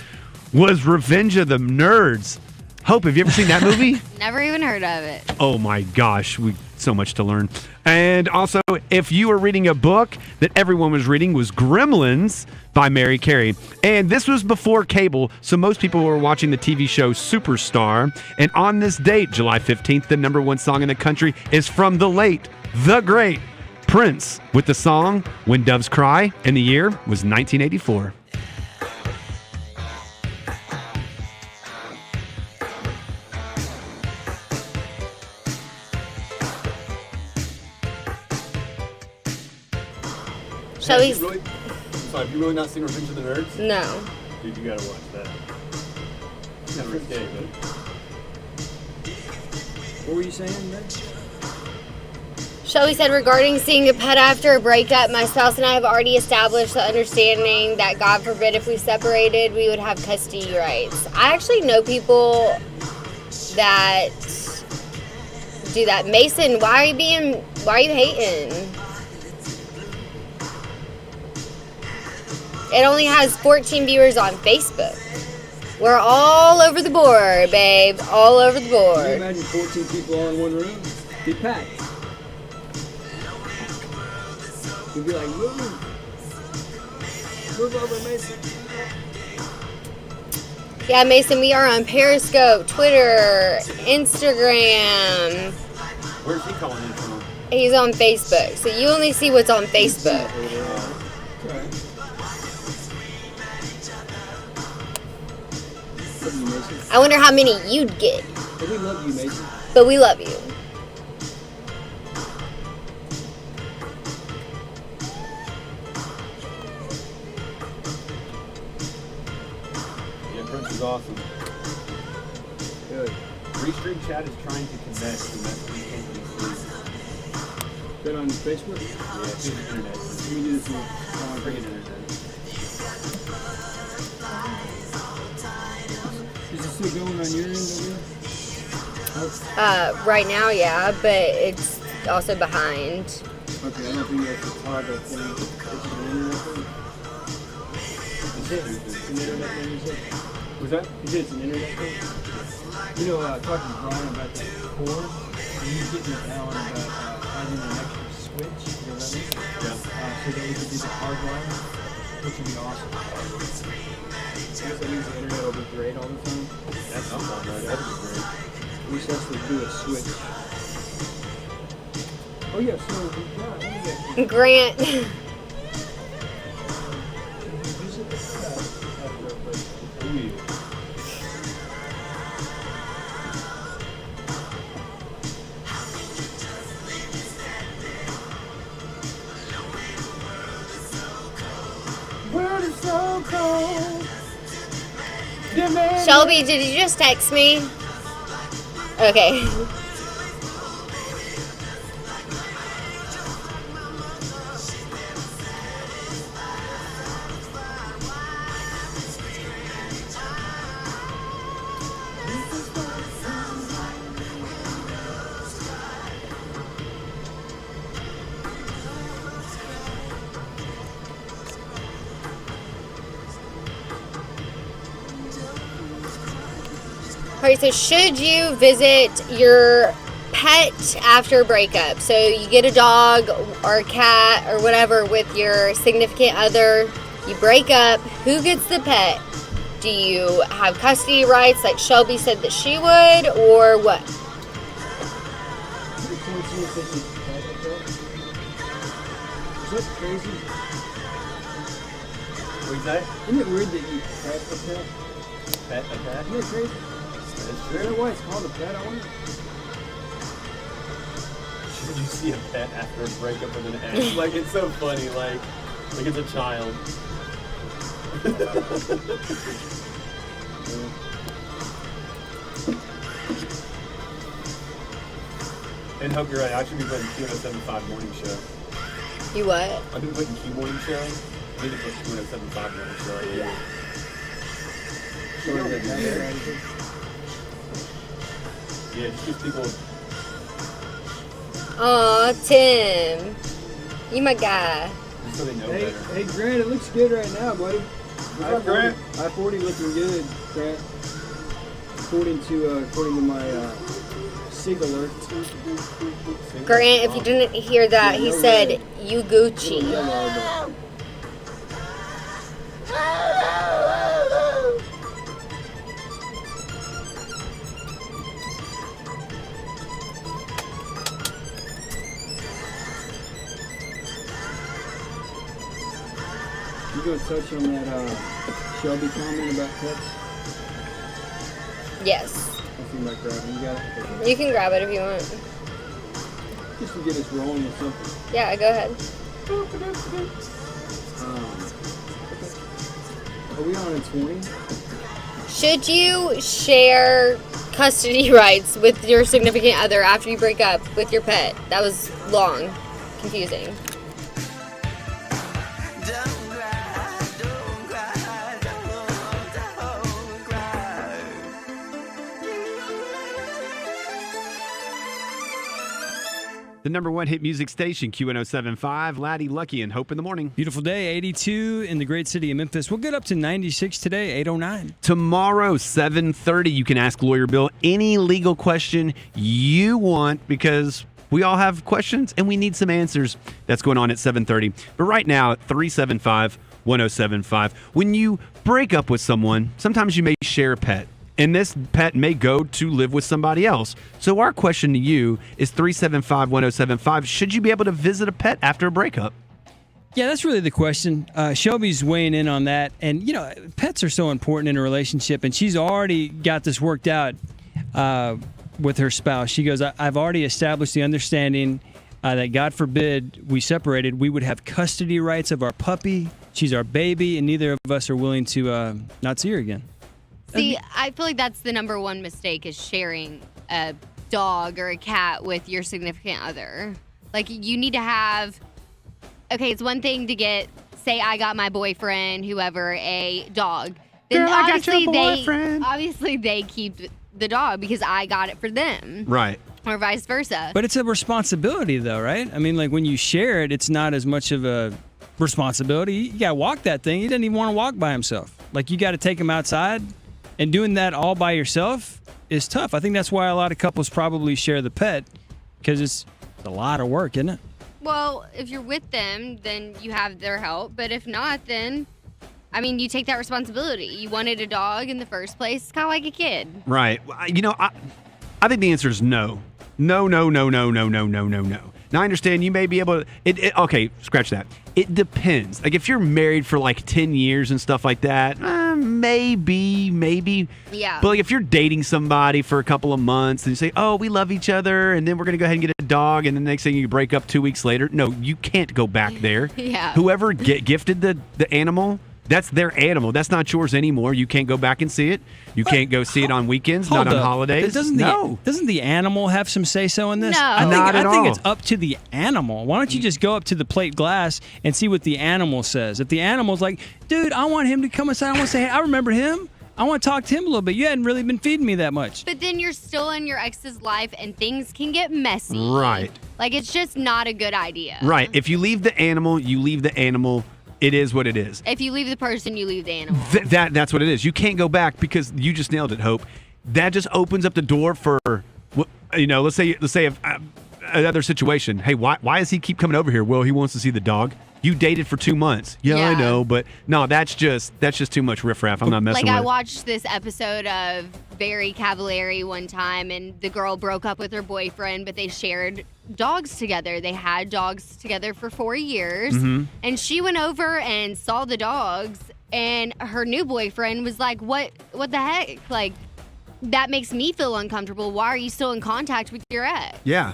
was Revenge of the Nerds. Hope, have you ever seen that movie? Never even heard of it. Oh my gosh, so much to learn. And also, if you were reading a book that everyone was reading, was Gremlins by Mary Carey. And this was before cable, so most people were watching the TV show Superstar. And on this date, July 15th, the number one song in the country is from the late, the great Prince with the song When Doves Cry, and the year was 1984. Shall we? Have you really not seen Revenge of the Nerds? No. Dude, you gotta watch that. It's kind of risque, but. What were you saying, man? Shelby said, regarding seeing a pet after a breakup, my spouse and I have already established the understanding that, God forbid, if we separated, we would have custody rights. I actually know people that do that. Mason, why are you hating? It only has 14 viewers on Facebook. We're all over the board, babe. All over the Can you board. imagine 14 people all in one room? Be packed. You'd be like, move over, Mason. Yeah, Mason, we are on Periscope, Twitter, Instagram. Where's he calling in from? He's on Facebook. So you only see what's on Facebook. I wonder how many you'd get. But we love you, Mason. But we love you. Yeah, Prince is awesome. Good. Restream chat is trying to connect to messages can't be seen. That on Facebook? Yeah, through the internet. Let me do this one. Freaking internet. Is it still going on your end over here? Right now, yeah, but it's also behind. Okay, I don't think that's a toggle thing. It's an internet thing. Is it? It's an internet thing, you said? Was that? You said it's an internet thing? You know, talking to Brian about that cord, and he's getting it down about finding an extra switch, you know what I mean? Yeah. So that we could do the hard line, which would be awesome. I guess that means the internet will be great all the time. That sounds all right. That would be great. We just have to do a switch. Oh yeah, so yeah, Grant. World is so cold. Shelby, did you just text me? Okay. Alright, so should you visit your pet after a breakup? So you get a dog or a cat or whatever with your significant other, you break up, who gets the pet? Do you have custody rights like Shelby said that she would, or what? Is that crazy? What's that? Isn't it weird that you pet a pet? Pet a pet? Isn't that crazy? That's Is that why it's called a pet? I wonder. Should you see a pet after a breakup with an ex? Like, it's so funny. Like it's a child. And hope you're right. I should be putting Q107.5 morning show. You what? I've been putting Q morning show. I need to put Q107.5 morning show. Yeah. Yeah, just gives people. Aw, Tim. You my guy. Just so they know Hey, better. hey, Grant, it looks good right now, buddy. Grant? I-40 looking good, Grant. According to my SIG alert. Grant, if you didn't hear that, he said, "You Gucci." You gonna touch on that Shelby comment about pets? Yes. I seem like grabbing. You got it? You can grab it if you want. Just to get us rolling with something. Yeah, go ahead. Are we on a 20? Should you share custody rights with your significant other after you break up with your pet? That was long, confusing. The number one hit music station, Q1075, Latty, Lucky, and Hope in the morning. Beautiful day, 82 in the great city of Memphis. We'll get up to 96 today, 809. Tomorrow, 7:30, you can ask Lawyer Bill any legal question you want because we all have questions and we need some answers. That's going on at 7:30. But right now, at 375-1075, when you break up with someone, sometimes you may share a pet. And this pet may go to live with somebody else. So our question to you is 375-1075. Should you be able to visit a pet after a breakup? Yeah, that's really the question. Shelby's weighing in on that. And, you know, pets are so important in a relationship. And she's already got this worked out with her spouse. She goes, I've already established the understanding that God forbid we separated, we would have custody rights of our puppy. She's our baby. And neither of us are willing to not see her again. See, I feel like that's the number one mistake is sharing a dog or a cat with your significant other. Like, you need to have, okay, it's one thing to get, say I got my boyfriend, whoever, a dog. Then Girl, I got your boyfriend. Obviously they keep the dog because I got it for them. Right. Or vice versa. But it's a responsibility, though, right? I mean, like, when you share it, it's not as much of a responsibility. You got to walk that thing. He doesn't even want to walk by himself. Like, you got to take him outside. And doing that all by yourself is tough. I think that's why a lot of couples probably share the pet, because it's a lot of work, isn't it? Well, if you're with them, then you have their help. But if not, then, I mean, you take that responsibility. You wanted a dog in the first place. It's kind of like a kid. Right. You know, I think the answer is no. No. Now, I understand you may be able to, okay, scratch that. It depends. Like, if you're married for like 10 years and stuff like that, maybe. Yeah. But like, if you're dating somebody for a couple of months and you say, oh, we love each other, and then we're going to go ahead and get a dog, and the next thing you break up 2 weeks later, no, you can't go back there. Yeah. Whoever gifted the animal, that's their animal. That's not yours anymore. You can't go back and see it. You can't go see it on weekends, not on holidays. Doesn't the animal have some say-so in this? No. I think it's up to the animal. Why don't you just go up to the plate glass and see what the animal says? If the animal's like, dude, I want him to come inside. I want to say, hey, I remember him. I want to talk to him a little bit. You hadn't really been feeding me that much. But then you're still in your ex's life and things can get messy. Right. Like, it's just not a good idea. Right. If you leave the animal, you leave the animal. It is what it is. If you leave the person, you leave the animal. That's what it is. You can't go back because you just nailed it, Hope. That just opens up the door for, you know, let's say if, another situation. Hey, why does he keep coming over here? Well, he wants to see the dog. You dated for 2 months. Yeah, I know, but no, that's just too much riffraff. I'm not messing with it. Like, I watched this episode of Very Cavallari one time, and the girl broke up with her boyfriend, but they shared dogs together. They had dogs together for 4 years, and she went over and saw the dogs, and her new boyfriend was like, what the heck? Like, that makes me feel uncomfortable. Why are you still in contact with your ex? Yeah.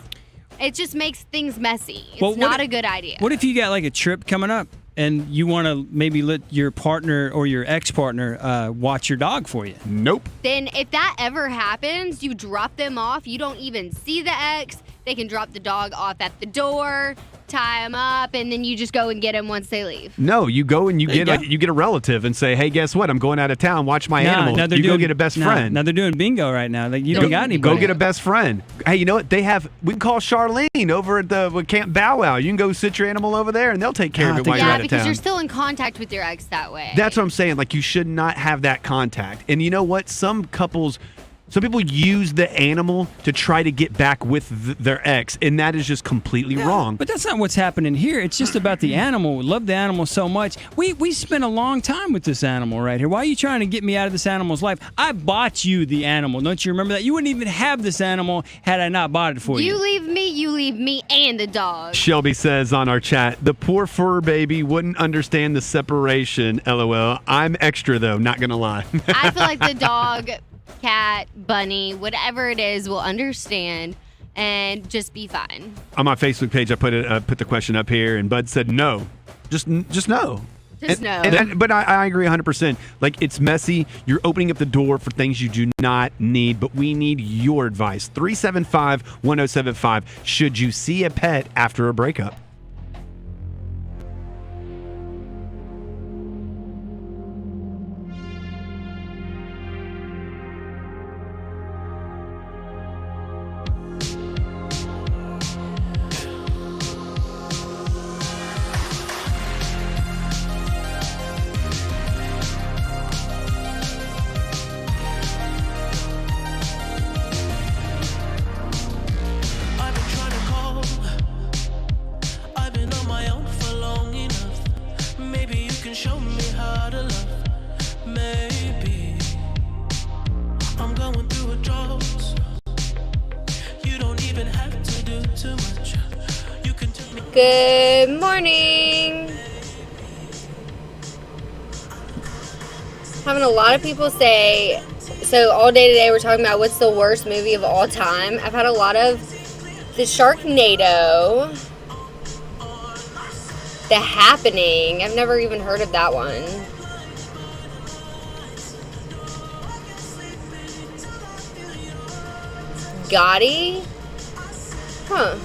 It just makes things messy. It's not a good idea. What if you got like a trip coming up and you want to maybe let your partner or your ex-partner watch your dog for you? Nope. Then if that ever happens, you drop them off. You don't even see the ex. They can drop the dog off at the door. tie them up, and then you just go and get them once they leave. No, you go and you get a relative and say, hey, guess what? I'm going out of town. Watch my animal. Now they're go get a best friend. Now they're doing bingo right now. Like, you don't got anybody. Go get a best friend. Hey, you know what? We can call Charlene over at the Camp Bow Wow. You can go sit your animal over there, and they'll take care of it while you're out of because town. you're still in contact with your ex that way. That's what I'm saying. Like, you should not have that contact. And you know what? Some people use the animal to try to get back with their ex, and that is just completely wrong. But that's not what's happening here. It's just about the animal. We love the animal so much. We spent a long time with this animal right here. Why are you trying to get me out of this animal's life? I bought you the animal. Don't you remember that? You wouldn't even have this animal had I not bought it for you. You leave me and the dog. Shelby says on our chat, the poor fur baby wouldn't understand the separation, LOL. I'm extra, though, not going to lie. I feel like the dog, cat, bunny, whatever it is, will understand and just be fine. On my Facebook page, I put the question up here, and Bud said no. Just no. Just no. But I agree 100%. Like, it's messy. You're opening up the door for things you do not need, but we need your advice. 375-1075. Should you see a pet after a breakup? Good morning. Having a lot of people say, so all day today we're talking about what's the worst movie of all time. I've had a lot of The Sharknado, The Happening. I've never even heard of that one. Gotti? Huh.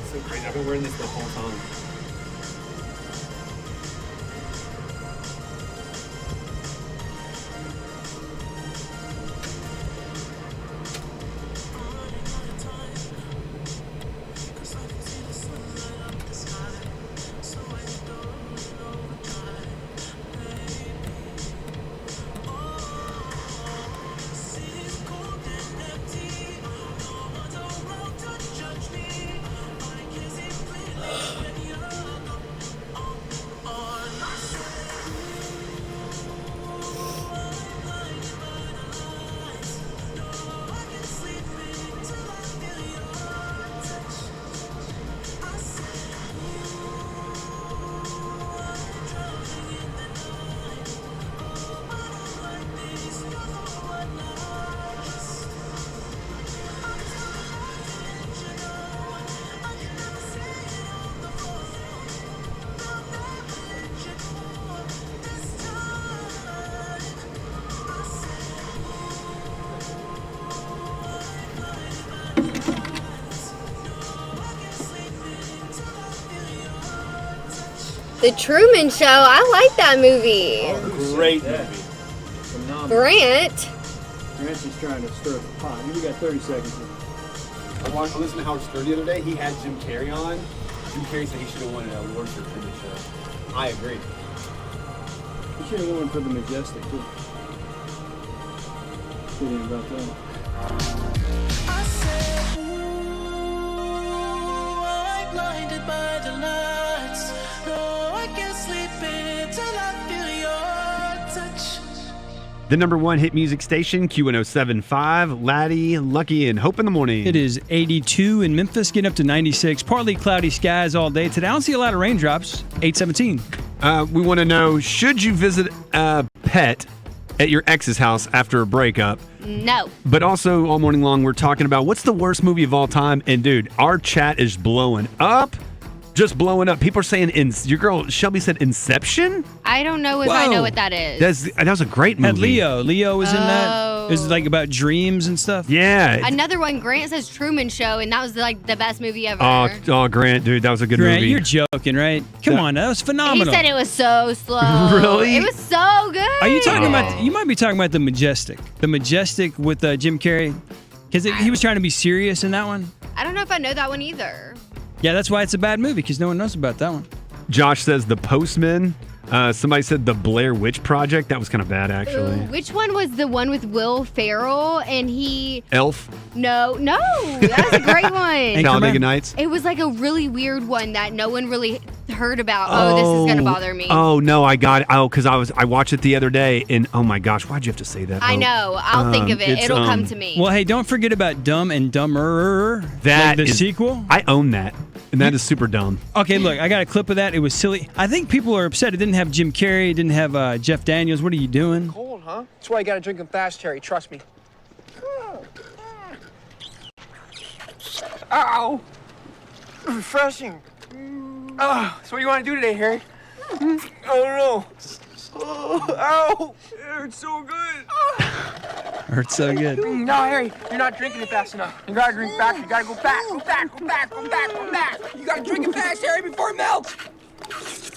So crazy. I've been wearing this the whole time. The Truman Show. I like that movie. Great movie. Phenomenal. Grant. Grant's just trying to stir the pot. You got 30 seconds. I listened to Howard Stern the other day. He had Jim Carrey on. Jim Carrey said he should have won an award for Truman Show. I agree. You should have won for The Majestic, too. Kidding about that. Blinded by the lights. No, I can't sleep until I feel your touch. The number one hit music station, Q1075, Latty, Lucky, and Hope in the Morning. It is 82 in Memphis, getting up to 96. Partly cloudy skies all day today. I don't see a lot of raindrops. 817. We want to know, should you visit a pet at your ex's house after a breakup? No. But also, all morning long, we're talking about what's the worst movie of all time. And, dude, our chat is blowing up. just blowing up. People are saying your girl Shelby said Inception. I don't know if I know what that is. That was a great movie. Had Leo. Leo was in that. Oh. It was like about dreams and stuff. Yeah. Another one, Grant says Truman Show, and that was like the best movie ever. Oh, Grant, dude, that was a good Grant, movie. you're joking, right? Come on, that was phenomenal. He said it was so slow. Really? It was so good. Are you talking about? You might be talking about the Majestic. The Majestic with Jim Carrey, because he was trying to be serious in that one. I don't know if I know that one either. Yeah, that's why it's a bad movie, because no one knows about that one. Josh says The Postman. Somebody said The Blair Witch Project. That was kind of bad, actually. Ooh, which one was the one with Will Ferrell and he? Elf. No, that was a great one. Talladega Nights. It was like a really weird one that no one really heard about. Oh, this is gonna bother me. Oh no, I got it. Oh, because I watched it the other day, and oh my gosh, why'd you have to say that? I know. I'll think of it. It'll come to me. Well, hey, don't forget about Dumb and Dumber. That like the is- sequel. I own that, and that is super dumb. Okay, look, I got a clip of that. It was silly. I think people are upset. It didn't have Jim Carrey. It didn't have Jeff Daniels. What are you doing? Cold, huh? That's why you gotta drink them fast, Terry. Trust me. Ow! Refreshing. Oh, so what do you want to do today, Harry? Oh no! Oh, ow! It hurts so good. Hurts so good. No, Harry, you're not drinking it fast enough. You gotta drink back. You gotta go back. Go back. Go back. Go back. Go back. You gotta drink it fast, Harry, before it melts.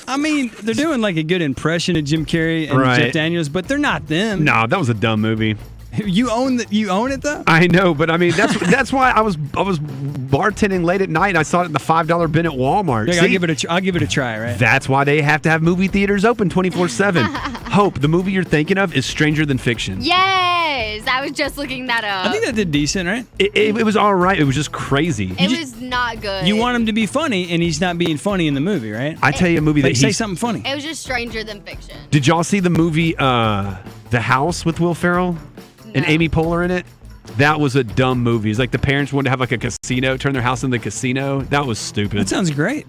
I mean, they're doing like a good impression of Jim Carrey and Right. Jeff Daniels, but they're not them. No, that was a dumb movie. You own it though. I know, but I mean that's why I was bartending late at night. And I saw it in the $5 bin at Walmart. Look, See? I'll give it a try, right? That's why they have to have movie theaters open 24/7. Hope, the movie you're thinking of is Stranger Than Fiction. Yes, I was just looking that up. I think that did decent, right? It was all right. It was just crazy. It was not good. You want him to be funny, and he's not being funny in the movie, right? I tell you a movie Like, that say he's... something funny. It was just Stranger Than Fiction. Did y'all see the movie The House with Will Ferrell and Amy Poehler in it? That was a dumb movie. It's like the parents wanted to have like a casino, turn their house into a casino. That was stupid. That sounds great.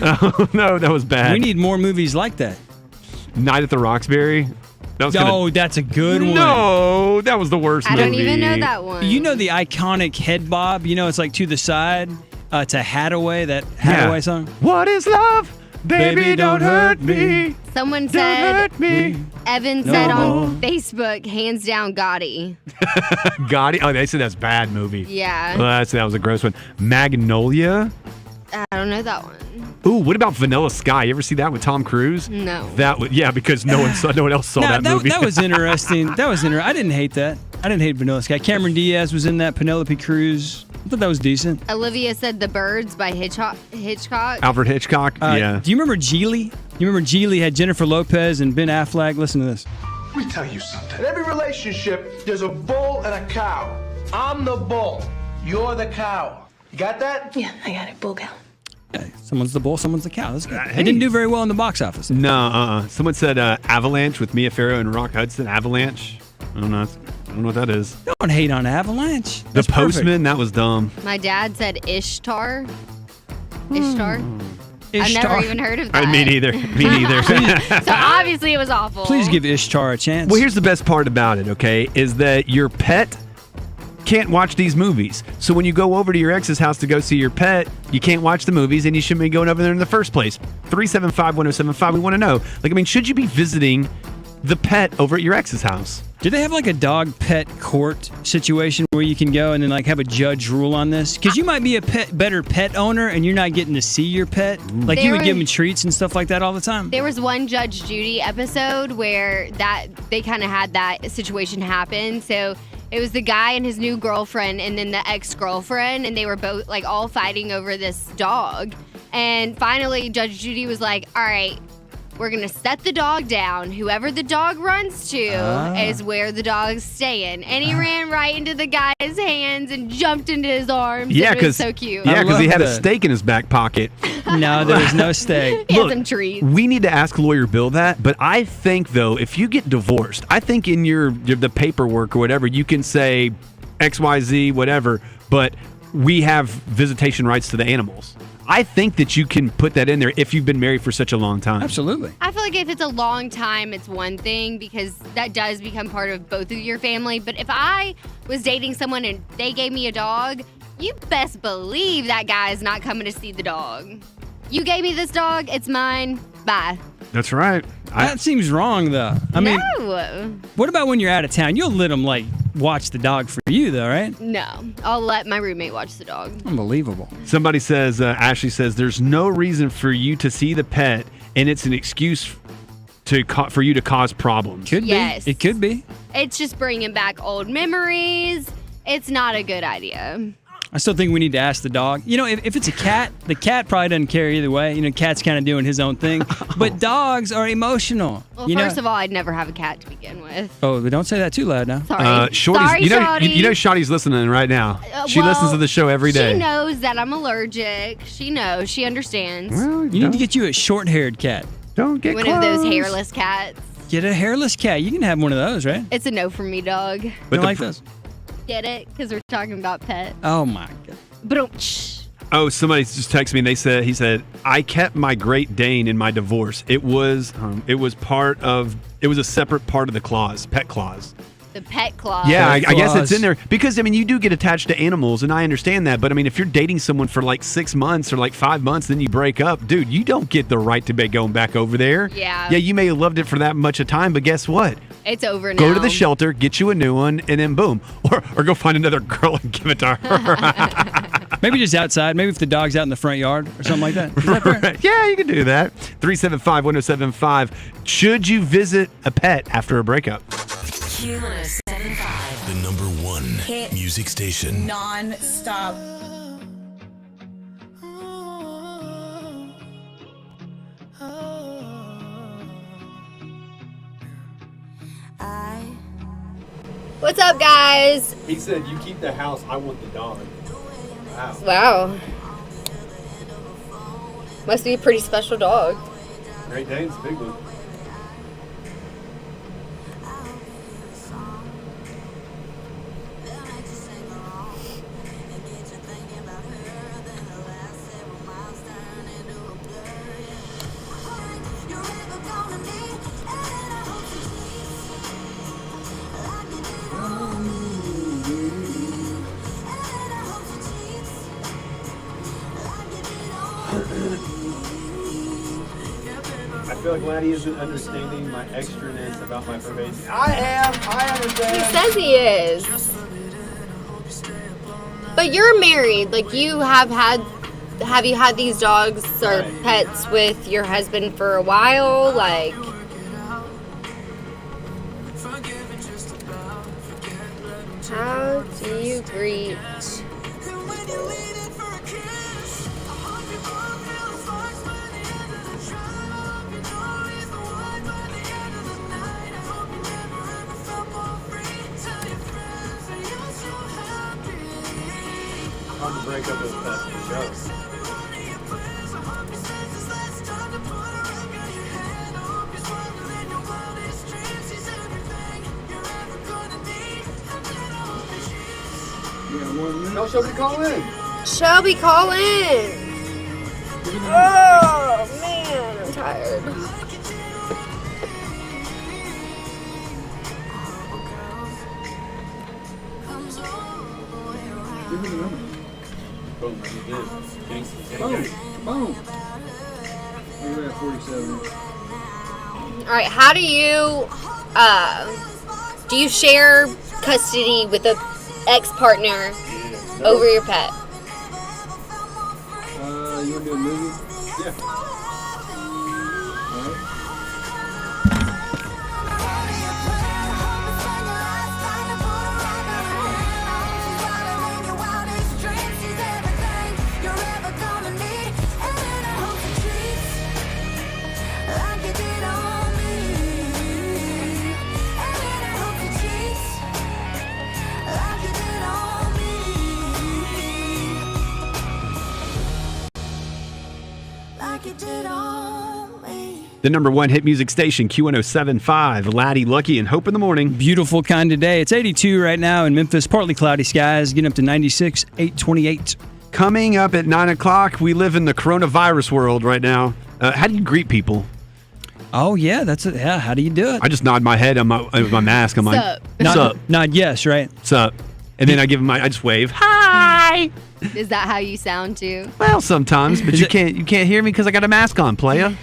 Oh, no, that was bad. We need more movies like that. Night at the Roxbury. That was that's a good one. No, that was the worst movie. I don't even know that one. You know the iconic head bob? You know, it's like to the side. It's a Hadaway, that Hadaway song. What is love? Baby, don't hurt me. Someone Don't said, hurt me. Evan No said more. on Facebook, hands down Gotti. Gotti. Oh, they said that's a bad movie. Yeah. Well, that was a gross one. Magnolia. I don't know that one. Ooh, what about Vanilla Sky? You ever see that with Tom Cruise? No. That was because no one else saw that movie. That was interesting. I didn't hate that. I didn't hate Vanilla Sky. Cameron Diaz was in that. Penelope Cruz. I thought that was decent. Olivia said The Birds by Hitchcock. Alfred Hitchcock. Yeah. Do you remember Geely? You remember Geely had Jennifer Lopez and Ben Affleck? Listen to this. Let me tell you something. In every relationship, there's a bull and a cow. I'm the bull. You're the cow. You got that? Yeah, I got it. Bull cow. Someone's the bull, someone's the cow. That's good. It didn't do very well in the box office. No, Someone said Avalanche with Mia Farrow and Rock Hudson. Avalanche. I don't know what that is. Don't hate on Avalanche. The That's perfect. Postman. That was dumb. My dad said Ishtar. Ishtar? I've Ishtar. never even heard of that. Me neither. Me neither. So obviously it was awful. Please give Ishtar a chance. Well, here's the best part about it, okay, is that your pet can't watch these movies. So when you go over to your ex's house to go see your pet, you can't watch the movies and you shouldn't be going over there in the first place. 375-1075, we want to know. Should you be visiting the pet over at your ex's house? Do they have like a dog pet court situation where you can go and then like have a judge rule on this? Because you might be a better pet owner and you're not getting to see your pet. Like you would give them treats and stuff like that all the time. There was one Judge Judy episode where they kind of had that situation happen. So it was the guy and his new girlfriend and then the ex-girlfriend, and they were both like all fighting over this dog. And finally, Judge Judy was like, all right, we're going to set the dog down. Whoever the dog runs to is where the dog's staying. And he ran right into the guy's hands and jumped into his arms. Yeah, it was so cute. Yeah, because he had a steak in his back pocket. No, there was no steak. He had some treats. We need to ask Lawyer Bill that, but I think though, if you get divorced, I think in the paperwork or whatever, you can say XYZ, whatever, but we have visitation rights to the animals. I think that you can put that in there if you've been married for such a long time. Absolutely. I feel like if it's a long time, it's one thing because that does become part of both of your family. But if I was dating someone and they gave me a dog, you best believe that guy is not coming to see the dog. You gave me this dog. It's mine. Bye. That's right. That seems wrong, though. I mean, No. what about when you're out of town? You'll let them, watch the dog for you, though, right? No. I'll let my roommate watch the dog. Unbelievable. Somebody says, Ashley says, there's no reason for you to see the pet, and it's an excuse for you to cause problems. Could Yes. be. It could be. It's just bringing back old memories. It's not a good idea. I still think we need to ask the dog. If it's a cat, the cat probably doesn't care either way. Cat's kind of doing his own thing. But dogs are emotional. Well, first of all, I'd never have a cat to begin with. Oh, but don't say that too loud now. Sorry. Shorty's, Sorry, Shawty. you know Shotty's listening right now. She listens to the show every day. She knows that I'm allergic. She knows. She understands. Well, You need to get you a short-haired cat. Don't get One of those hairless cats. Get a hairless cat. You can have one of those, right? It's a no from me, dog. But don't like those. Get it? Because we're talking about pets. Oh my god. But Oh, somebody just texted me and he said, I kept my Great Dane in my divorce. It was a separate part of the clause, pet clause. the pet clause. Yeah, I guess it's in there because, you do get attached to animals, and I understand that. But, if you're dating someone for 6 months or 5 months, then you break up, dude, you don't get the right to be going back over there. Yeah. Yeah, you may have loved it for that much of time, but guess what? It's over now. Go to the shelter, get you a new one, and then boom. Or go find another girl and give it to her. Maybe just outside. Maybe if the dog's out in the front yard or something like that. Is that fair? Right. Yeah, you can do that. 375-1075. Should you visit a pet after a breakup? The number one Hit music station. Non-stop. What's up, guys? He said, you keep the house, I want the dog. Wow. Wow. Must be a pretty special dog. Great Dane's a big one. I feel like Latty isn't understanding my extraness about my probation. I understand. He says he is. But you're married. Have you had these dogs or pets with your husband for a while? How do you greet? Hard to break up with pets for sure. Tell Shelby to call in. Shelby, call in. Oh, man, I'm tired. Give me the number. Boom, he did. Gangsta. Boom. We're at 47. All right, how do you share custody with a ex-partner over your pet? You want to do a movie? Yeah. All right. The number one hit music station, Q1075. Latty, Lucky, and Hope in the morning. Beautiful kind of day. It's 82 right now in Memphis. Partly cloudy skies. Getting up to 96, 828. Coming up at 9 o'clock, we live in the coronavirus world right now. How do you greet people? Oh, yeah, that's it. Yeah, how do you do it? I just nod my head on my mask. I'm like, Sup. sup. Nod yes, right? Sup. And then I give them I just wave. Hi. Hi. Is that how you sound too? Well, sometimes, but you can't hear me because I got a mask on, playa.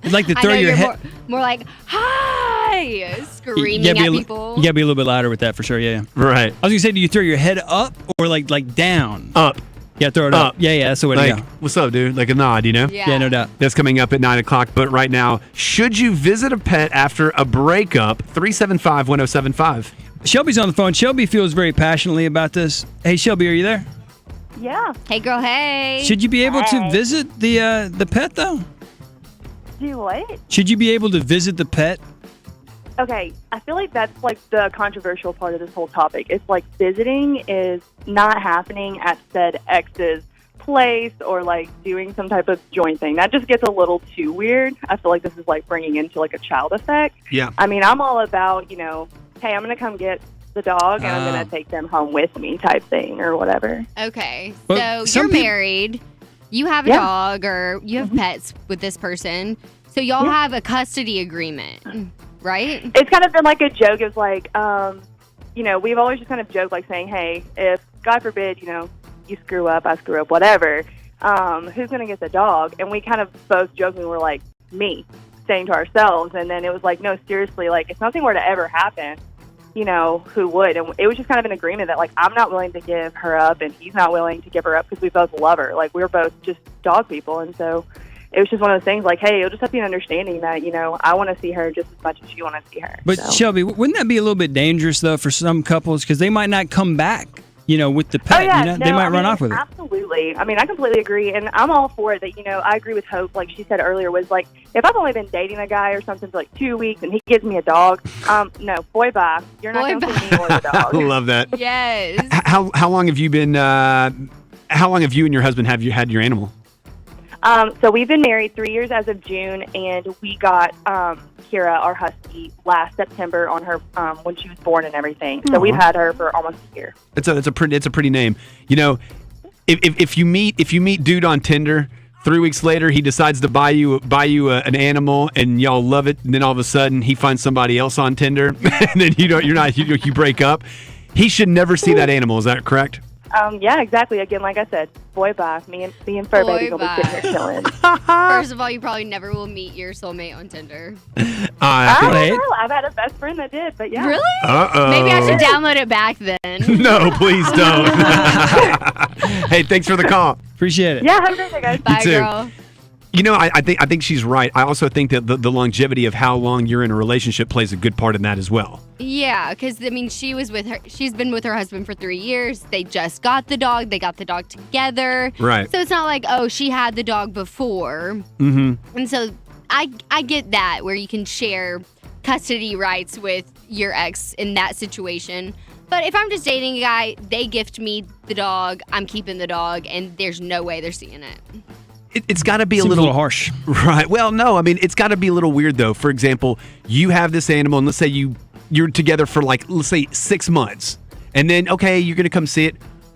You'd like to I throw know your you're head. more like, hi, screaming You gotta at be people. You gotta be a little bit louder with that for sure. Yeah. Right. I was gonna say, do you throw your head up or like down? Up. Yeah, throw it up. Yeah, that's the way to Like, go. what's up, dude? Like a nod, you know? Yeah, no doubt. That's coming up at 9 o'clock. But right now, should you visit a pet after a breakup? 375-1075. Shelby's on the phone. Shelby feels very passionately about this. Hey, Shelby, are you there? Yeah. Hey, girl. Hey. Should you be able to visit the pet though? Do what? Should you be able to visit the pet? Okay, I feel like that's like the controversial part of this whole topic. It's like visiting is not happening at said ex's place or like doing some type of joint thing. That just gets a little too weird. I feel like this is like bringing into like a child effect. Yeah. I mean, I'm all about, hey, I'm going to come get the dog and I'm going to take them home with me type thing or whatever. Okay, Well, so some you're peop- married, you have a Yeah. dog, or you have pets with this person, so y'all have a custody agreement, right? It's kind of been like a joke. It's like, we've always just kind of joked like saying, hey, if God forbid, you screw up, I screw up, whatever, who's going to get the dog? And we kind of both jokingly were like, me, saying to ourselves. And then it was like, no, seriously, like if something were to ever happen, who would? And it was just kind of an agreement that like I'm not willing to give her up and he's not willing to give her up because we both love her. Like we're both just dog people. And so it was just one of those things like, hey, you'll just have to be an understanding that, I want to see her just as much as you want to see her. But So. Shelby, wouldn't that be a little bit dangerous though for some couples because they might not come back, with the pet? Oh, yeah. They might run mean, off with it. Absolutely. I mean, I completely agree. And I'm all for it that, I agree with Hope. Like she said earlier, was like, if I've only been dating a guy or something for like 2 weeks and he gives me a dog, no, boy, bye. You're not going to see me or the dog. I love that. Yes. How long have you been? How long have you and your husband had your animal? So we've been married 3 years as of June, and we got Kira, our husky, last September on her when she was born and everything. So we've had her for almost a year. It's a pretty name. If you meet dude on Tinder, 3 weeks later he decides to buy you an animal and y'all love it, and then all of a sudden he finds somebody else on Tinder, and then you break up. He should never see that animal. Is that correct? Yeah, exactly. Again, like I said, boy, bye. Me and Fur Baby Boy, gonna be sitting here chilling. First of all, you probably never will meet your soulmate on Tinder. I don't know. I've had a best friend that did, but yeah. Really? Uh-oh. Maybe I should download it back then. No, please don't. Hey, thanks for the call. Appreciate it. Yeah, have a great day, guys. Bye, too. girl. I think she's right. I also think that the longevity of how long you're in a relationship plays a good part in that as well. Yeah, because she's been with her husband for 3 years. They just got the dog. They got the dog together. Right. So it's not like, oh, she had the dog before. Mm-hmm. And so I get that, where you can share custody rights with your ex in that situation. But if I'm just dating a guy, they gift me the dog, I'm keeping the dog, and there's no way they're seeing it. It's got to be Seems a little harsh. Right. Well, no, I mean, it's got to be a little weird, though. For example, you have this animal, and let's say you're together for let's say 6 months. And then, okay, you're going to come see it.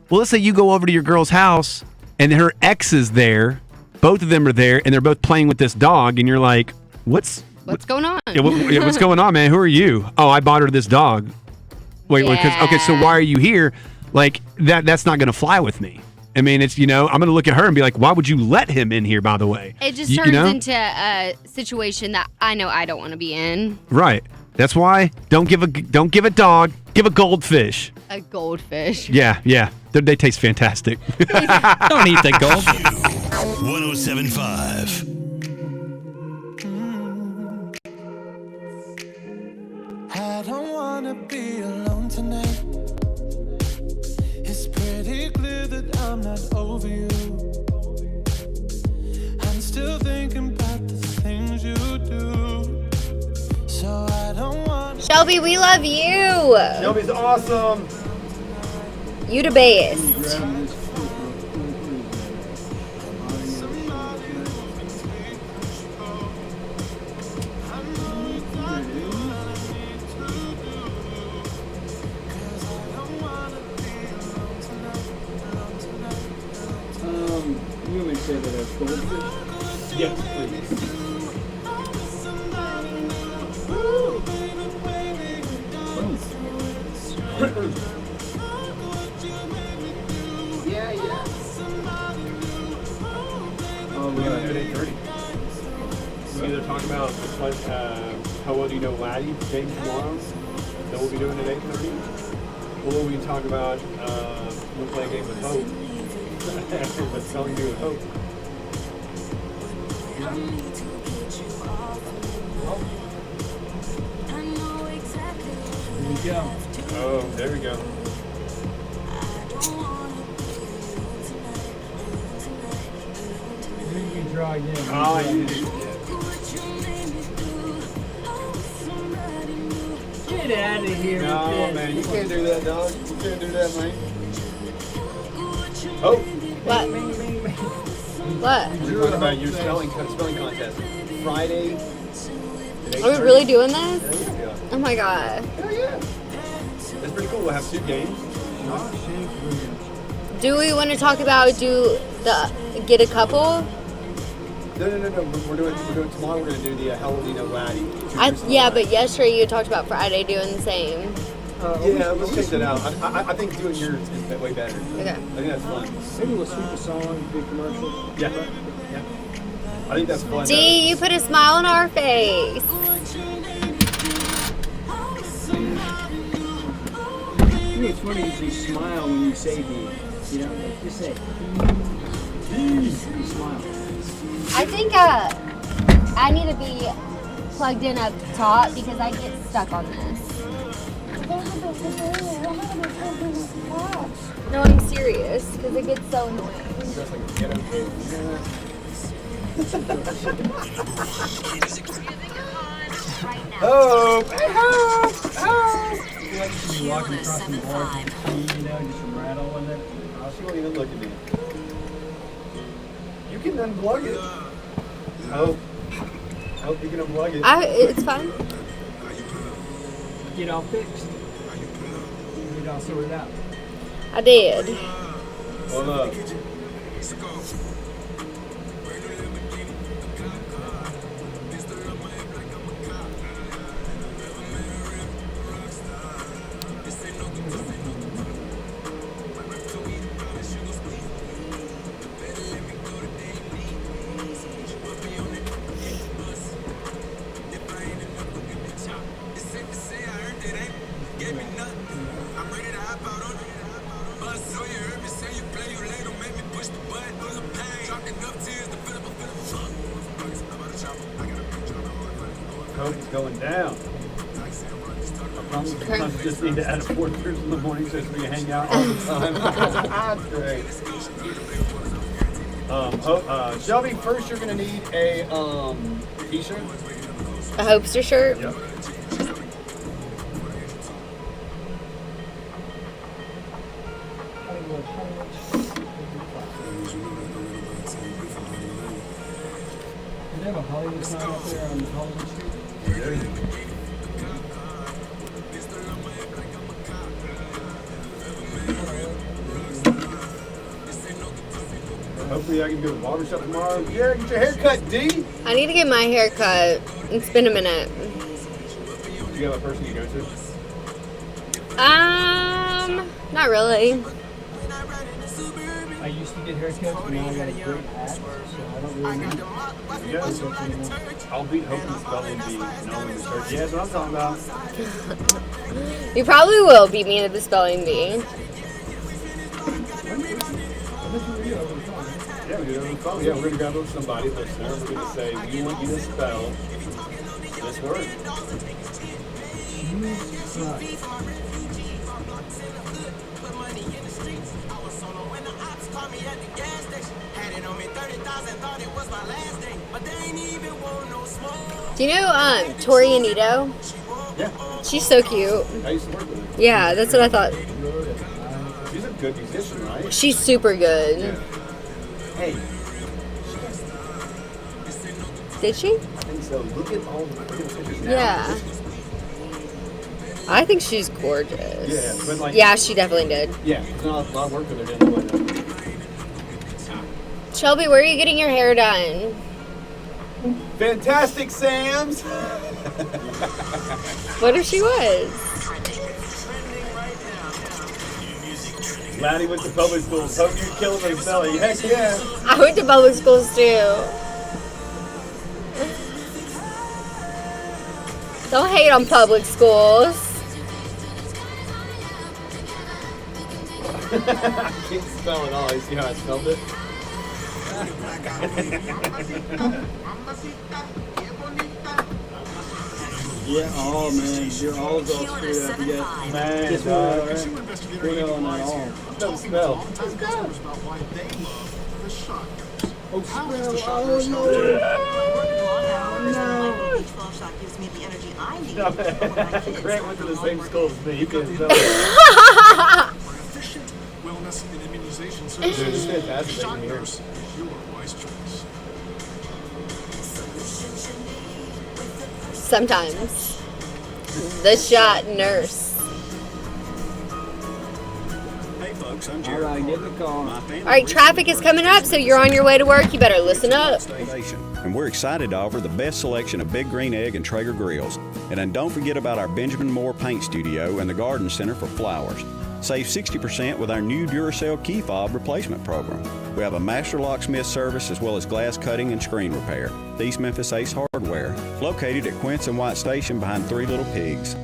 Well, let's say you go over to your girl's house, and her ex is there. Both of them are there, and they're both playing with this dog, and you're like, what's going on? Yeah, what's going on, man? Who are you? Oh, I bought her this dog. Wait, okay, so why are you here? Like, that's not going to fly with me. I mean, it's, I'm going to look at her and be like, why would you let him in here, by the way? It just turns into a situation that I know I don't want to be in. Right. That's why don't give a dog, give a goldfish. A goldfish. Yeah. They taste fantastic. Don't eat the gold. 1075. I don't wanna be alone tonight. It's pretty clear that I'm not over you. I'm still thinking about the things you do. So I don't want Shelby, we love you. Shelby's awesome. You the best. You want me to say that as goldfish? Yes, please. Yeah. How Well Do You Know Latty game tomorrow that we'll be doing at 8:30. Or we talk about, we'll play a game with Hope. What's spelling bee with Hope. Here we go. Oh, there we go. Here we draw again. Oh, you did. Get out of here. No, with this. man, you can't do that, dog. You can't do that, man. Oh. What? What? You're talking about your spelling contest. Friday. Are we really doing this? Yeah. Oh my god. Hell yeah. That's pretty cool. We'll have 2 games. Do we want to talk about get a couple? No. We're doing tomorrow. We're gonna do the How Well Do You Know Latty. Yeah, but yesterday you talked about Friday doing the same. Yeah, let's check that out. I think doing yours is way better. Okay. I think that's fun. Maybe we'll sweep a song, big commercial. Yeah. I think that's fun. D, you put a smile on our face. I think it's funny you smile when you say D. You know, like just say you smile. I think I need to be plugged in up top because I get stuck on this. No, I'm serious because it gets so annoying. Just like a ghetto kid. Oh, hey, I feel like you should be walking across the bar, you know, just rattle with it. Oh, she won't even look at me. You can unplug it. Oh, you can unplug it. It's fine. Get all fixed. Get all sorted out. I did. Hold up. It's going down. I just need to add a 4th cruise in the morning so we can hang out all the time. That's great. Shelby, first you're going to need a t-shirt. A Hopester shirt? Yep. Do they have a Hollywood sign up there on Hollywood Street? Hopefully I can go to the barbershop tomorrow. Yeah, get your hair cut, D. I need to get my hair cut. It's been a minute. Do you have a person you go to? Not really. I used to get haircuts, but now I got a great hat, so I don't really need haircuts anymore. I'll beat Hope and Spelling Bee. No one in church. Yeah, that's what I'm talking about. You probably will beat me at the spelling bee. Yeah, we do it over the phone. Yeah, we're going to grab over somebody, listener. We're going to say, we want you to spell this word. Do you know Tori Anito? Yeah. She's so cute. I used to work with her. Yeah, that's what I thought. She's a good musician, right? She's super good. Yeah. Hey. Did she? I think so. Look at all the pictures now. Yeah. I think she's gorgeous. Yeah, but like. Yeah, she definitely did. Yeah, there's not a lot of work with her anyway. Shelby, where are you getting your hair done? Fantastic, Sam's. What if she was? Latty went to public schools. Hope you kill him and spelling. Heck yeah. I went to public schools too. Don't hate on public schools. I can't spell it all. You see how I spelled it? Yeah, oh man, your all's all screwed up. You got Man, just dog. 1-0 on that all. No spell. Let's go. Oh, spell. Oh, no. Grant went to the same school as me. You can't spell it. Wellness and immunization Dude, services. this is fantastic Shot in here. nurse, your wise choice. Sometimes. The shot nurse. Hey folks, I'm All right, get in the car. All right, traffic is coming up, so you're on your way to work. You better listen up. And we're excited to offer the best selection of Big Green Egg and Traeger grills. And then don't forget about our Benjamin Moore Paint Studio and the Garden Center for flowers. Save 60% with our new Duracell key fob replacement program. We have a master locksmith service as well as glass cutting and screen repair. East Memphis Ace Hardware, located at Quince and White Station behind Three Little Pigs.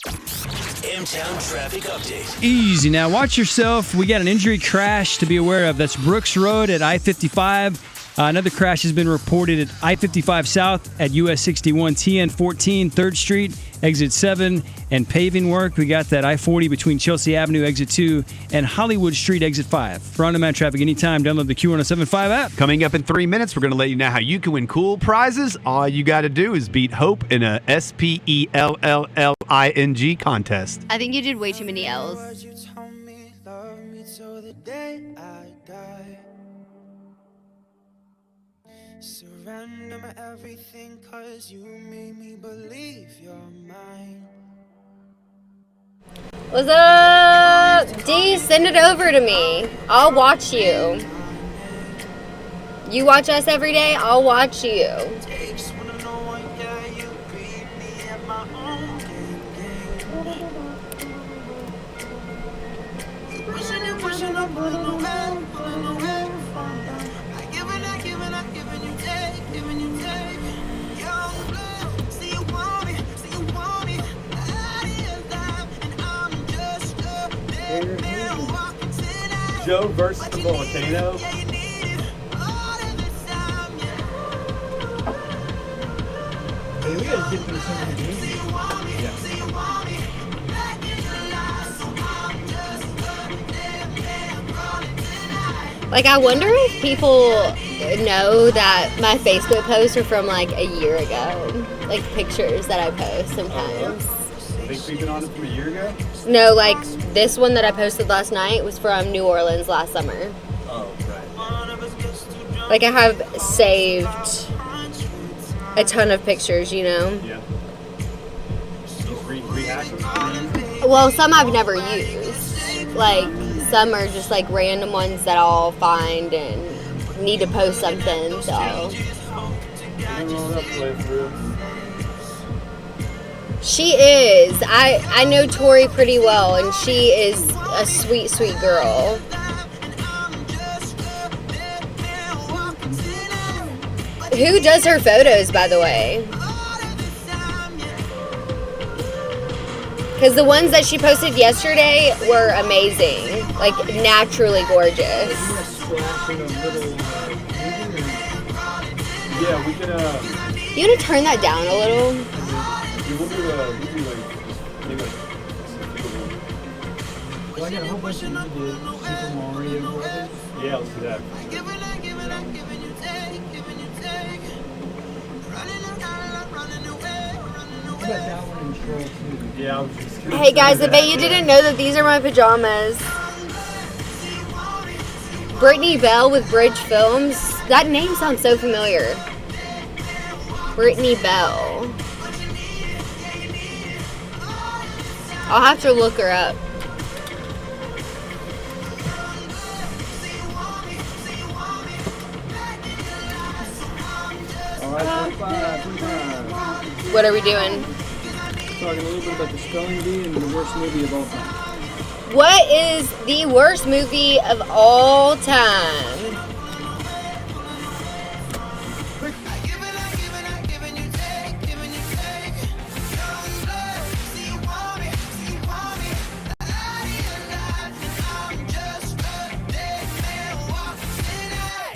M-Town traffic update. Easy now. Watch yourself. We got an injury crash to be aware of. That's Brooks Road at I-55. Another crash has been reported at I-55 South at US 61 TN 14 3rd Street, exit 7, and paving work. We got that I-40 between Chelsea Avenue, exit 2, and Hollywood Street, exit 5. For on-demand traffic anytime, download the Q1075 app. Coming up in 3 minutes, we're going to let you know how you can win cool prizes. All you got to do is beat Hope in a SPELLLING contest. I think you did way too many L's. Surrender my everything, cause you made me believe you're mine. What's up? D, send it over to me. I'll watch you. You watch us every day, I'll watch you. Joe versus the volcano. Hey, we gotta get through some of the games. Like, I wonder if people know that my Facebook posts are from like a year ago. Like pictures that I post sometimes. Are they creeping on it from a year ago? No, like this one that I posted last night was from New Orleans last summer. Oh, right. Like, I have saved a ton of pictures, you know? Yeah. Just rehash them? Well, some I've never used. Like, some are just like random ones that I'll find and need to post something, so. She is. I know Tori pretty well, and she is a sweet, sweet girl. Who does her photos, by the way? Because the ones that she posted yesterday were amazing. Like, naturally gorgeous. Yeah, we can, You want to turn that down a little? we'll do maybe Well, I got a whole bunch of you did. Super Mario Brothers. yeah, let's do that. How about that one in Troll 2? Yeah, I was just gonna Hey guys, say I bet you that. didn't know that these are my pajamas. Brittany Bell with Bridge Films. That name sounds so familiar. Brittany Bell. I'll have to look her up. All right, 25. What are we doing? Talking a little bit about the spelling bee and the worst movie of all time. What is the worst movie of all time?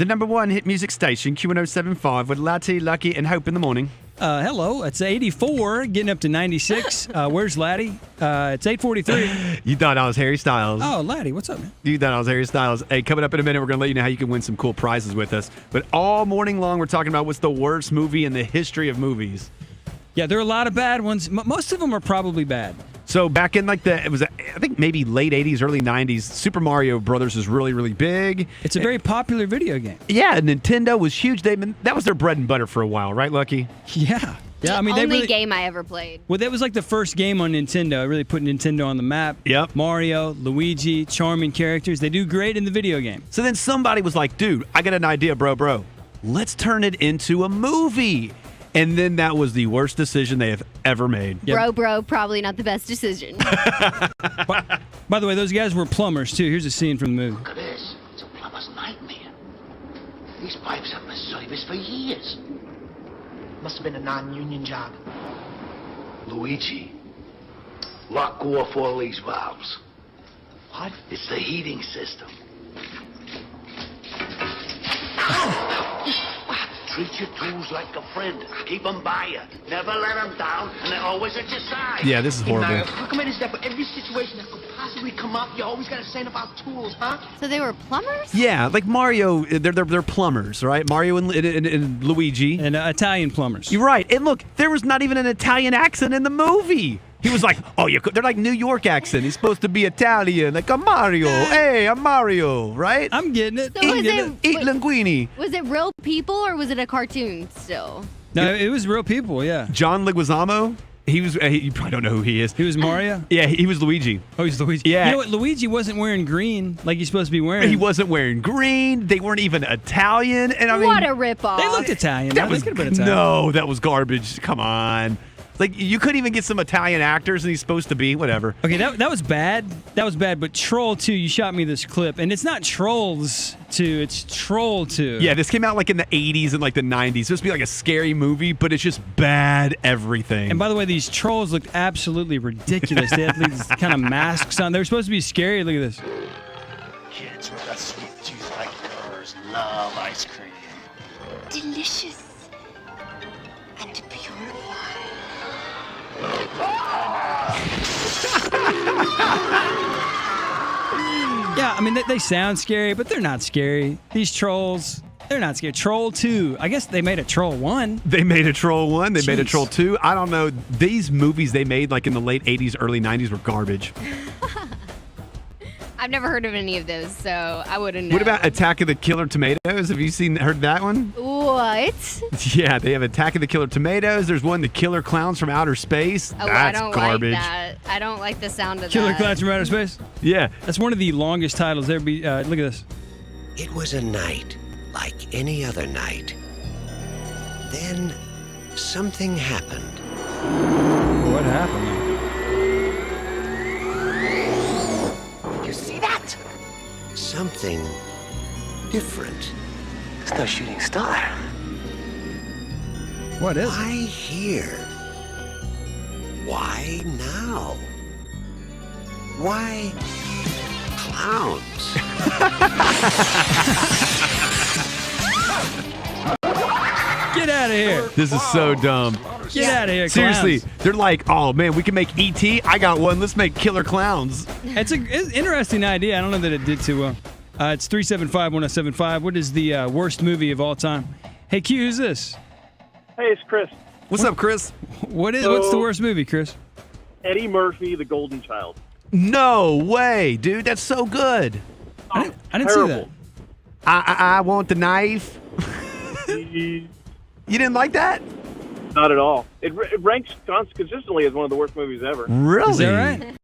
The number one hit music station, Q1075, with Latty, Lucky, and Hope in the morning. Hello, it's 84, getting up to 96. Where's Laddie? It's 8:43. You thought I was Harry Styles. Oh, Laddie, what's up, man? You thought I was Harry Styles. Hey, coming up in a minute, we're going to let you know how you can win some cool prizes with us. But all morning long, we're talking about what's the worst movie in the history of movies. Yeah, there are a lot of bad ones. Most of them are probably bad. So back in I think maybe late 80s, early 90s, Super Mario Brothers was really, really big. It's a very popular video game. Yeah, Nintendo was huge. That was their bread and butter for a while, right, Lucky? Yeah. Yeah, I mean, the they only really, game I ever played. Well, that was like the first game on Nintendo. It really put Nintendo on the map. Yep. Mario, Luigi, charming characters. They do great in the video game. So then somebody was like, dude, I got an idea, bro. Let's turn it into a movie. And then that was the worst decision they have ever made. Yep. Bro, probably not the best decision. By the way, those guys were plumbers, too. Here's a scene from the movie. Look at this. It's a plumber's nightmare. These pipes haven't been serviced for years. Must have been a non-union job. Luigi, lock off all these valves. What? It's the heating system. Treat your tools like a friend. Keep them by you. Never let them down, and they're always at your side. Yeah, this is horrible. How come it is that for every situation that could possibly come up, you always got to say about tools, huh? So they were plumbers? Yeah, like Mario, they're plumbers, right? Mario and Luigi. And Italian plumbers. You're right. And look, there was not even an Italian accent in the movie. He was like, they're like New York accent. He's supposed to be Italian, like I'm Mario. Hey, I'm Mario, right? I'm getting it. So Eat linguine. Was it real people or was it a cartoon still? No, it was real people, yeah. John Leguizamo. You probably don't know who he is. He was Mario? Yeah, he was Luigi. Oh, he's Luigi. Yeah. You know what? Luigi wasn't wearing green like he's supposed to be wearing. He wasn't wearing green. They weren't even Italian. And I mean, What a ripoff. They looked Italian. That They was could have been Italian. No, that was garbage. Come on. Like, you couldn't even get some Italian actors, and he's supposed to be, whatever. Okay, that was bad. That was bad. But Troll 2, you shot me this clip, and it's not Trolls 2, it's Troll 2. Yeah, this came out like in the 80s and like the 90s. It's supposed to be like a scary movie, but it's just bad everything. And by the way, these trolls looked absolutely ridiculous. They had these kind of masks on. They were supposed to be scary. Look at this. Kids with a sweet tooth like yours love ice cream. Delicious and purified. Yeah, I mean, they sound scary, but they're not scary. These trolls, they're not scary. Troll 2. I guess they made a Troll 1. They made a Troll 1. They made a Jeez. Troll 2. I don't know. These movies they made like in the late 80s, early 90s were garbage. I've never heard of any of those, so I wouldn't know. What about Attack of the Killer Tomatoes? Have you heard that one? What? Yeah, they have Attack of the Killer Tomatoes. There's one, The Killer Clowns from Outer Space. Oh, That's I don't garbage. like that. I don't like the sound of Killer that. Clowns from Outer Space? Yeah. That's one of the longest titles there. Look at this. It was a night like any other night. Then something happened. What happened? You see that? Something different. It's no shooting star. What is Why here? Why now? Why clowns? Get out of here. This is so dumb. Get out of here, Seriously, clowns. they're like, oh man, we can make E.T. I got one. Let's make Killer Clowns. It's an interesting idea. I don't know that it did too well. It's 375-1075. What is the worst movie of all time? Hey, Q, who's this? Hey, it's Chris. What's up, Chris? What's the worst movie, Chris? Eddie Murphy, The Golden Child. No way, dude. That's so good. I didn't see that. I want the knife. You didn't like that? Not at all. It ranks consistently as one of the worst movies ever. Really? Is that right?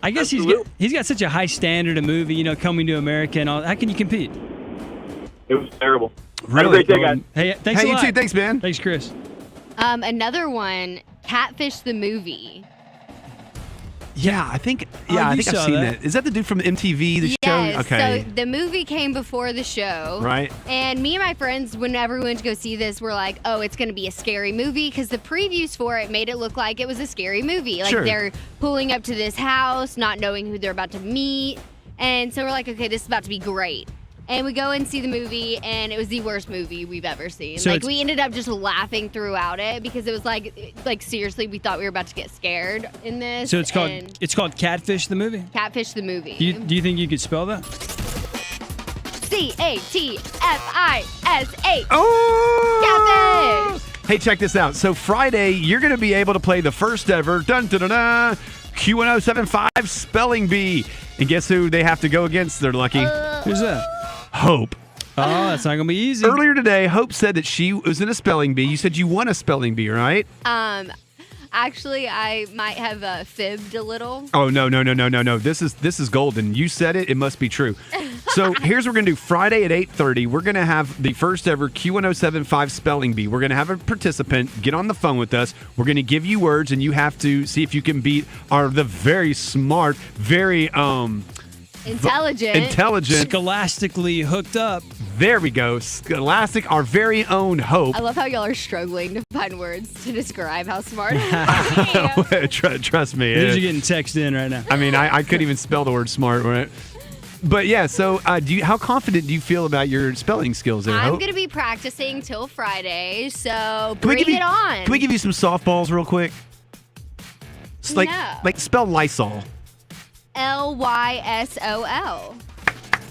I guess he's got such a high standard of movie, Coming to America and all. How can you compete? It was terrible. Really? Have a great day, guys. Hey, thanks a you lot. too. Thanks, man. Thanks, Chris. Another one, Catfish the movie. Yeah, I think you I've saw seen that. that. Is that the dude from MTV, the show? Yes. Okay. So the movie came before the show. Right. And me and my friends, whenever we went to go see this, were like, oh, it's going to be a scary movie because the previews for it made it look like it was a scary movie. Like Sure. they're pulling up to this house, not knowing who they're about to meet. And so we're like, okay, this is about to be great. And we go and see the movie, and it was the worst movie we've ever seen. So like, it's- we ended up just laughing throughout it because it was like seriously, we thought we were about to get scared in this. So it's and called Catfish the movie? Catfish the movie. Do you think you could spell that? CATFISH. Oh! Catfish. Hey, check this out. So Friday, you're going to be able to play the first ever Q1075 Spelling Bee. And guess who they have to go against? They're lucky. Who's that? Hope. Oh, that's not going to be easy. Earlier today, Hope said that she was in a spelling bee. You said you won a spelling bee, right? Actually, I might have fibbed a little. Oh, no. This is golden. You said it. It must be true. So here's what we're going to do. Friday at 8:30, we're going to have the first ever Q1075 Spelling Bee. We're going to have a participant get on the phone with us. We're going to give you words, and you have to see if you can beat the very smart, very intelligent, scholastically hooked up. There we go. Scholastic, our very own Hope. I love how y'all are struggling to find words to describe how smart I am. Trust me. These are getting texted in right now. I mean, I couldn't even spell the word smart, right? But yeah, so how confident do you feel about your spelling skills there, I'm Hope? going to be practicing till Friday, so Can we bring give you- it on. Can we give you some softballs real quick? It's like spell Lysol. LYSOL.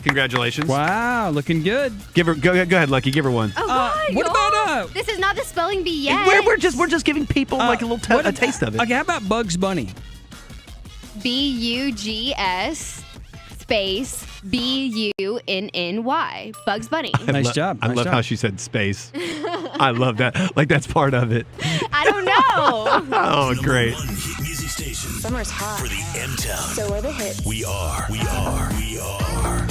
Congratulations. Wow, looking good. Give her go ahead, Lucky. Give her one. Oh, God, what y'all. about This is not the spelling bee yet. We're just giving people like a little a taste of it. Okay, how about Bugs Bunny? BUGS space BUNNY. Bugs Bunny. Nice job. I Nice love job. how she said space. I love that. Like that's part of it. I don't know. Oh, great. Music station Summer's hot. for the M-Town. So are the hits. We are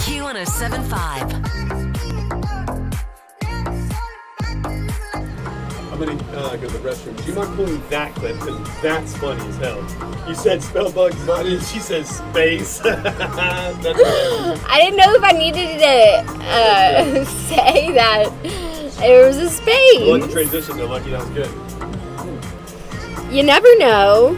Q1075. I'm gonna go to the restroom. Do you mind pulling that clip? Because that's funny as hell. You said spell Bugs Bunny, and she says space. That's I didn't know if I needed to say that there was a space. Well, the transition though, Lucky, that was good. You never know.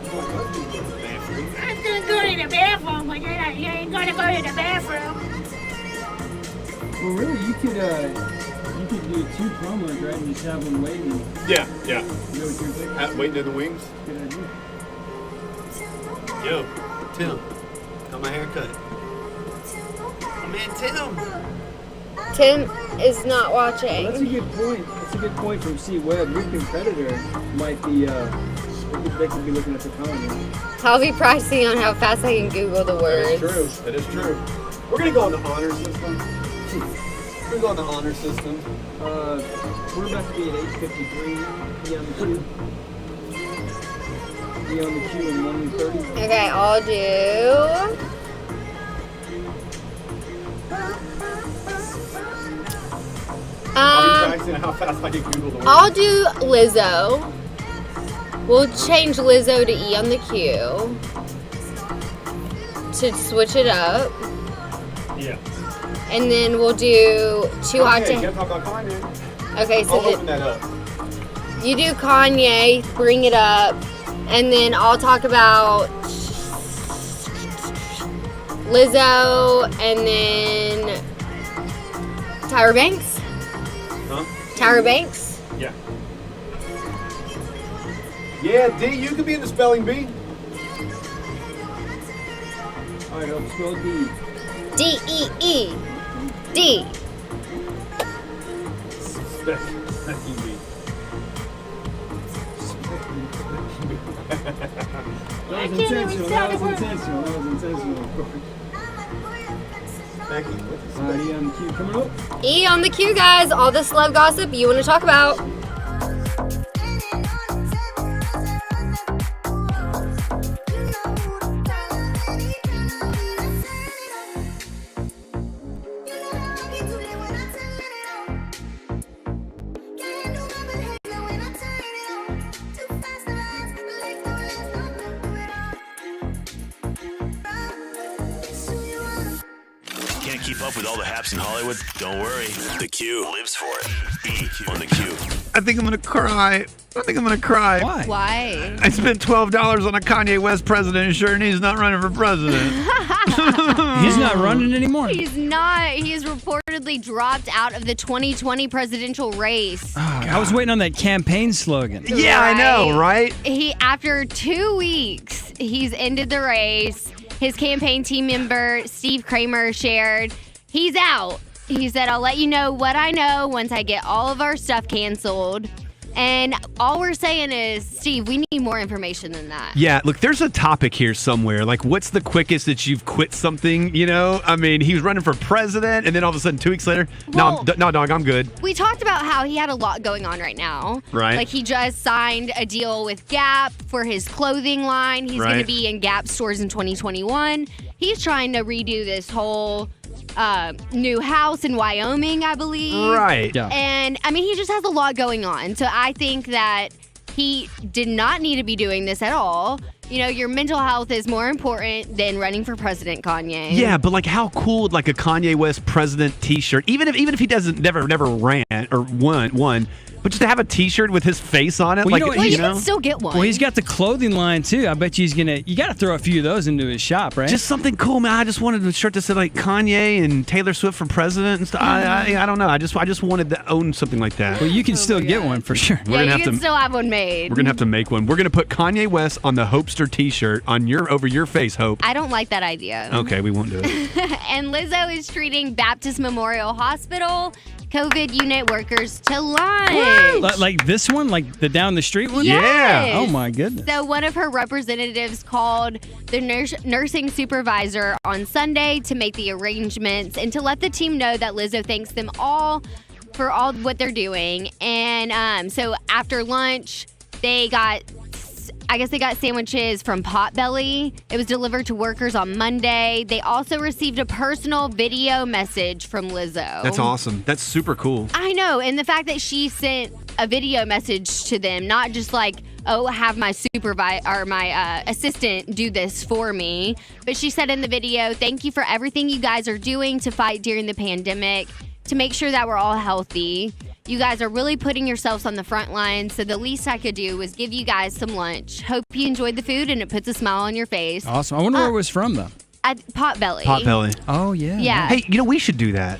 I'm gonna go to the bathroom, but you ain't gonna go to the bathroom. Well, really, you could do 2 promos, right, and just have them waiting. Yeah. You know what you're thinking? Waiting in the wings. Good idea. Yo, Tim, got my haircut. Oh man, Tim. Tim is not watching. Well, that's a good point. That's a good point from C Webb. Your competitor might be. They could be looking at the phone. I'll be practicing on how fast I can Google the words. That is true. We're gonna go on the honor system. We're gonna go on the honor system. We're about to be at 8:53. Be on the queue. Be on the queue in 1:30. Okay, I'll do. I'll be practicing how fast I can Google the word. I'll do Lizzo. We'll change Lizzo to E on the Q to switch it up. Yeah. And then we'll do Too Hot Okay, to... can't talk about Kanye. Okay, so I'll open that up. you do Kanye, bring it up, and then I'll talk about Lizzo, and then Tyra Banks. Huh? Tyra Banks. Yeah. Yeah, D, you could be in the spelling bee. All right, I'll spell D. D-E-E. D. Spelling bee. That was intentional. That was intentional. Of course. Becky, All right, E on the queue coming up. E on the Q, guys. All the celeb gossip you want to talk about. Can't keep up with all the haps in Hollywood? Don't worry. The Q lives for it. E on the Q. I think I'm going to cry. Why? Why? I spent $12 on a Kanye West president shirt, and he's not running for president. He's not running anymore. He's not. He has reportedly dropped out of the 2020 presidential race. I was waiting on that campaign slogan. Yeah, I know, right? After 2 weeks, he's ended the race. His campaign team member, Steve Kramer, shared, he's out. He said, I'll let you know what I know once I get all of our stuff canceled. And all we're saying is, Steve, we need more information than that. Yeah, look, there's a topic here somewhere. Like, what's the quickest that you've quit something, you know? I mean, he was running for president, and then all of a sudden, 2 weeks later, no, dog, I'm good. We talked about how he had a lot going on right now. Right. Like, he just signed a deal with Gap for his clothing line. He's going to be in Gap stores in 2021. He's trying to redo this whole new house in Wyoming, I believe. Right. Yeah. And, I mean, he just has a lot going on. So I think that he did not need to be doing this at all. You know, your mental health is more important than running for president, Kanye. Yeah, but like, how cool would like a Kanye West president T-shirt, even if he doesn't never ran or won, but just to have a T-shirt with his face on it, Well, like you know what, you can still get one. Well, he's got the clothing line too. I bet you you got to throw a few of those into his shop, right? just something cool, man. I just wanted a shirt that said like Kanye and Taylor Swift for president and stuff. I don't know. I just wanted to own something like that. Well, you can still get one for sure. We're gonna you have can to. still have one made. We're gonna have to make one. We're gonna put Kanye West on the Hopester T-shirt on over your face, Hope. I don't like that idea. Okay, we won't do it. And Lizzo is treating Baptist Memorial Hospital COVID unit workers to lunch. Like this one, like the down the street one. Yes. Oh my goodness. So one of her representatives called the nursing supervisor on Sunday to make the arrangements and to let the team know that Lizzo thanks them all for all what they're doing. And so after lunch, they got sandwiches from Potbelly. It was delivered to workers on Monday. They also received a personal video message from Lizzo. That's awesome. That's super cool. I know. And the fact that she sent a video message to them, not just like, oh, have my supervisor or my assistant do this for me. But she said in the video, thank you for everything you guys are doing to fight during the pandemic, to make sure that we're all healthy. You guys are really putting yourselves on the front line, so the least I could do was give you guys some lunch. Hope you enjoyed the food and it puts a smile on your face. Awesome. I wonder where it was from, though. At Potbelly. Potbelly. Oh, yeah. Yeah. Hey, you know, we should do that.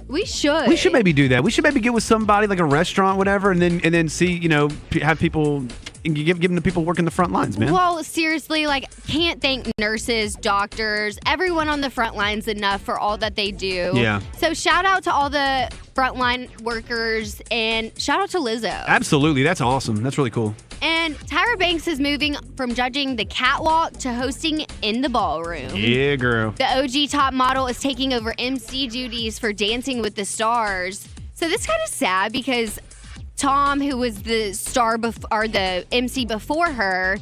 We should. We should maybe do that. We should maybe get with somebody like a restaurant, whatever, and then see, you know, have people give them to people working the front lines, man. Well, seriously, like, can't thank nurses, doctors, everyone on the front lines enough for all that they do. Yeah. So shout out to all the frontline workers and shout out to Lizzo. Absolutely. That's awesome. That's really cool. And Tyra Banks is moving from judging the catwalk to hosting in the ballroom. Yeah, girl. The OG top model is taking over MC duties for Dancing with the Stars. So this is kind of sad because Tom, who was the star or the MC before her,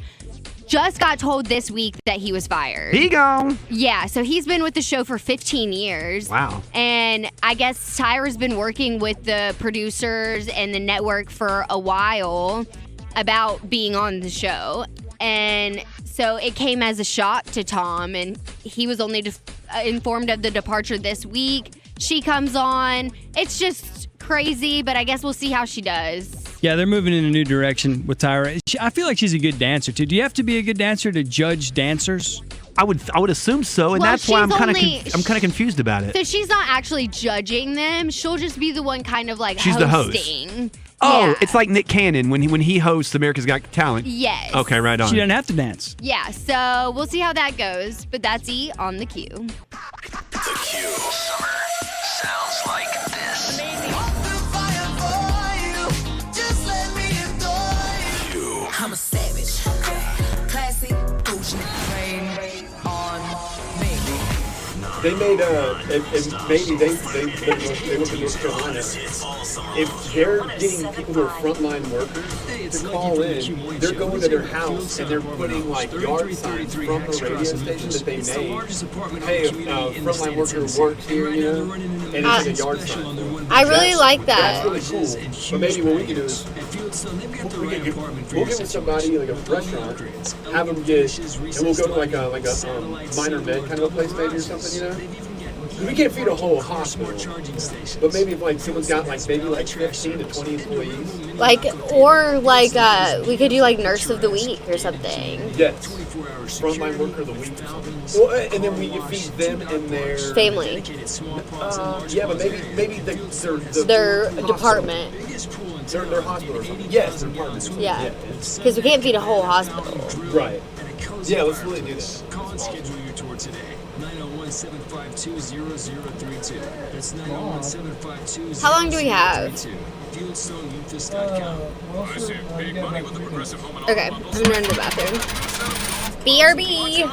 just got told this week that he was fired. He gone. Yeah, so he's been with the show for 15 years. Wow. And I guess Tyra's been working with the producers and the network for a while about being on the show. And so it came as a shock to Tom, and he was only informed of the departure this week. She comes on. It's just crazy, but I guess we'll see how she does. Yeah, they're moving in a new direction with Tyra. I feel like she's a good dancer, too. Do you have to be a good dancer to judge dancers? I would assume so, and Well, that's why I'm kind she's of confused about it. So she's not actually judging them. She'll just be the one kind of like She's hosting. the host. Oh, it's like Nick Cannon when he hosts America's Got Talent. Yes. Okay, right on. She doesn't have to dance. Yeah, so we'll see how that goes, but that's E on the Q. The Q. Summer sounds like this. I'm a savage, classy, Gucci, rain on me. They made maybe they went to North Carolina. If they're getting people who are frontline workers to call in, they're going to their house and they're putting like yard signs from the radio station that they made. Hey, frontline worker works here, you know, and it's like a yard sign. I really like that. That's really cool. But maybe what we can do is we'll get with somebody like a restaurant, have them get, and we'll go to like a minor med kind of a place maybe or something, you know. We can't feed a whole hospital, but maybe if like someone's got like maybe like 15 to 20 employees. We could do like nurse of the week or something. Yes. Frontline worker of the week or something. Well, and then we can feed them and their family. Yeah, but maybe their department. Their hospital or something. Yes, their department. Yeah. Because we can't feed a whole hospital. Right. Yeah, let's really do that. Call and schedule your tour today. 901-752-0032. That's 901-752-0032. How long do we have? FieldstoneLuthus.com. I save big money with the Progressive Home and Okay, I'm gonna run to the bathroom. BRB.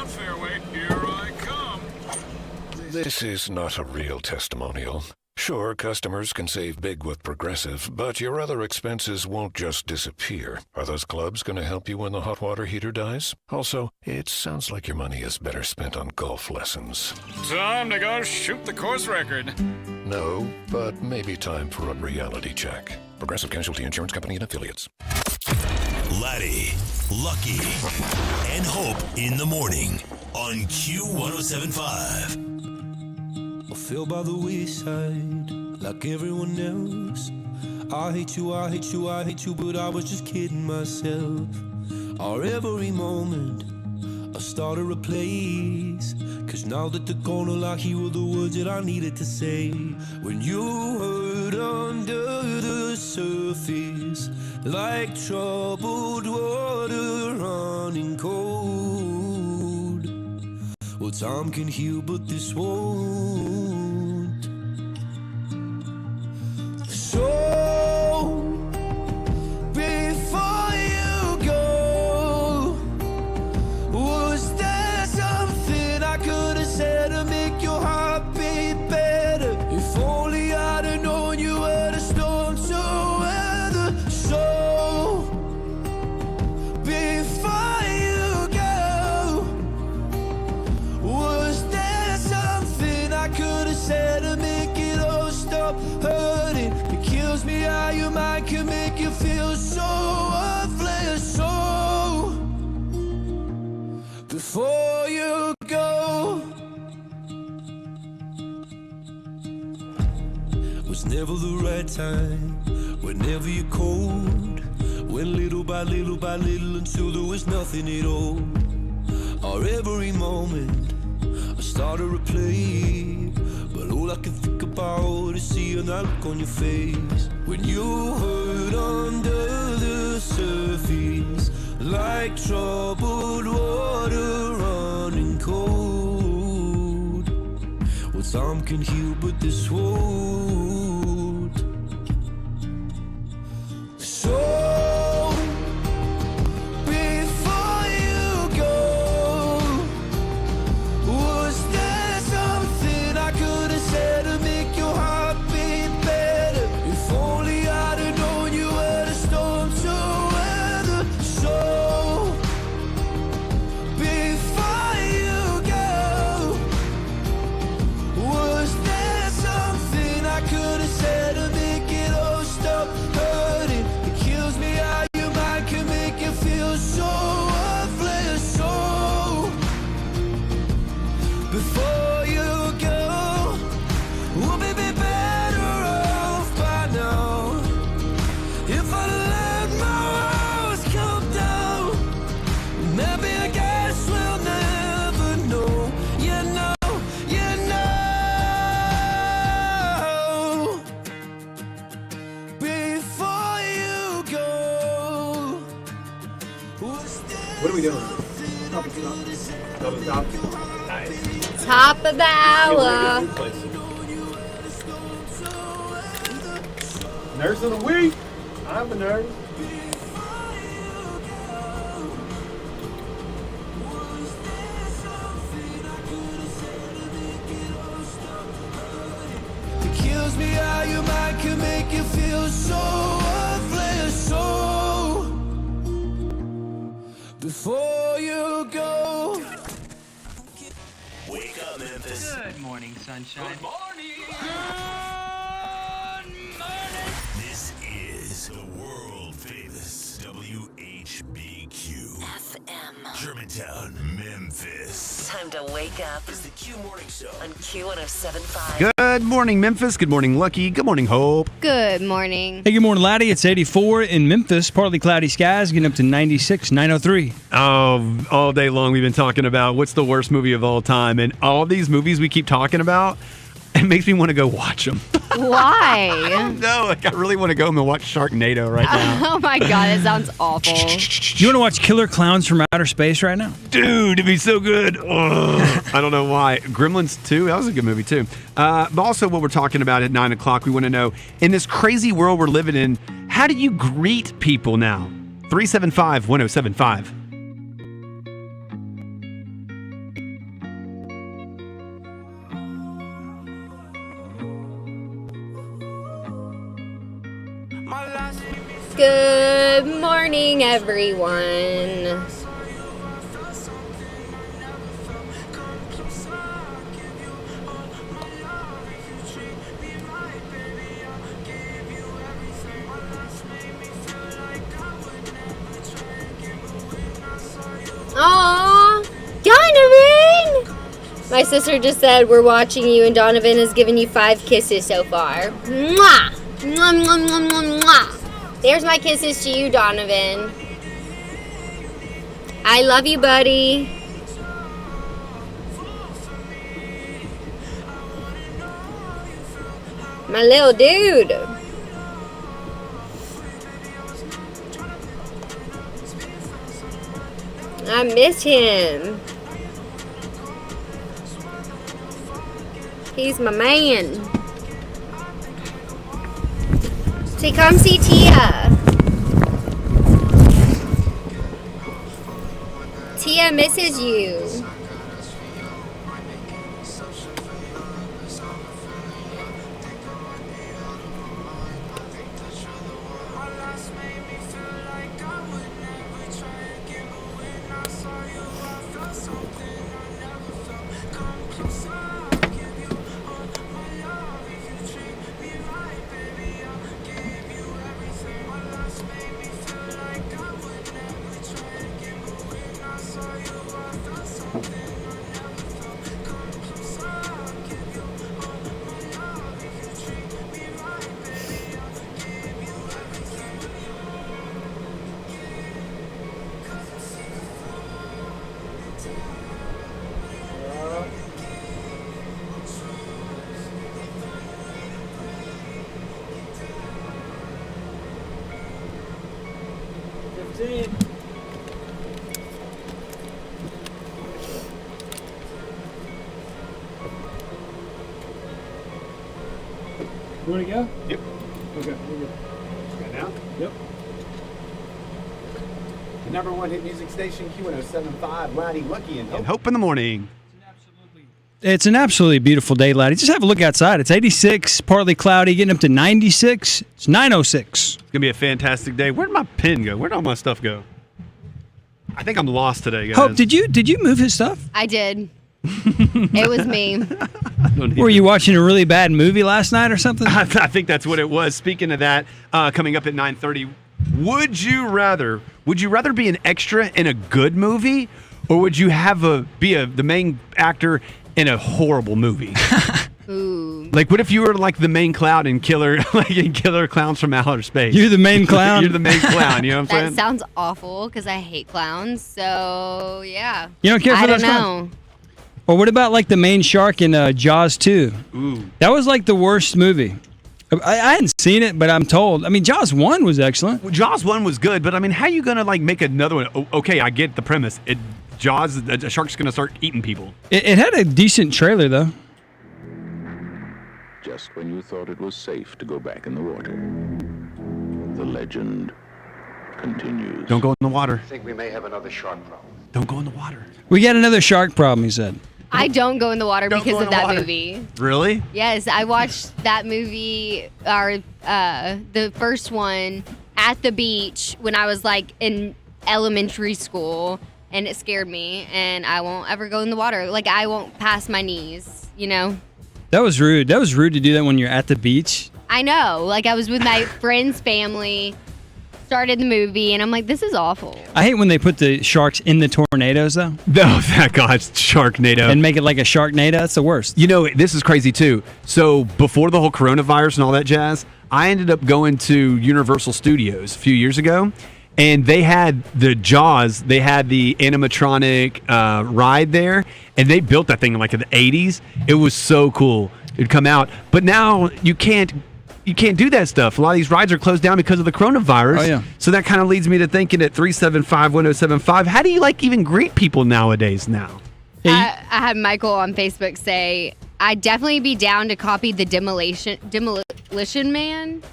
This is not a real testimonial. Sure, customers can save big with Progressive, but your other expenses won't just disappear. Are those clubs going to help you when the hot water heater dies? Also, it sounds like your money is better spent on golf lessons. Time to go shoot the course record. No, but maybe time for a reality check. Progressive Casualty Insurance Company and Affiliates. Latty, Lucky, and Hope in the morning on Q107.5. I fell by the wayside like everyone else. I hate you, I hate you, I hate you, but I was just kidding myself. Our every moment I started a place, 'cause now that they're gone, all I hear were the words that I needed to say. When you hurt under the surface, like troubled water running cold. Well, time can heal, but this won't. So, before you go, was there something I could have said to make your heart beat better? If only I'd have known you were the storm to weather. So, before you go, was there something I could have said to make it all stop hurting? It kills me how your mind can make you feel so worthless. So, before you go, was never the right time, whenever you're cold, went little by little by little until there was nothing at all. Our every moment I started to play, but all I can think about is seeing that look on your face. When you hurt under the surface, like troubled water running cold. Well, time can heal, but this won't. So, before you go, was there something I could have said to make your heart beat better? If only I'd have known you were the storm to weather. So, before you go, was there something I could have said to make it all stop hurting? It kills me how your mind can make you feel so worthless. So, before you go, we'll be better off by now. If I let my walls come down, maybe I guess we'll never know. You know, you know. Before you go, was there What are we doing? Top of the top. Nice. Top of the hour. Nurse of the week. I'm a nurse. It kills me how your mind can make you feel so worthless. So, before you go, Wake up, Memphis. Good morning, sunshine. Good This is the world famous WHBQ FM. Germantown, Memphis. Memphis. Time to wake up. It's the Q Morning Show on Q107.5. Good morning, Memphis. Good morning, Lucky. Good morning, Hope. Good morning. Hey, good morning, Latty. It's 84 in Memphis. Partly cloudy skies, getting up to 96, 903. Oh, all day long we've been talking about what's the worst movie of all time. And all these movies we keep talking about, it makes me want to go watch them. Why? I don't know. Like, I really want to go home and watch Sharknado right now. Oh my God, that sounds awful. Do you want to watch Killer Clowns from Outer Space right now? Dude, it'd be so good. Oh, I don't know why. Gremlins 2, that was a good movie too. But also what we're talking about at 9 o'clock, we want to know, in this crazy world we're living in, how do you greet people now? 375-1075. Good morning, everyone. Aww, Donovan! My sister just said we're watching you and Donovan has given you 5 kisses so far. Mwah! Mwah, mwah, mwah, mwah, mwah. There's my kisses to you, Donovan. I love you, buddy. My little dude. I miss him. He's my man. So come see Tia. Tia misses you. You want to go? Yep. Okay, we're good. Right now? Yep. The number one hit music station, Q107.5, Latty, Lucky, and And Hope in the morning. It's an absolutely beautiful day, Latty. Just have a look outside. It's 86, partly cloudy, getting up to 96. It's 906. It's going to be a fantastic day. Where'd my pen go? Where'd all my stuff go? I think I'm lost today, guys. Hope, did you move his stuff? I did. It was me. Were you watching a really bad movie last night or something? I think that's what it was. Speaking of that, coming up at 9:30, would you rather be an extra in a good movie, or would you be the main actor in a horrible movie? Ooh. Like, what if you were like the main clown in Killer Clowns from Outer Space? You're the main clown. You're the main clown. You know what I'm That saying? sounds awful because I hate clowns. So yeah. You don't care for I those don't clowns? know. Or what about like the main shark in Jaws 2? Ooh. That was like the worst movie. I hadn't seen it, but I'm told. I mean, Jaws 1 was excellent. Well, Jaws 1 was good, but I mean, how are you going to like make another one? Okay, I get the premise. Jaws, a shark's going to start eating people. It had a decent trailer, though. Just when you thought it was safe to go back in the water, the legend continues. Don't go in the water. I think we may have another shark problem. Don't go in the water. We got another shark problem, he said. I don't go in the water Don't because go in of the that water. movie. Really? Yes, I watched that movie, or the first one, at the beach when I was like in elementary school, and it scared me, and I won't ever go in the water. Like, I won't pass my knees, you know? That was rude. That was rude to do that when you're at the beach. I know. Like, I was with my friend's family, started the movie, and I'm like, this is awful. I hate when they put the sharks in the tornadoes, though. No, that God's Sharknado. And make it like a Sharknado. That's the worst. You know, this is crazy, too. So before the whole coronavirus and all that jazz, I ended up going to Universal Studios a few years ago, and they had the Jaws. They had the animatronic ride there, and they built that thing in like in the 80s. It was so cool. It'd come out. But now you can't do that stuff. A lot of these rides are closed down because of the coronavirus. Oh, yeah. So that kind of leads me to thinking at 375-1075, how do you like even greet people nowadays now? I had Michael on Facebook say, I'd definitely be down to copy the Demolition Man.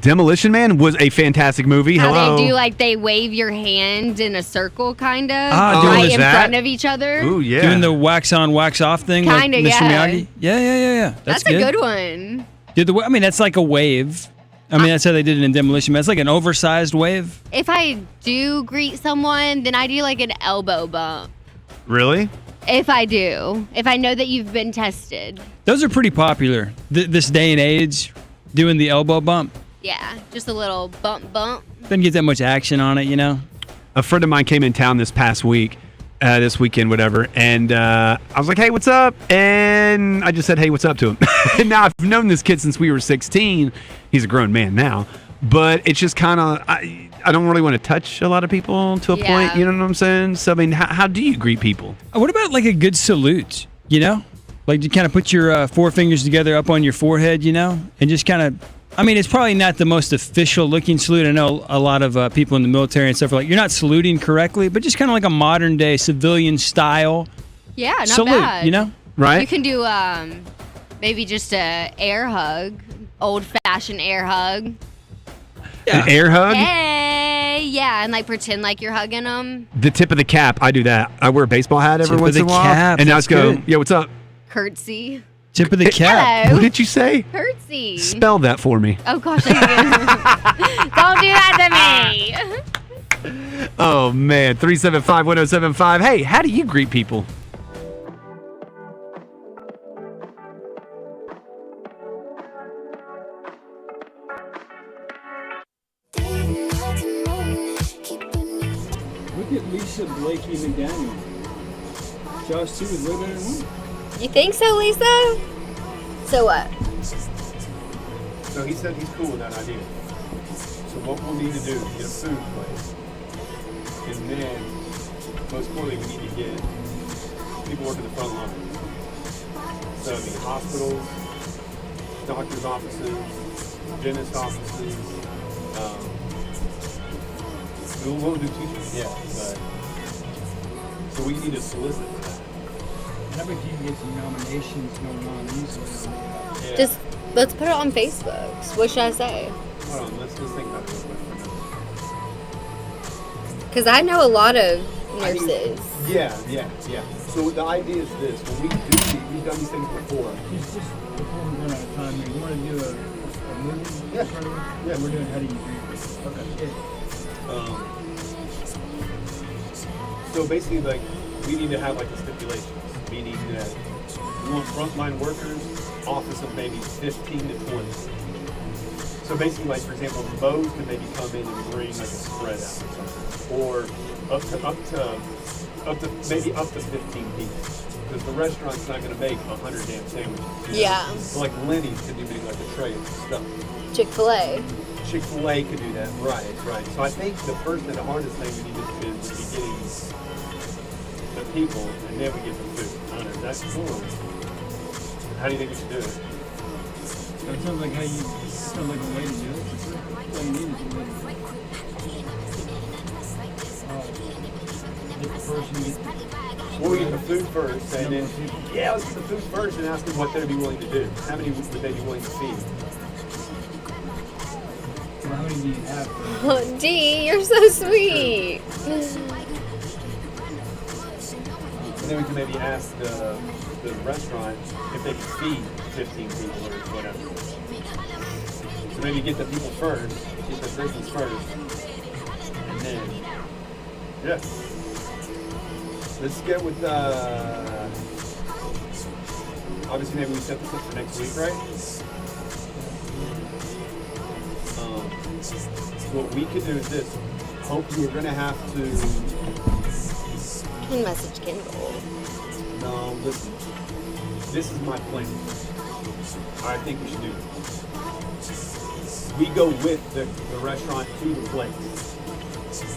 Demolition Man was a fantastic movie. How Hello. they do, like, they wave your hand in a circle, kind of, doing right in that? front of each other. Ooh, yeah. Doing the wax on, wax off thing, Kinda, like Mr. yeah. Miyagi. Yeah. That's a good one. Dude, I mean, that's like a wave. I mean, that's how they did it in Demolition Man. It's like an oversized wave. If I do greet someone, then I do like an elbow bump. Really? If I do. If I know that you've been tested. Those are pretty popular this day and age, doing the elbow bump. Yeah, just a little bump. Doesn't get that much action on it, you know? A friend of mine came in town this past week, this weekend, whatever, and I was like, hey, what's up? And I just said, hey, what's up to him? And now I've known this kid since we were 16. He's a grown man now. But it's just kind of, I don't really want to touch a lot of people to a point, you know what I'm saying? So, I mean, how do you greet people? What about like a good salute, you know? Like you kind of put your four fingers together up on your forehead, you know? And just kind of, I mean, it's probably not the most official looking salute. I know a lot of people in the military and stuff are like, you're not saluting correctly, but just kind of like a modern day civilian style Yeah, not salute, bad. you know? Right? You can do maybe just a air hug, old fashioned air hug. An air hug? Hey, yeah, and like pretend like you're hugging them. The tip of the cap, I do that. I wear a baseball hat every Tip of once the in a while. cap, And I that's just go, good. yeah, what's up? Curtsy. Tip of the cap. Hello. What did you say? Curtsy. Spell that for me. Oh gosh, don't do that to me. Oh, man. 375-1075. Hey, how do you greet people? Look at Lisa Blakey McDaniel. Josh T was way better than one. You think so, Lisa? So what? So he said he's cool with that idea. So what we'll need to do is get a food place. And then, most importantly, we need to get people working the front line. So I mean, hospitals, doctor's offices, dentist offices. We won't do teachers yet, but so we need to solicit for that. And I bet you can get some nominations going on easily. Yeah. Just let's put it on Facebook. What should I say? Hold on, let's just think about it real quick for a minute. Because I know a lot of nurses. Yeah. So the idea is this: when we've done these things before. It's just before we run out of time. You want to do a movie? Yeah. We're doing How Do You Greet? Okay. So basically, like, we need to have like a stipulations, meaning that we want frontline workers, office of maybe 15 to 20. So basically, like for example, Moe's can maybe come in and bring like a spread out or something, or up to maybe up to 15 people, because the restaurant's not going to make 100 damn sandwiches. You know? Yeah. So like Lenny's could do maybe like a tray of stuff. Chick-fil-A. Chick-fil-A could do that, right. So I think the first and the hardest thing we need to do is be getting the people, and then we get the food. I don't know, that's cool. How do you think we should do it? That sounds like a way to do it. All you need is a way to do it. Get the person, We'll get the food first, and then, let's get the food first and ask them what they'd be willing to do. How many would they be willing to feed? Well, how many do you have? Oh, Dee, you're so sweet. And then we can maybe ask the restaurant if they can feed 15 people or whatever. So maybe get the people first, get the business first, and then, let's get with, obviously maybe we set this up for next week, right? what we could do is this. Hope you're going to have to... Can message Kendall. No, listen. This is my plan. I think we should do it. We go with the restaurant to the place.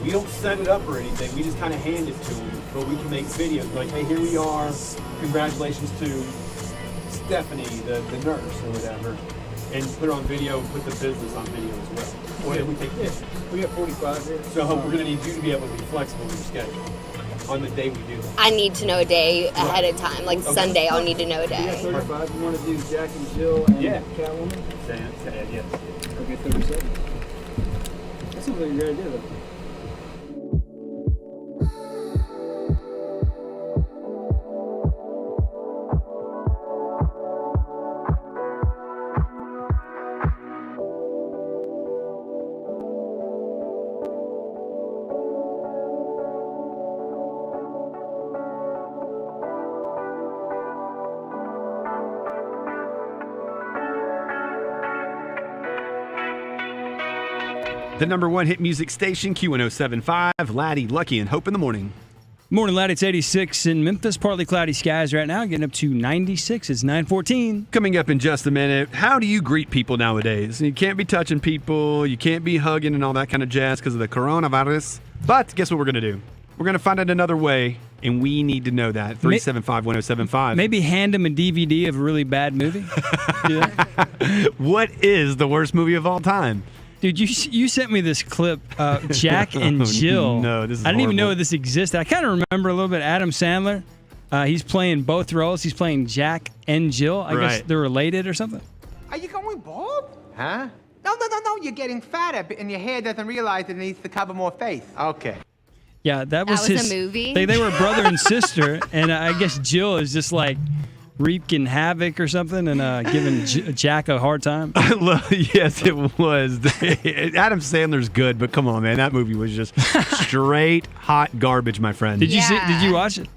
We don't set it up or anything. We just kind of hand it to them. But we can make videos like, hey, here we are. Congratulations to Stephanie, the nurse or whatever. And put it on video and put the business on video as well. Or we take this. We have 45 here. So Hope, we're going to need you to be able to be flexible with your schedule on the day we do that. I need to know a day ahead of time. Like Sunday, I'll need to know a We have day. 35. You want to do Jack and Jill and Catwoman? Yes. Okay, 37. That seems like a great idea, though. The number one hit music station, Q1075, Latty, Lucky, and Hope in the morning. Morning, Ladd. It's 86 in Memphis. Partly cloudy skies right now, getting up to 96. It's 9:14. Coming up in just a minute, how do you greet people nowadays? You can't be touching people. You can't be hugging and all that kind of jazz because of the coronavirus. But guess what we're going to do? We're going to find out another way, and we need to know that. 375-1075. Maybe hand them a DVD of a really bad movie. What is the worst movie of all time? Dude, you sent me this clip, Jack and Jill. No, this is I didn't even horrible. know this existed. I kind of remember a little bit Adam Sandler. He's playing both roles. He's playing Jack and Jill. I guess they're related or something. Are you going bald? Huh? No. You're getting fatter, and your hair doesn't realize it needs to cover more face. Okay. Yeah, that was was a movie? They were brother and sister, and I guess Jill is just like wreaking havoc or something and giving Jack a hard time. Yes, it was. Adam Sandler's good, but come on, man. That movie was just straight hot garbage, my friend. Did you watch it?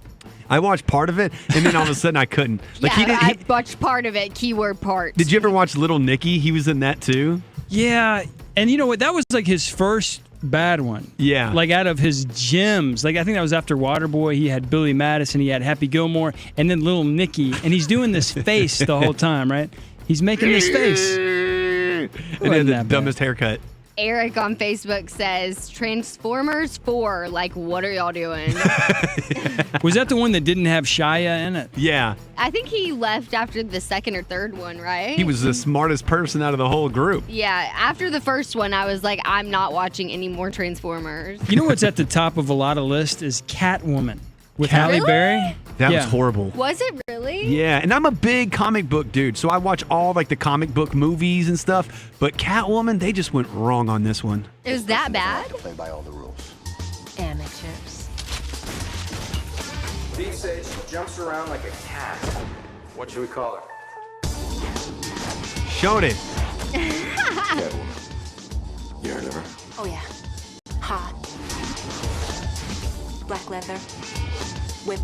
I watched part of it, and then all of a sudden I couldn't. I watched part of it, keyword part. Did you ever watch Little Nicky? He was in that too. Yeah, and you know what? That was like his first bad one. Yeah. Like out of his gems. Like I think that was after Waterboy. He had Billy Madison, he had Happy Gilmore, and then Little Nicky. And he's doing this face the whole time, right? He's making this face. And he had the dumbest haircut. Eric on Facebook says, Transformers 4, like, what are y'all doing? Was that the one that didn't have Shia in it? Yeah. I think he left after the second or third one, right? He was the smartest person out of the whole group. Yeah, after the first one, I was like, I'm not watching any more Transformers. You know what's at the top of a lot of lists is Catwoman with Halle Berry. That was horrible. Was it really? Yeah, and I'm a big comic book dude, so I watch all like the comic book movies and stuff. But Catwoman, they just went wrong on this one. It was that bad? Play by all the rules. Amateurs. Dee says she jumps around like a cat. What should we call her? Showed it. You heard of her? Oh, yeah. Hot. Black leather. Whip.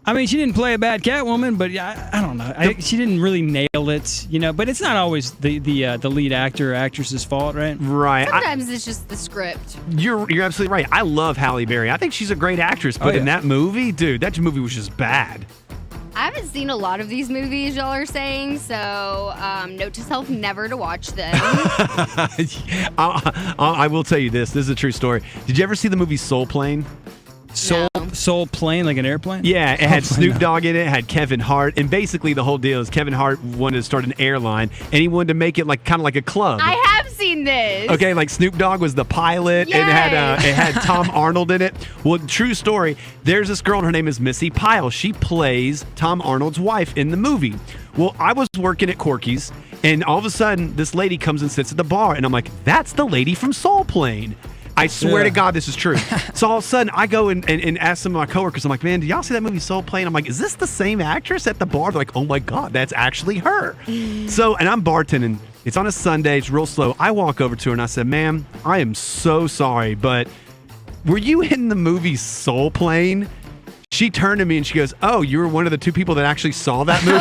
I mean, she didn't play a bad Catwoman, but I don't know. She didn't really nail it, you know. But it's not always the lead actor or actress's fault, right? Right. Sometimes it's just the script. You're absolutely right. I love Halle Berry. I think she's a great actress, but in that movie, dude, that movie was just bad. I haven't seen a lot of these movies, y'all are saying, so note to self, never to watch them. I will tell you this. This is a true story. Did you ever see the movie Soul Plane? Soul Plane, like an airplane? Yeah, it had Snoop Dogg in it, it had Kevin Hart, and basically the whole deal is Kevin Hart wanted to start an airline, and he wanted to make it like kind of like a club. I have seen this. Okay, like Snoop Dogg was the pilot, and it had Tom Arnold in it. Well, true story. There's this girl, her name is Missy Pyle. She plays Tom Arnold's wife in the movie. Well, I was working at Corky's, and all of a sudden, this lady comes and sits at the bar, and I'm like, that's the lady from Soul Plane. I swear to God, this is true. So all of a sudden, I go and ask some of my coworkers. I'm like, man, did y'all see that movie Soul Plane? I'm like, is this the same actress at the bar? They're like, oh my God, that's actually her. So, and I'm bartending. It's on a Sunday. It's real slow. I walk over to her and I said, ma'am, I am so sorry, but were you in the movie Soul Plane? she turned to me and she goes, "Oh, you were one of the 2 people that actually saw that movie?"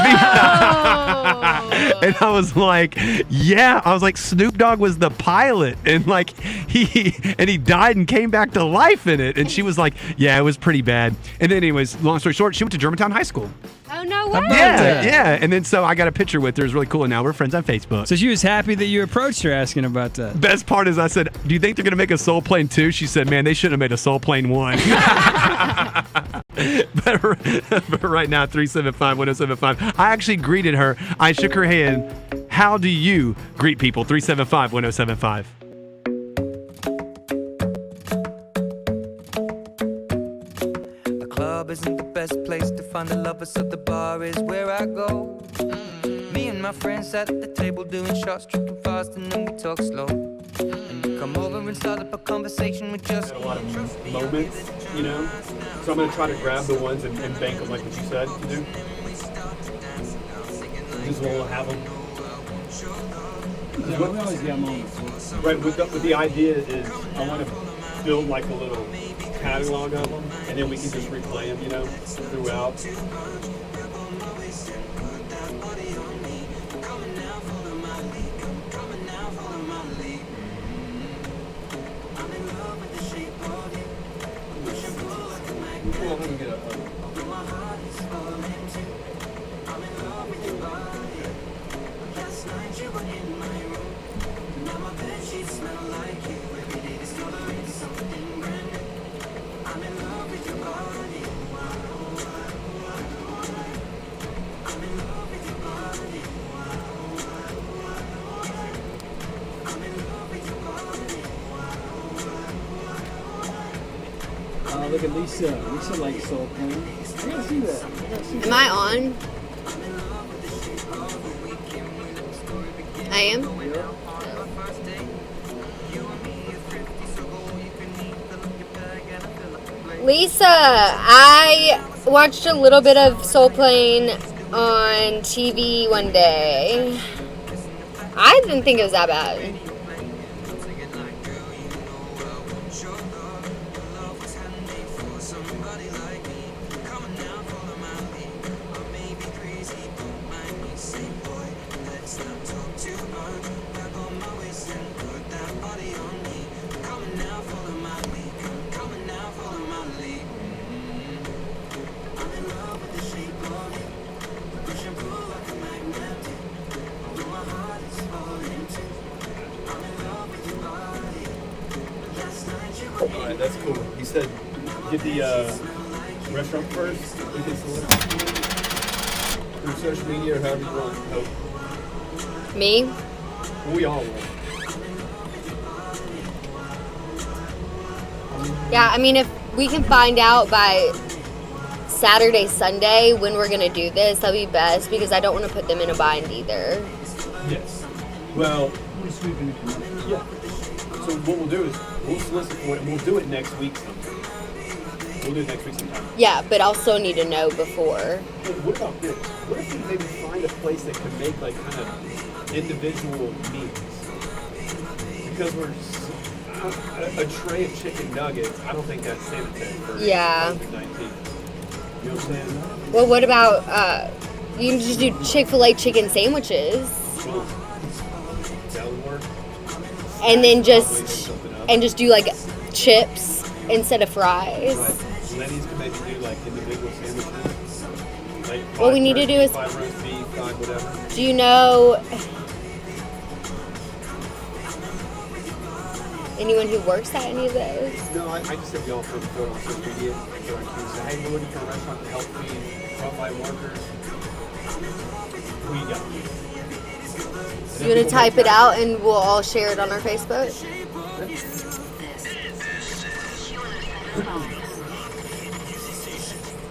And I was like, "Yeah." I was like, "Snoop Dogg was the pilot, and like he died and came back to life in it." And she was like, "Yeah, it was pretty bad." And then, anyways, long story short, she went to Germantown High School. Oh, no way. Yeah. And then so I got a picture with her. It's really cool. And now we're friends on Facebook. So she was happy that you approached her asking about that. Best part is I said, "Do you think they're going to make a Soul Plane 2?" She said, "Man, they should have made a Soul Plane 1." but right now, 375-1075. I actually greeted her. I shook her hand. How do you greet people? 375-1075. The club isn't the best place to find the lovers, so the bar is where I go. Me and my friends sat at the table doing shots, tripping fast, and then we talk slow. And you come over and start up a conversation with just a lot of moments, you know. So I'm gonna try to grab the ones and bank them like what you said to do. Just we'll have them. Yeah, we always got moments. Right. With the idea is I want to build like a little catalog of them, and then we can just replay them, you know, throughout. Look at Lisa. Lisa likes Soul Plane. I gotta see that. Am I on? I am? Lisa, I watched a little bit of Soul Plane on TV one day. I didn't think it was that bad. Alright, that's cool. He said, get the restaurant first. We can select through social media or however you want. Hope. Me? Well, we all will. Yeah, I mean, if we can find out by Saturday, Sunday when we're going to do this, that'd be best because I don't want to put them in a bind either. Yes. Well, yeah. So what we'll do is we'll solicit for it and we'll do it next week sometime. We'll do it next week sometime. Yeah, but I'll still need to know before. Hey, what about this? What if we maybe find a place that can make like kind of individual meals? Because we're a tray of chicken nuggets, I don't think that's sanitary for Yeah. COVID-19. You know what I'm saying? Well, what about, you can just do Chick-fil-A chicken sandwiches. Cool. That would work. And then just do like chips instead of fries. Right. Lenny's can maybe do like individual sandwiches. Like What we need to do is, 5 roast beef, 5 whatever. do you know anyone who works at any of those? No, I just said y'all put it on social media. So I can say, hey, we're looking for a restaurant to help feed frontline workers. Who you got? You want to type it out and we'll all share it on our Facebook?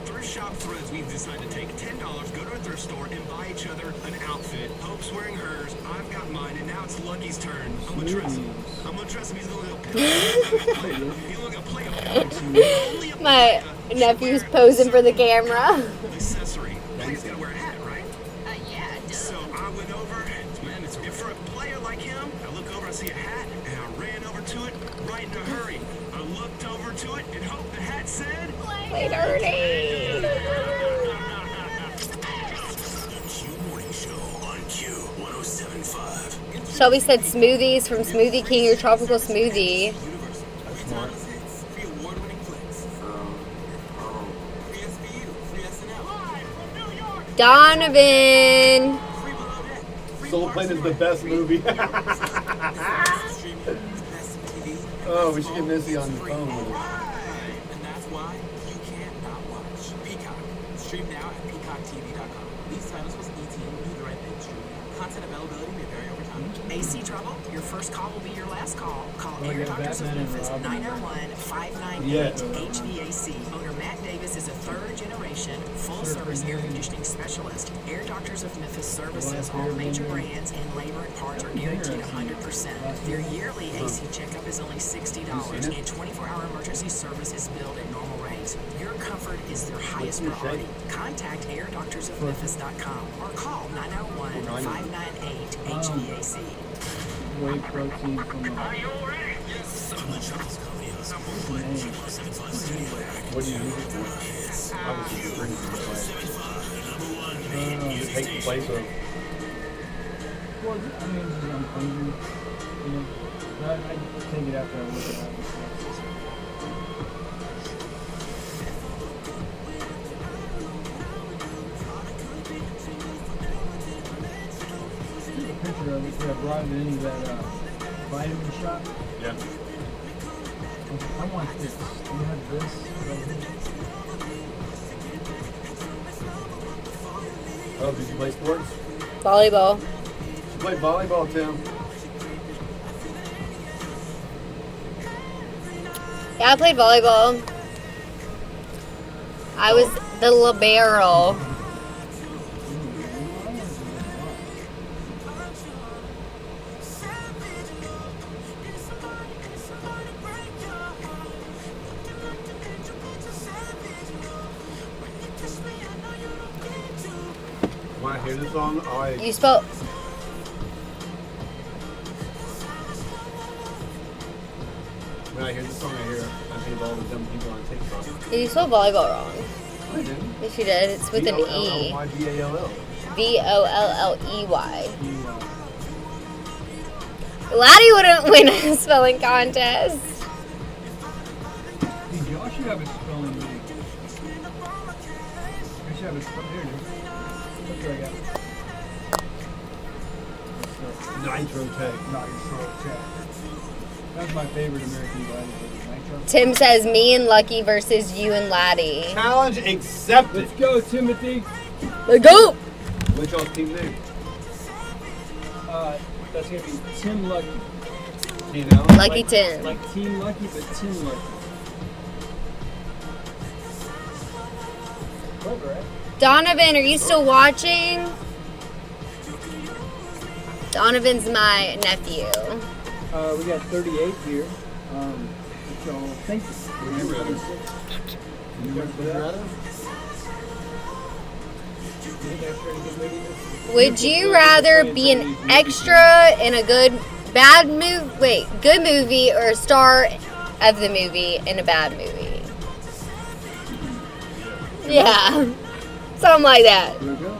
Thrift shop threads, we've decided to take $10, go to a thrift store, and buy each other an outfit. Hope's wearing hers, I've got mine, and now it's Lucky's turn. I'm gonna dress him. He's gonna look My nephew's posing for the camera. accessory. He's gonna wear a hat, right? Yeah. So I went over, man, it's for a player like him. I look over, I see a hat, and I ran over to it right in a hurry. I looked over to it and hoped the hat said, Play dirty. Q Morning Show on Q 107.5. Shelby said smoothies from Smoothie King or tropical smoothie. That's smart. Donovan. Soul Plane is the best movie. Oh, we should get Missy on the phone with us. And that's why you can't not watch Peacock. Stream now at peacocktv.com. These titles was ET. Do the right thing. Stream now. Content availability may vary over time. AC trouble? Your first call will be your last call. Call Air Doctors of Memphis 901-598-HVAC. Owner Matt Davis is a third-generation, full-service air conditioning specialist. Air Doctors of Memphis services all major brands, and labor and parts are guaranteed 100%. Their yearly AC checkup is only $60, and 24-hour emergency service is billed at normal rates. Your comfort is their highest priority. Contact airdoctorsofmemphis.com or call 901-598-HVAC. Whey protein from the... What do you use it for? Obviously, you're drinking it. You take the place of. Well, I mean, I'm hungry. You know, I take it after I work it out. Here's a picture of it. I brought it into that vitamin shop. Yeah. I want this. You have this right here. Oh, did you play sports? Volleyball. You played volleyball, Tim. Yeah, I played volleyball. I was the libero. When I hear this song, You spelled. When I hear this song, I think of all the dumb people on TikTok. You spelled volleyball wrong. I didn't. Yes, you did. It's with an E. V-O-L-L-Y-B-A-L-L. Volley. Latty wouldn't win a spelling contest. Hey, Josh should have a spelling bee. I should have a spelling. Here it is. Look what I got. Nitro Tech. Nitro Tech. That's my favorite American gladiator. Nitro. Tim says me and Lucky versus you and Latty. Challenge accepted. Let's go, Timothy. Let's go. What's y'all's team name? That's gonna be Tim Lucky. You know? Lucky Tim. Like Team Lucky, but Tim Lucky. Clever, right? Donovan, are you still watching? Donovan's my nephew. We got 38 here. So thank you. Would you rather be an extra in a good movie or a star of the movie in a bad movie? Yeah. Something like that. Here we go.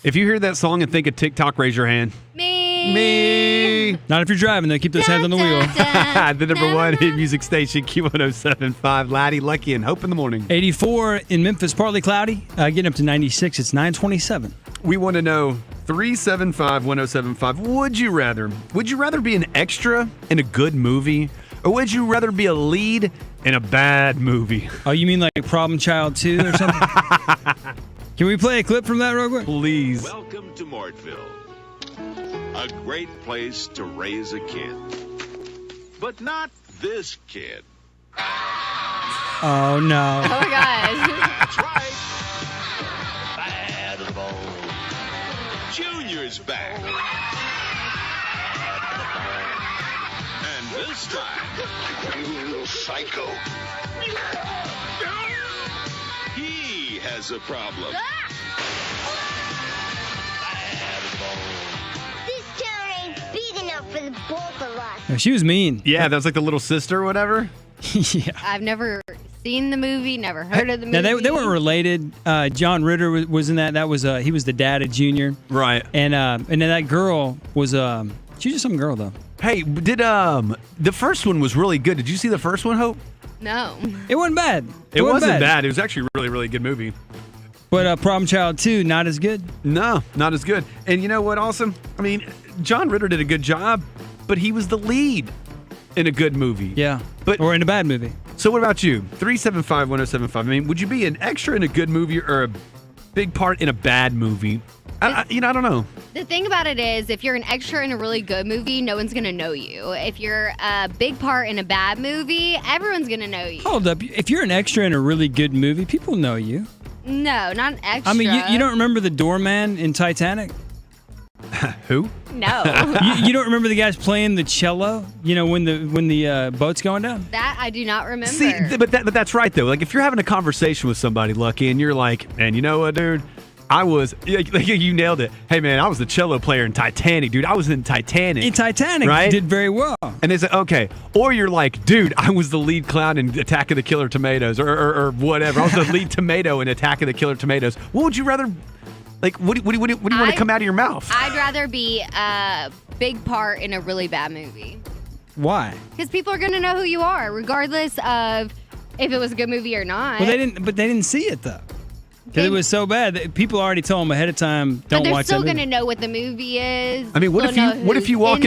If you hear that song and think of TikTok, raise your hand. Me. Not if you're driving, though. Keep those hands on the wheel. The number one hit music station, Q107.5. Latty, Lucky, and Hope in the morning. 84 in Memphis, partly cloudy. Getting up to 96. It's 9:27. We want to know 375-1075. Would you rather be an extra in a good movie, or would you rather be a lead in a bad movie? Oh, you mean like Problem Child 2 or something? Can we play a clip from that real quick? Please. Welcome to Mortville. A great place to raise a kid. But not this kid. Oh, no. Oh, my God. That's right. Bad of the bone. Junior's back. next time. You little psycho. He has a problem. This town ain't big enough for the both of us. No, she was mean. Yeah, that was like the little sister or whatever. Yeah. I've never seen the movie, never heard of the movie. Now they weren't related. John Ritter was in that. That was he was the dad of Junior. Right. And then that girl was she was just some girl though. Hey, did the first one was really good. Did you see the first one, Hope? No. It wasn't bad. It wasn't bad. It was actually a really, really good movie. But Problem Child 2, not as good. No, not as good. And you know what, also? I mean, John Ritter did a good job, but he was the lead in a good movie. Yeah. But or in a bad movie. So what about you? 375-1075. I mean, would you be an extra in a good movie or a big part in a bad movie? I don't know. The thing about it is, if you're an extra in a really good movie, no one's going to know you. If you're a big part in a bad movie, everyone's going to know you. Hold up. If you're an extra in a really good movie, people know you. No, not an extra. I mean, you don't remember the doorman in Titanic? Who? No. you don't remember the guys playing the cello? You know, when the boat's going down? That I do not remember. See, but that's right, though. Like, if you're having a conversation with somebody, Lucky, and you're like, man, you know what, dude? I was, you nailed it. Hey, man, I was the cello player in Titanic, dude. I was in Titanic. In Titanic, right? You did very well. And they say, okay. Or you're like, dude, I was the lead clown in Attack of the Killer Tomatoes or whatever. I was the lead tomato in Attack of the Killer Tomatoes. What would you rather, like, what do you want to come out of your mouth? I'd rather be a big part in a really bad movie. Why? Because people are going to know who you are, regardless of if it was a good movie or not. Well, they didn't see it, though. Because it was so bad that people already told them ahead of time, don't watch that But they're still movie. going to know what the movie is. I mean, what if you walk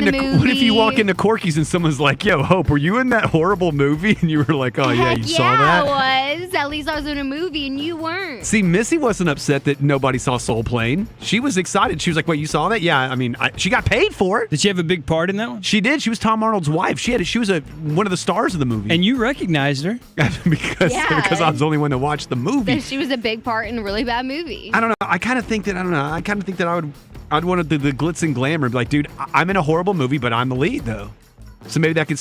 into Corky's and someone's like, "Yo, Hope, were you in that horrible movie?" And you were like, "Oh yeah, you saw that." I was. At least I was in a movie and you weren't. See, Missy wasn't upset that nobody saw Soul Plane. She was excited. She was like, "Wait, you saw that?" Yeah, I mean, she got paid for it. Did she have a big part in that one? She did. She was Tom Arnold's wife. She was one of the stars of the movie. And you recognized her because I was the only one that watched the movie. She was a big part in a really bad movie. I don't know. I kind of think that I'd want the glitz and glamour. Be like, dude, I'm in a horrible movie, but I'm the lead though. So maybe that could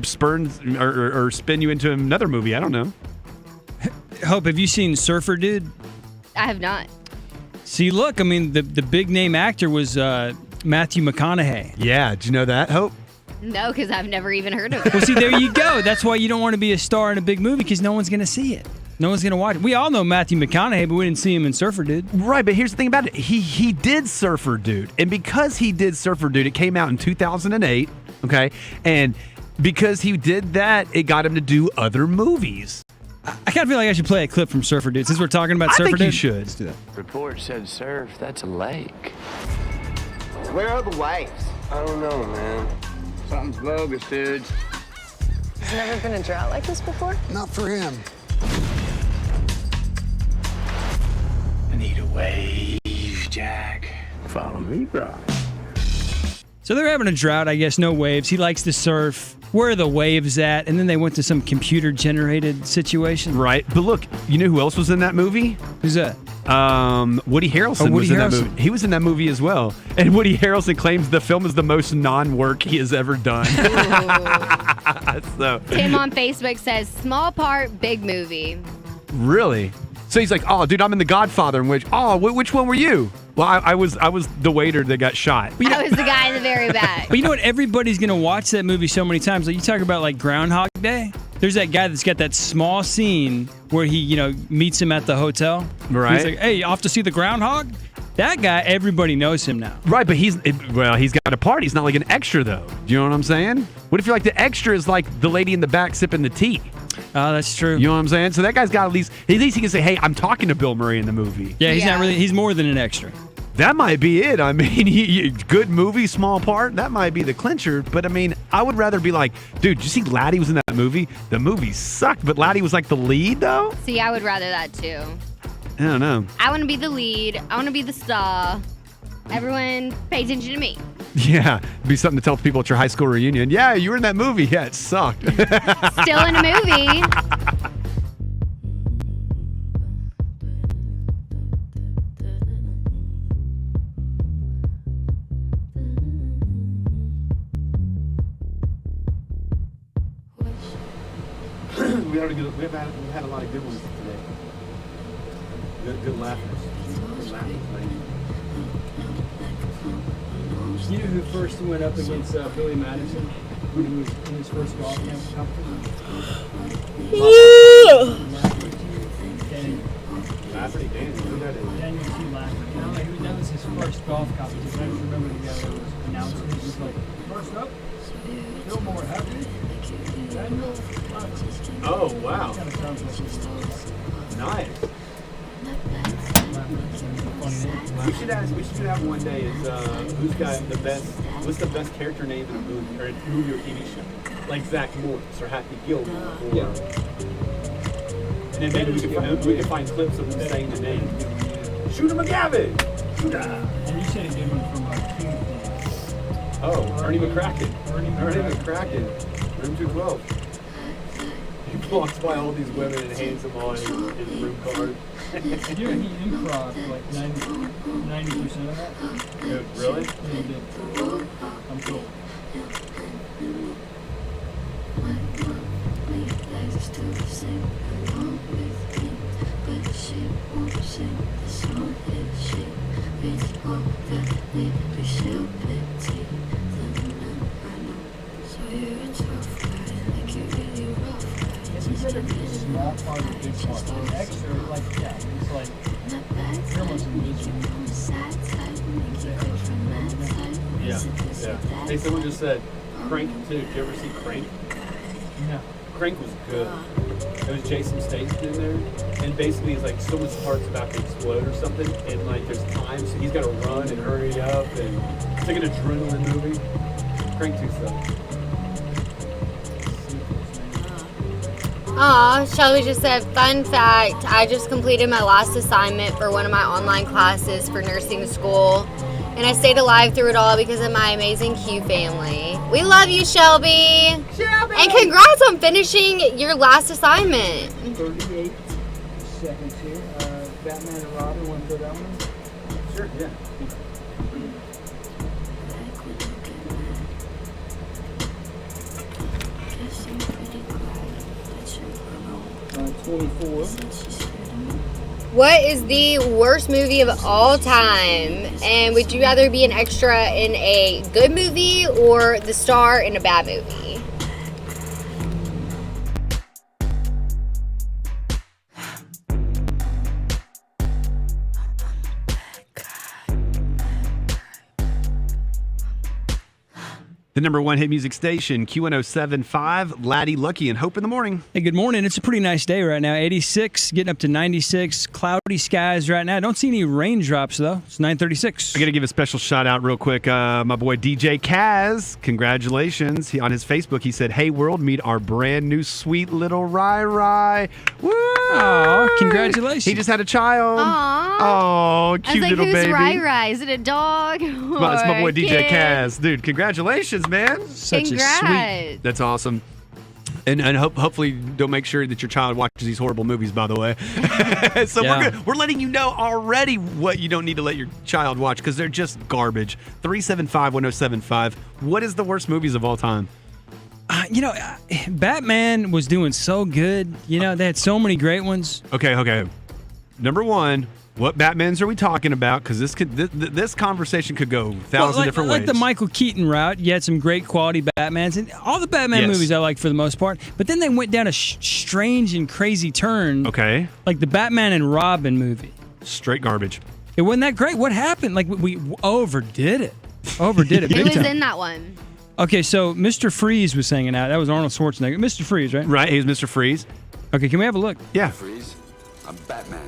spurn or spin you into another movie. I don't know. Hope, have you seen Surfer Dude? I have not. See, look, I mean, the big name actor was Matthew McConaughey. Yeah, did you know that, Hope? No, because I've never even heard of it. Well, see, there you go. That's why you don't want to be a star in a big movie, because no one's going to see it. No one's going to watch it. We all know Matthew McConaughey, but we didn't see him in Surfer Dude. Right, but here's the thing about it. He did Surfer Dude. And because he did Surfer Dude, it came out in 2008, okay? And because he did that, it got him to do other movies. I kind of feel like I should play a clip from Surfer Dude, since we're talking about Surfer Dude. I think you should. Let's do that. Report said surf. That's a lake. Where are the waves? I don't know, man. Something's bogus, dude. There's never been a drought like this before? Not for him. I need a wave, Jack. Follow me, bro. So they're having a drought, I guess, no waves. He likes to surf. Where are the waves at? And then they went to some computer-generated situation. Right. But look, you know who else was in that movie? Who's that? Woody Harrelson was in that movie. He was in that movie as well. And Woody Harrelson claims the film is the most non-work he has ever done. So Tim on Facebook says, small part, big movie. Really? So he's like, oh, dude, I'm in The Godfather. In which one were you? Well, I was the waiter that got shot. I was the guy in the very back. But you know what? Everybody's going to watch that movie so many times. Like, you talk about, like, Groundhog Day. There's that guy that's got that small scene where he, meets him at the hotel. Right. He's like, hey, off to see the groundhog? That guy, everybody knows him now. Right, but he's got a part. He's not like an extra, though. Do you know what I'm saying? What if you're like the extra is like the lady in the back sipping the tea? Oh, that's true. You know what I'm saying? So that guy's got at least he can say, hey, I'm talking to Bill Murray in the movie. Yeah, he's more than an extra. That might be it. I mean, good movie, small part. That might be the clincher. But I mean, I would rather be like, dude, did you see Latty was in that movie? The movie sucked, but Latty was like the lead, though? See, I would rather that too. I don't know. I want to be the lead. I want to be the star. Everyone pay attention to me. Yeah, it'd be something to tell people at your high school reunion. Yeah, you were in that movie. Yeah, it sucked. Still in a movie. We've had a lot of good ones today. Good laughers. Good laughers, man. You know who first went up against Billy Madison when he was in his first golf competition? Lafferty, who that is? Daniel T. Lafferty. That was his first golf competition. I just remember the guy that was announcing it. He was like, first up, Gilmore Happy, Daniel Lafferty. Oh, wow. Kind of sounds like his voice. Nice. We should have one day is who's got the best, what's the best character name in a movie or TV show? Like Zach Morris or Happy Gilmore. Or, and then maybe we could find clips of them saying the name. Shooter McGavin! Shooter! And you said it from King. Oh, Ernie McCracken. Ernie McCracken. Room 212. He walks by all these women and hands them all his room card. He improv like 90% of that. Dude, really? Yeah, he did. I'm cool. Small part of the big part. Extra, like, yeah, it's like, you're almost invisible. Yeah. Hey, someone just said Crank 2. Did you ever see Crank? No. Crank was good. It was Jason Statham in there, and basically it's like someone's heart's about to explode or something, and like there's time, so he's got to run and hurry up, and it's like an adrenaline movie. Crank 2 stuff. Aw, Shelby just said, fun fact, I just completed my last assignment for one of my online classes for nursing school. And I stayed alive through it all because of my amazing Q family. We love you, Shelby! Shelby! And congrats on finishing your last assignment. 38 seconds here. Batman and Robin, want to throw that one? Sure, yeah. 24. What is the worst movie of all time? And would you rather be an extra in a good movie or the star in a bad movie? The number one hit music station, Q1075, Latty, Lucky, and Hope in the morning. Hey, good morning. It's a pretty nice day right now. 86, getting up to 96. Cloudy skies right now. Don't see any raindrops, though. It's 9:36. I got to give a special shout out real quick. My boy DJ Kaz, congratulations. On his Facebook, he said, "Hey, world, meet our brand new sweet little Rai. Woo! Aw, congratulations. He just had a child. Aww. Oh, cute I was like, little who's baby. Rai? Is it a dog? Well, it's my boy DJ Kaz. Dude, congratulations, man. Such Congrats. a sweet. That's awesome. And hopefully don't make sure that your child watches these horrible movies, by the way. So Yeah. we're letting you know already what you don't need to let your child watch because they're just garbage. 375-1075. What is the worst movies of all time? Batman was doing so good. They had so many great ones. Okay. Number one, what Batmans are we talking about? Because this conversation could go thousand different ways. Like the Michael Keaton route, you had some great quality Batmans. And all the Batman movies I like for the most part. But then they went down a strange and crazy turn. Okay. Like the Batman and Robin movie. Straight garbage. It wasn't that great. What happened? Like we overdid it. Overdid it Who big was time. in that one? Okay, so Mr. Freeze was singing out. That was Arnold Schwarzenegger. Mr. Freeze, right? Right, he was Mr. Freeze. Okay, can we have a look? Yeah. Freeze, I'm Batman.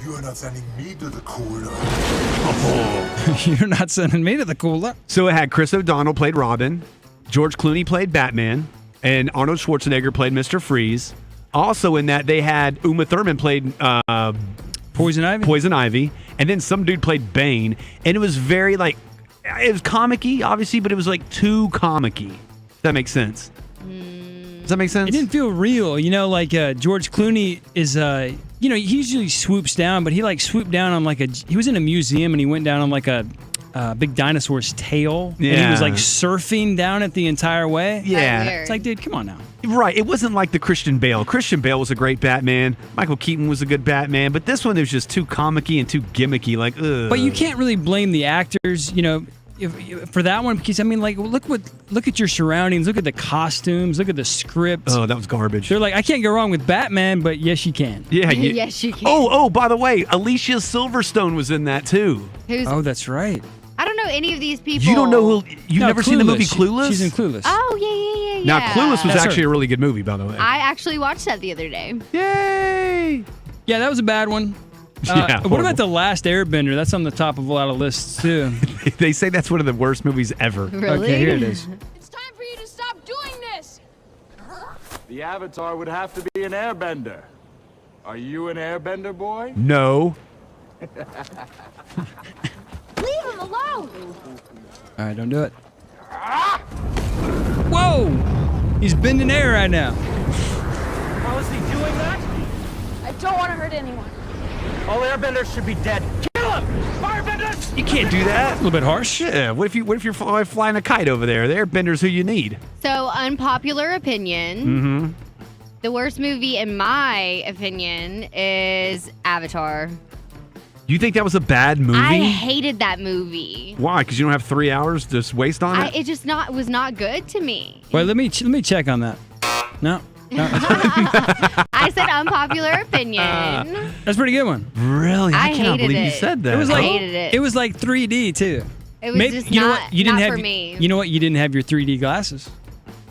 You are not sending me to the cooler. You're not sending me to the cooler. So it had Chris O'Donnell played Robin, George Clooney played Batman, and Arnold Schwarzenegger played Mr. Freeze. Also in that, they had Uma Thurman played Poison Ivy, and then some dude played Bane, and it was very it was comic-y, obviously, but it was like too comic-y. If that makes sense. Does that make sense? It didn't feel real. George Clooney is, he usually swoops down, but he swooped down on he was in a museum and he went down on big dinosaur's tail. And he Yeah. was like surfing down it the entire way. Yeah. It's like, dude, come on now. Right. It wasn't like the Christian Bale. Christian Bale was a great Batman. Michael Keaton was a good Batman. But this one, was just too comic-y and too gimmicky. Like, ugh. But you can't really blame the actors, for that one, because I mean, like, look at your surroundings, look at the costumes, look at the script. Oh, that was garbage. They're like, I can't go wrong with Batman, but yes, you can. Yeah. Yes, you can. Oh, by the way, Alicia Silverstone was in that too. Oh, that's right. I don't know any of these people. You don't know who? You've never seen the movie Clueless? She's in Clueless. Oh, yeah. Now, Clueless was That's actually her. a really good movie, by the way. I actually watched that the other day. Yay! Yeah, that was a bad one. Yeah, what horrible. about The Last Airbender? That's on the top of a lot of lists, too. They say that's one of the worst movies ever. Really? Okay, here it is. The Avatar would have to be an airbender. Are you an airbender, boy? No. Leave him alone! All right, don't do it. Whoa! He's bending air right now. How is he doing that? I don't want to hurt anyone. All airbenders should be dead. Kill him! Firebenders! You can't do that. A little bit harsh. Yeah. What if you're flying a kite over there? The Airbenders who you need. So, unpopular opinion. Mm-hmm. The worst movie, in my opinion, is Avatar. You think that was a bad movie? I hated that movie. Why? Because you don't have 3 hours to just waste on it? It just was not good to me. Wait, let me check on that. No. I said unpopular opinion. That's a pretty good one. Really? I cannot hated believe you it. said that. It was like hated it. It was like 3D too. It was just you know not, what? You didn't not have, for me. You know what? You didn't have your 3D glasses.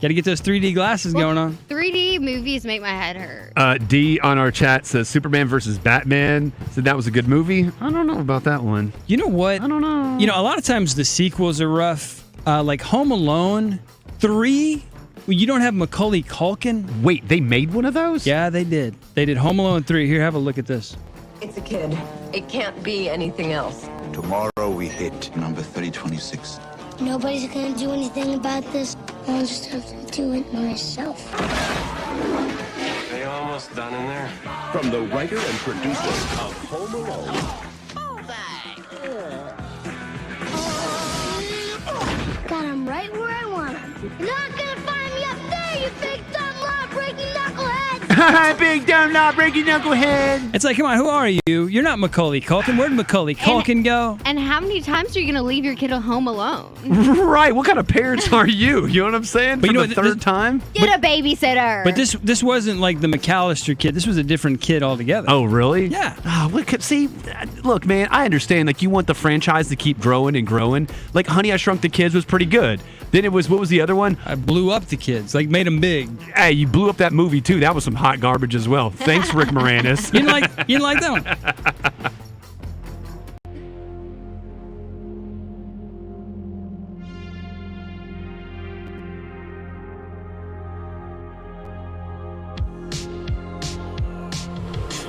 Got to get those 3D glasses going on. 3D movies make my head hurt. D on our chat says Superman versus Batman. Said that was a good movie. I don't know about that one. You know what? I don't know. You know, a lot of times the sequels are rough. Like Home Alone 3. Well, you don't have Macaulay Culkin. Wait, they made one of those? Yeah, they did. They did Home Alone 3. Here, have a look at this. It's a kid. It can't be anything else. Tomorrow we hit number 3026. Nobody's gonna do anything about this. I'll just have to do it myself. They almost done in there. From the writer and producer of Home Alone. Got him right where I want him. You're not gonna find me up there, you big dumb law-breaking knucklehead! Big dumb not breaking knucklehead. It's like, come on, who are you? You're not Macaulay Culkin. Where'd Macaulay Culkin go? And how many times are you going to leave your kid at home alone? Right. What kind of parents are you? You know what I'm saying? But For you know the what, third time? Get a babysitter. But this wasn't like the McAllister kid. This was a different kid altogether. Oh, really? Yeah. Oh, look, man, I understand. Like, you want the franchise to keep growing and growing. Like, Honey, I Shrunk the Kids was pretty good. Then it was, what was the other one? I blew up the kids, like made them big. Hey, you blew up that movie, too. That was some hot garbage as well. Thanks, Rick Moranis. You didn't like that one?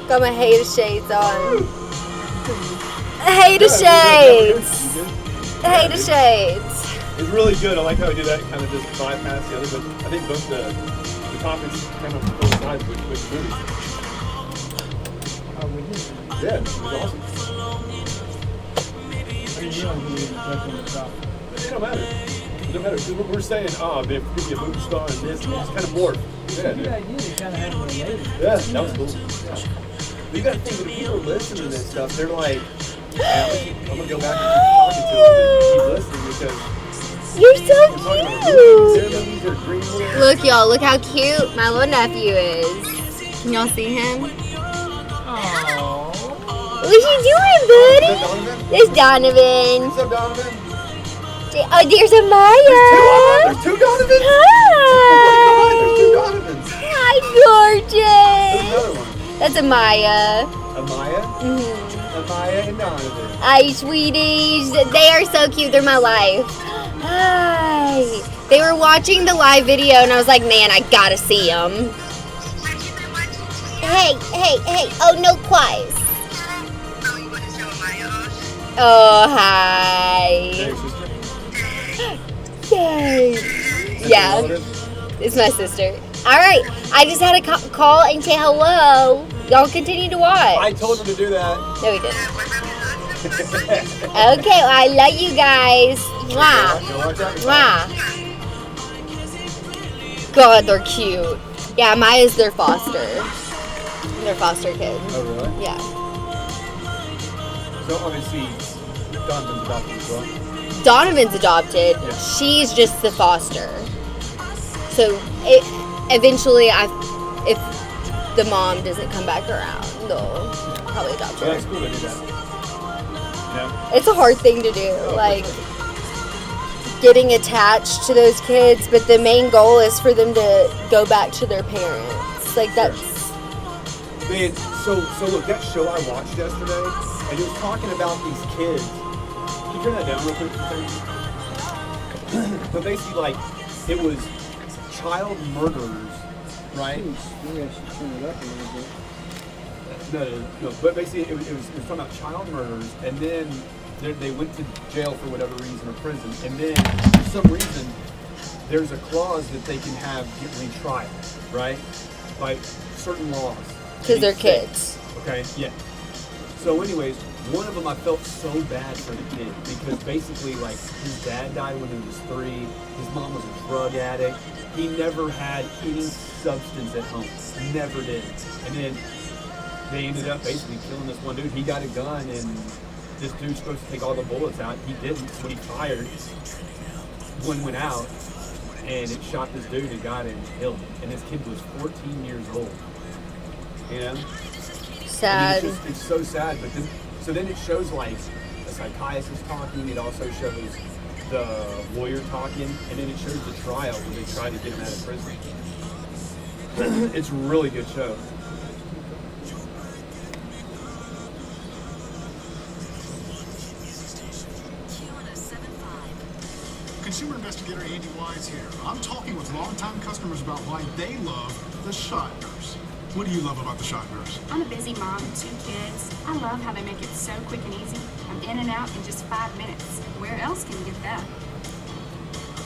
Got my hater shades on. Hater shades. Hater shades. It's really good. I like how I do that, kind of just bypass the other, but I think both the topics kind of coincide with the movie. Yeah, it was awesome. It don't matter. It don't matter. Because we're saying, oh, man, if we could be a movie star and this, and it's kind of more. Yeah, dude. Yeah, that was cool. Yeah. But you got to think, when people are listening to this stuff, they're like, yeah, I'm going to go back and keep talking to them and keep listening because You're so cute. Look, y'all, look how cute my little nephew is. Can y'all see him? What you doing, bud? There's Donovan. What's up, Donovan? Oh, there's Amaya. There's two Donovans? Hi. There's two Donovans. Hi, There's gorgeous. another one. That's Amaya. Amaya? Mm-hmm. Amaya and Donovan. Hi, sweeties. They are so cute. They're my life. Hi. They were watching the live video, and I was like, man, I gotta see them. Hey. Oh, no, quiet. Oh, hi. Yay. Yeah, it's my sister. All right, I just had to call and say hello. Y'all continue to watch. I told him to do that. No, he didn't. Okay, well, I love you guys. Mwah. Mwah. God, they're cute. Yeah, Maya's their foster. Their foster kid. Oh, really? Yeah. So obviously, Donovan's adopted as well. Donovan's adopted. Yeah. She's just the foster. So eventually, if the mom doesn't come back around, they'll probably adopt her. Well, that's cool to do that. Yeah. It's a hard thing to do, like getting attached to those kids, but the main goal is for them to go back to their parents. Like that's. Man, so look, that show I watched yesterday, and it was talking about these kids. Can you turn that down real quick? But basically, like, it was child murderers, right? Maybe I should turn it up a little bit. No. But basically, it was talking about child murderers, and then they went to jail for whatever reason or prison, and then for some reason, there's a clause that they can get retrial, right? By certain laws. Because they're kids. Okay, yeah. So anyways, one of them I felt so bad for the kid because basically, like, his dad died when he was 3. His mom was a drug addict. He never had any substance at home. Never did. And then they ended up basically killing this one dude. He got a gun, and this dude's supposed to take all the bullets out. He didn't, so he fired. One went out, and it shot this dude and got him and killed him. And this kid was 14 years old. You know? Sad. It's so sad, but then it shows like a psychiatrist talking. It also shows the lawyer talking, and then it shows the trial where they try to get him out of prison. It's a really good show. Consumer investigator Andy Wise here. I'm talking with longtime customers about why they love the Shot Nurse. What do you love about the Shot Nurse? I'm a busy mom, 2 kids. I love how they make it so quick and easy. I'm in and out in just 5 minutes. Where else can you get that?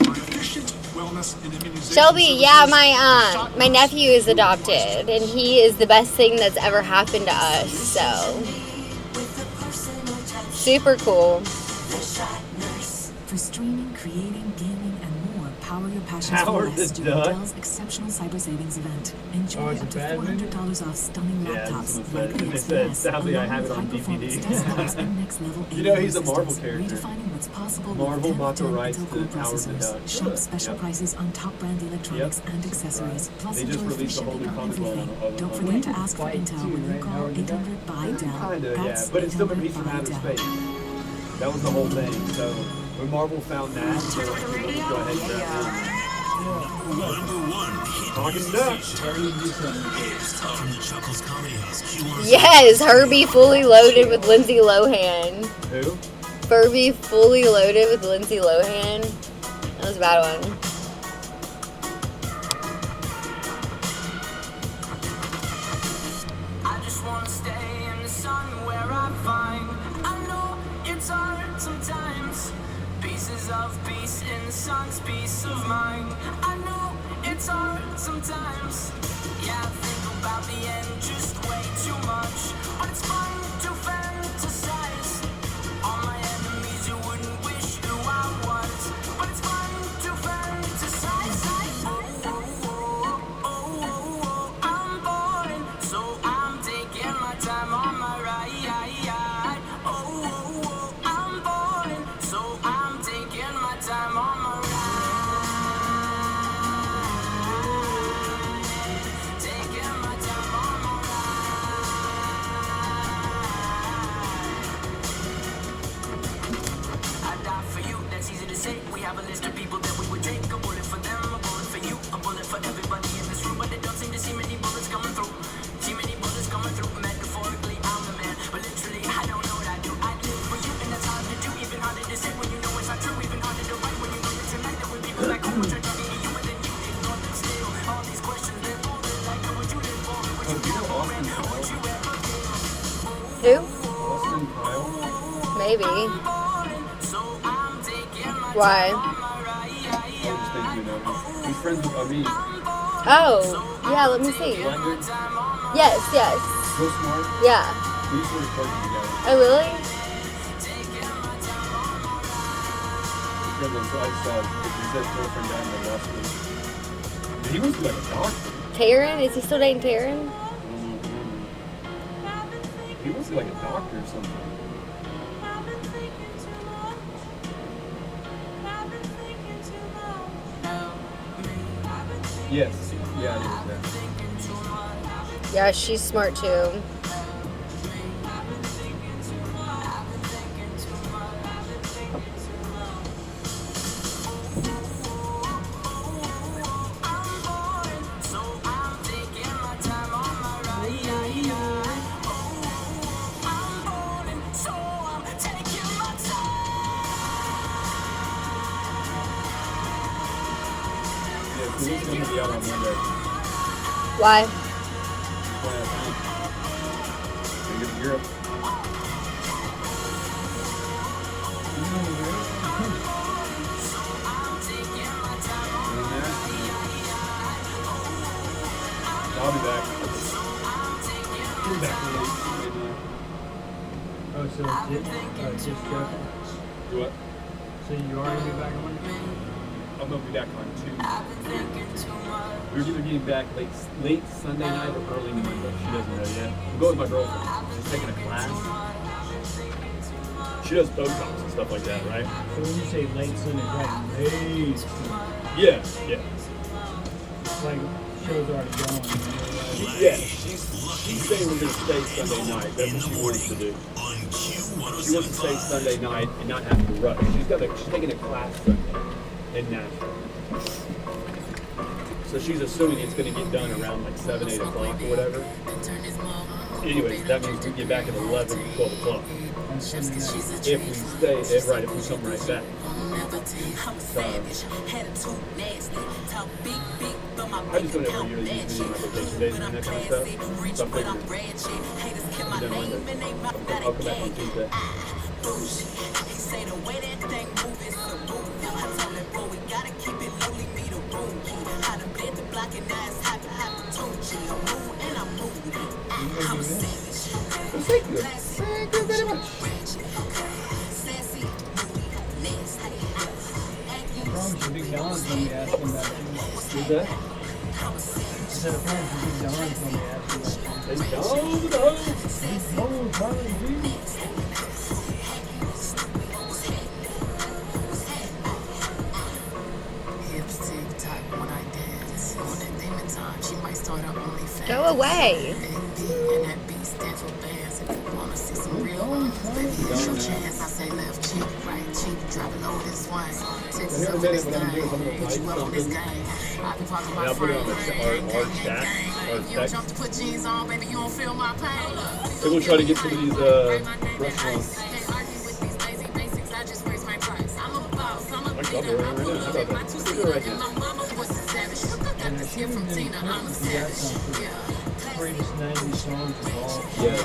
For efficient wellness and immunization Shelby, yeah, services, my nephew is adopted, and he is the best thing that's ever happened to us. So super cool. For streaming, creating, gaming, and more, power your passions for Howard less the during Duck. Dell's exceptional cyber savings event. Enjoy it's a up to bad movie? $400 off stunning Yeah, laptops it's like the sadly I have it on DVD. You know he's a Marvel character. Redefining what's possible Marvel with bought the 10 rights Intel to Core Howard the processors. Duck. Shop special Yep. prices on top brand electronics and accessories. Plus They just enjoy free released a whole shipping new on comic line everything. on Don't forget to ask for Intel when you call 800-BUY-DELL. Kinda, yeah. That's But it's still gonna be from outer 800-BUY-DELL. space. That was the whole thing. So when Marvel found that, they were like, "Okay, let's go ahead and grab it." Number 1 hit Talking Duck. It's from the Chuckles Comedy House. Yes, Herbie fully loaded with Lindsay Lohan. Who? Furby fully loaded with Lindsay Lohan. That was a bad one. I just wanna stay in the sun where I find. I know it's hard sometimes. Pieces of peace in the sun's peace of mind. I know it's hard sometimes. Yeah, I think about the end just way too much. But it's fun to fantasize. All my enemies, you wouldn't wish who I was. But it's fun to fantasize. I'm boring, so I'm taking my time on my ride. I'm boring, so I'm taking my time on my ride. Taking my time on my ride. I die for you, that's easy to say. We have a list of people that we would take. A bullet for them, a bullet for you, a bullet for everybody in this room. But they don't seem to see many bullets coming through. See many bullets coming through. Metaphorically, I'm the man, but literally, I don't know what I do. I live for you, and that's hard to do. Even harder to say when you know it's not true. Even harder to write when you know that tonight there will be people like who are trying to be you, and then you ignore them still. All these questions, they're boring. Like, what you live for? What you live for? And what you ever Who? Austin Kyle. Maybe. Why? I just think you know him. He's friends with Amin. Oh, yeah, let me see. Black dude. Yes, yes. Real smart. Yeah. We used to record together. Oh, really? friend that I saw his girlfriend down in law school. But he was like a doctor. Taryn? Is he still dating Taryn? He was like a doctor or something. Yes. Yeah, I did that. Yeah, she's smart too. He's going to be out on Monday. Why? Going to go to Europe. I'll be back. I'll be back early. Oh, so just joking? Do what? So you are going to be back on Monday? I'm going to be back on Tuesday. We're either getting back late Sunday night or early Monday. She doesn't know yet. I'm going with my girlfriend. She's taking a class. She does Botox and stuff like that, right? So when you say late Sunday, right? Late Sunday. Yeah, yeah. Like, show's already gone. Yeah, she's saying we're going to stay Sunday night. That's what she wants to do. She wants to stay Sunday night and not have to rush. She's taking a class Sunday in Nashville. So she's assuming it's going to get done around like 7, 8 o'clock or whatever. Anyways, that means we get back at 11, 12 o'clock. If we stay, if we come right back. I just don't ever usually use my vacation days and that kind of stuff. So I figured, I'll come back on Tuesday. Thank you. Thank you very much. I promise you, Big Don's going to be asking about you. Who's that? I said, I promise you, Big Don's going to be asking about you. Big Don. Go away. I'll put it on our chat, our text. So we'll try to get some of these restaurants. I'll be right now. How about that? We'll do it right now. Greatest 90s songs of all time. Yes.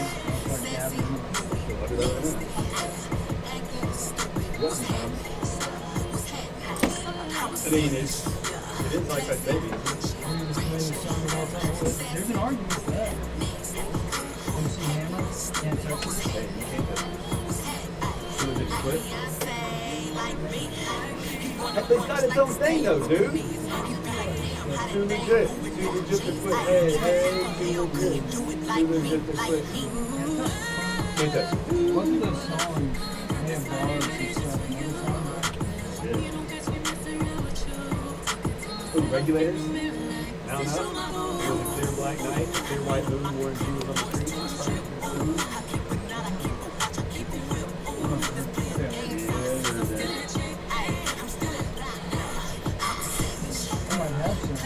I mean, it is like that baby. There's an argument for that. MC Hammer can't touch it. Hey, you can't touch it. So did you quit? It's got its own thing though, dude. It's too legit. Too legit to quit. Hey, too legit. Too legit to quit. Can't touch it. Most of those songs have bars and stuff in other songs. Ooh, Regulators? I don't know. It was a clear black night, a clear white moon, Warren G was on the street. I might have some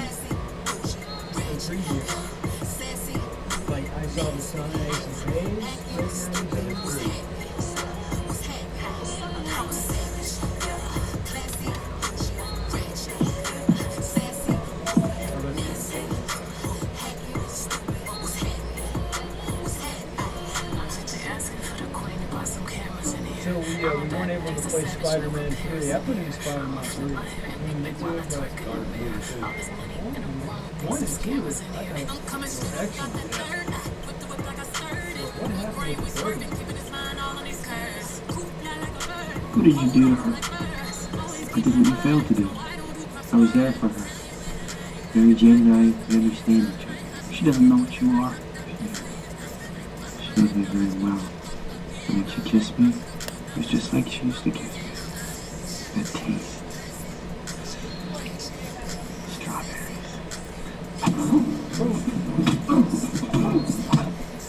previous. Like, I saw the sun, Ace and Haze, So we weren't able to play Spider-Man 3. I put in Spider-Man 3. When we get to it, but 1 and 2 was excellent. What happened with the third? What did you do to her? I did what you failed to do. I was there for her. Mary Jane and I, we understand each other. She doesn't know what you are. She knows me very well. And when she kissed me, it was just like she used to kiss me. That taste. Strawberries.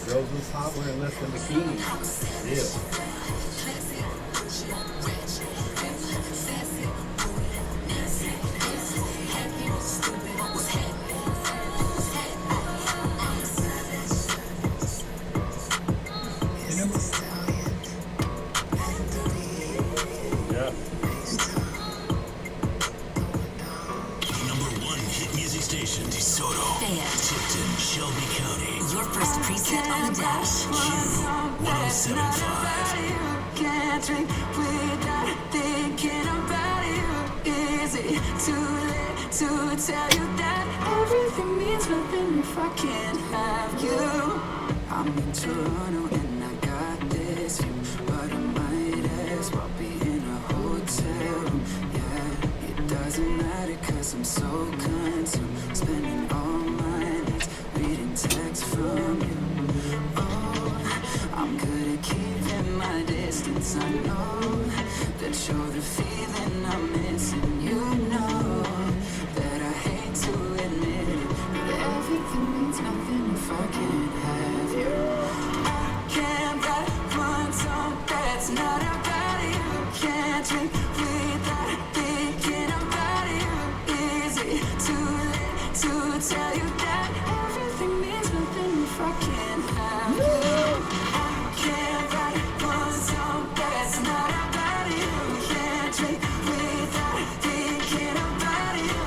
Girls was hot wearing less than bikinis. Yeah. Shelby County. Your first preset on the dash. Q1075. Can't drink without thinking about you. Is it too late to tell you that everything means nothing if I can't have you? I'm in Toronto and I got this view, but I might as well be in a hotel room. Yeah, it doesn't matter 'cause I'm so consumed, spending all my nights reading texts from you. Oh, I'm good at keeping my distance. I know that you're the feeling I'm missing. You know that I hate to admit it, but everything means nothing if I can't have you. I can't write one song that's not about you. Can't drink without thinking about you. Is it too late to tell you that everything means nothing if I can't have you? I can't write one song that's not about you. Can't drink without thinking about you.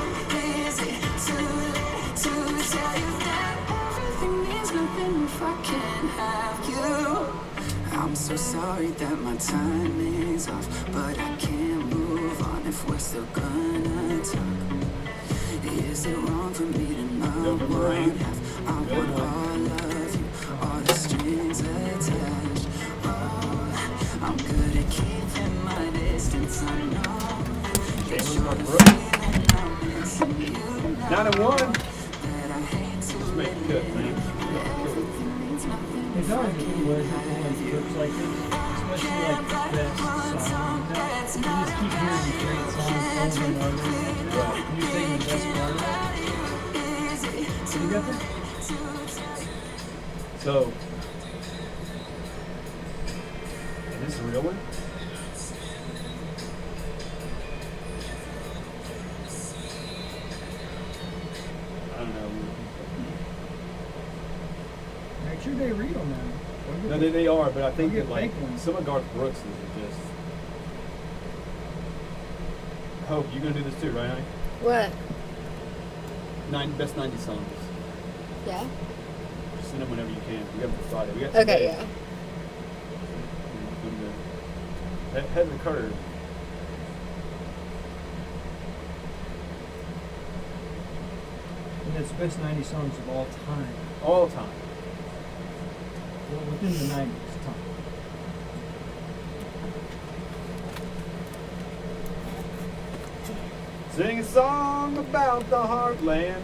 Is it too late to tell you that everything means nothing if I can't have you? I'm so sorry that my timing's off, but I can't move on if we're still gonna talk. Is it wrong for me to not want half? I want all of you, all the strings attached. Oh, I'm good at keeping my distance. I know that you're the feeling I'm missing. You know 9-1. that I hate to Just make it good, man. everything means nothing It's if I always can't good when it looks like this, especially like the best song. You just keep hearing these great songs over and over. You sing the best part of it. So you got this? So, is this a real one? I don't know. Make sure they real now. No, they are, but I think Don't that get like fake ones. some of Garth Brooks' are just. Hope you gonna do this too, right, honey? What? Best 90 songs. Yeah. Just send them whenever you can. We got them for Friday. We got Okay, today. yeah. Head of the curve. And it's best 90 songs of all time. All time. Well, within the 90s time. Sing a song about the heartland.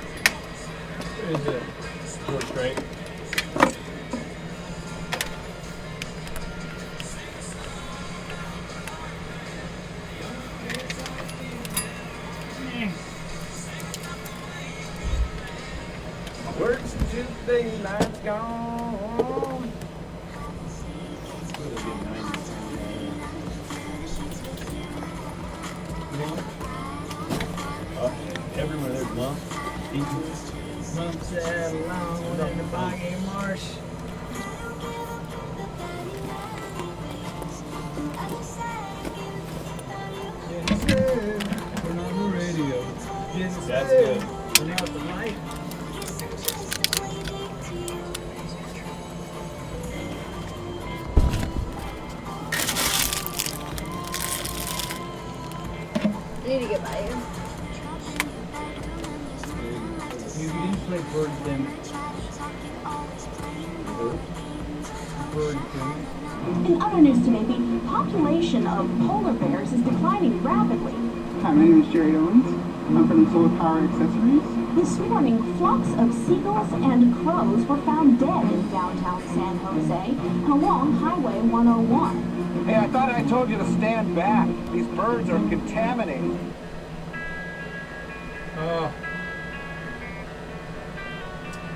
What is it? George Strait. Works Tuesday night's gone. Everywhere there's lump. Lumps that along in the boggy marsh. Turn on the radio. That's good. Turn out the light. need to get by you. You didn't play Bird Them. Bird Them. In other news today, the population of polar bears is declining rapidly. Hi, my name is Jerry Owens. I'm from Solar Power Accessories. This morning, flocks of seagulls and crows were found dead in downtown San Jose along Highway 101. Hey, I thought I told you to stand back. These birds are contaminated.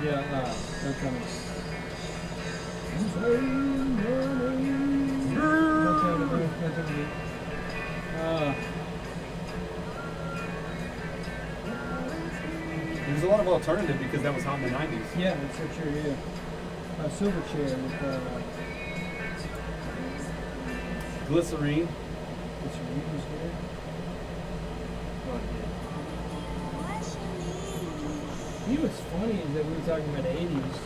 Yeah, they're coming. There's a lot of alternative because that was hot in the 90s. Yeah, that's so true, yeah. Silverchair with Glycerine. Glycerine was good. You know what's funny is that we were talking about the 80s,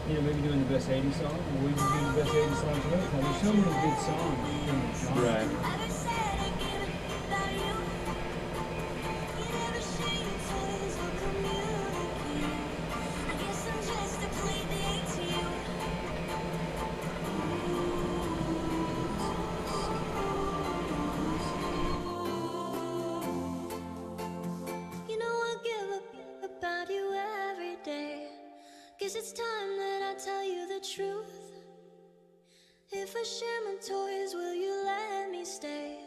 maybe doing the best 80s song, or we were doing the best 80s songs of all time. There's so many good songs in the genre. Right. About you every day. Guess it's time that I tell you the truth. If I share my toys, will you let me stay?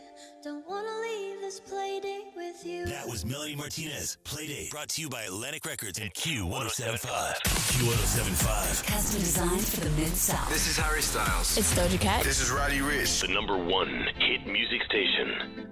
Don't wanna leave this play date with you. That was Melanie Martinez. Playdate, brought to you by Atlantic Records and Q1075. Q1075. Custom designed for the Mid-South. This is Harry Styles. It's Doja Cat. This is Roddy Ricch. The #1 hit music station.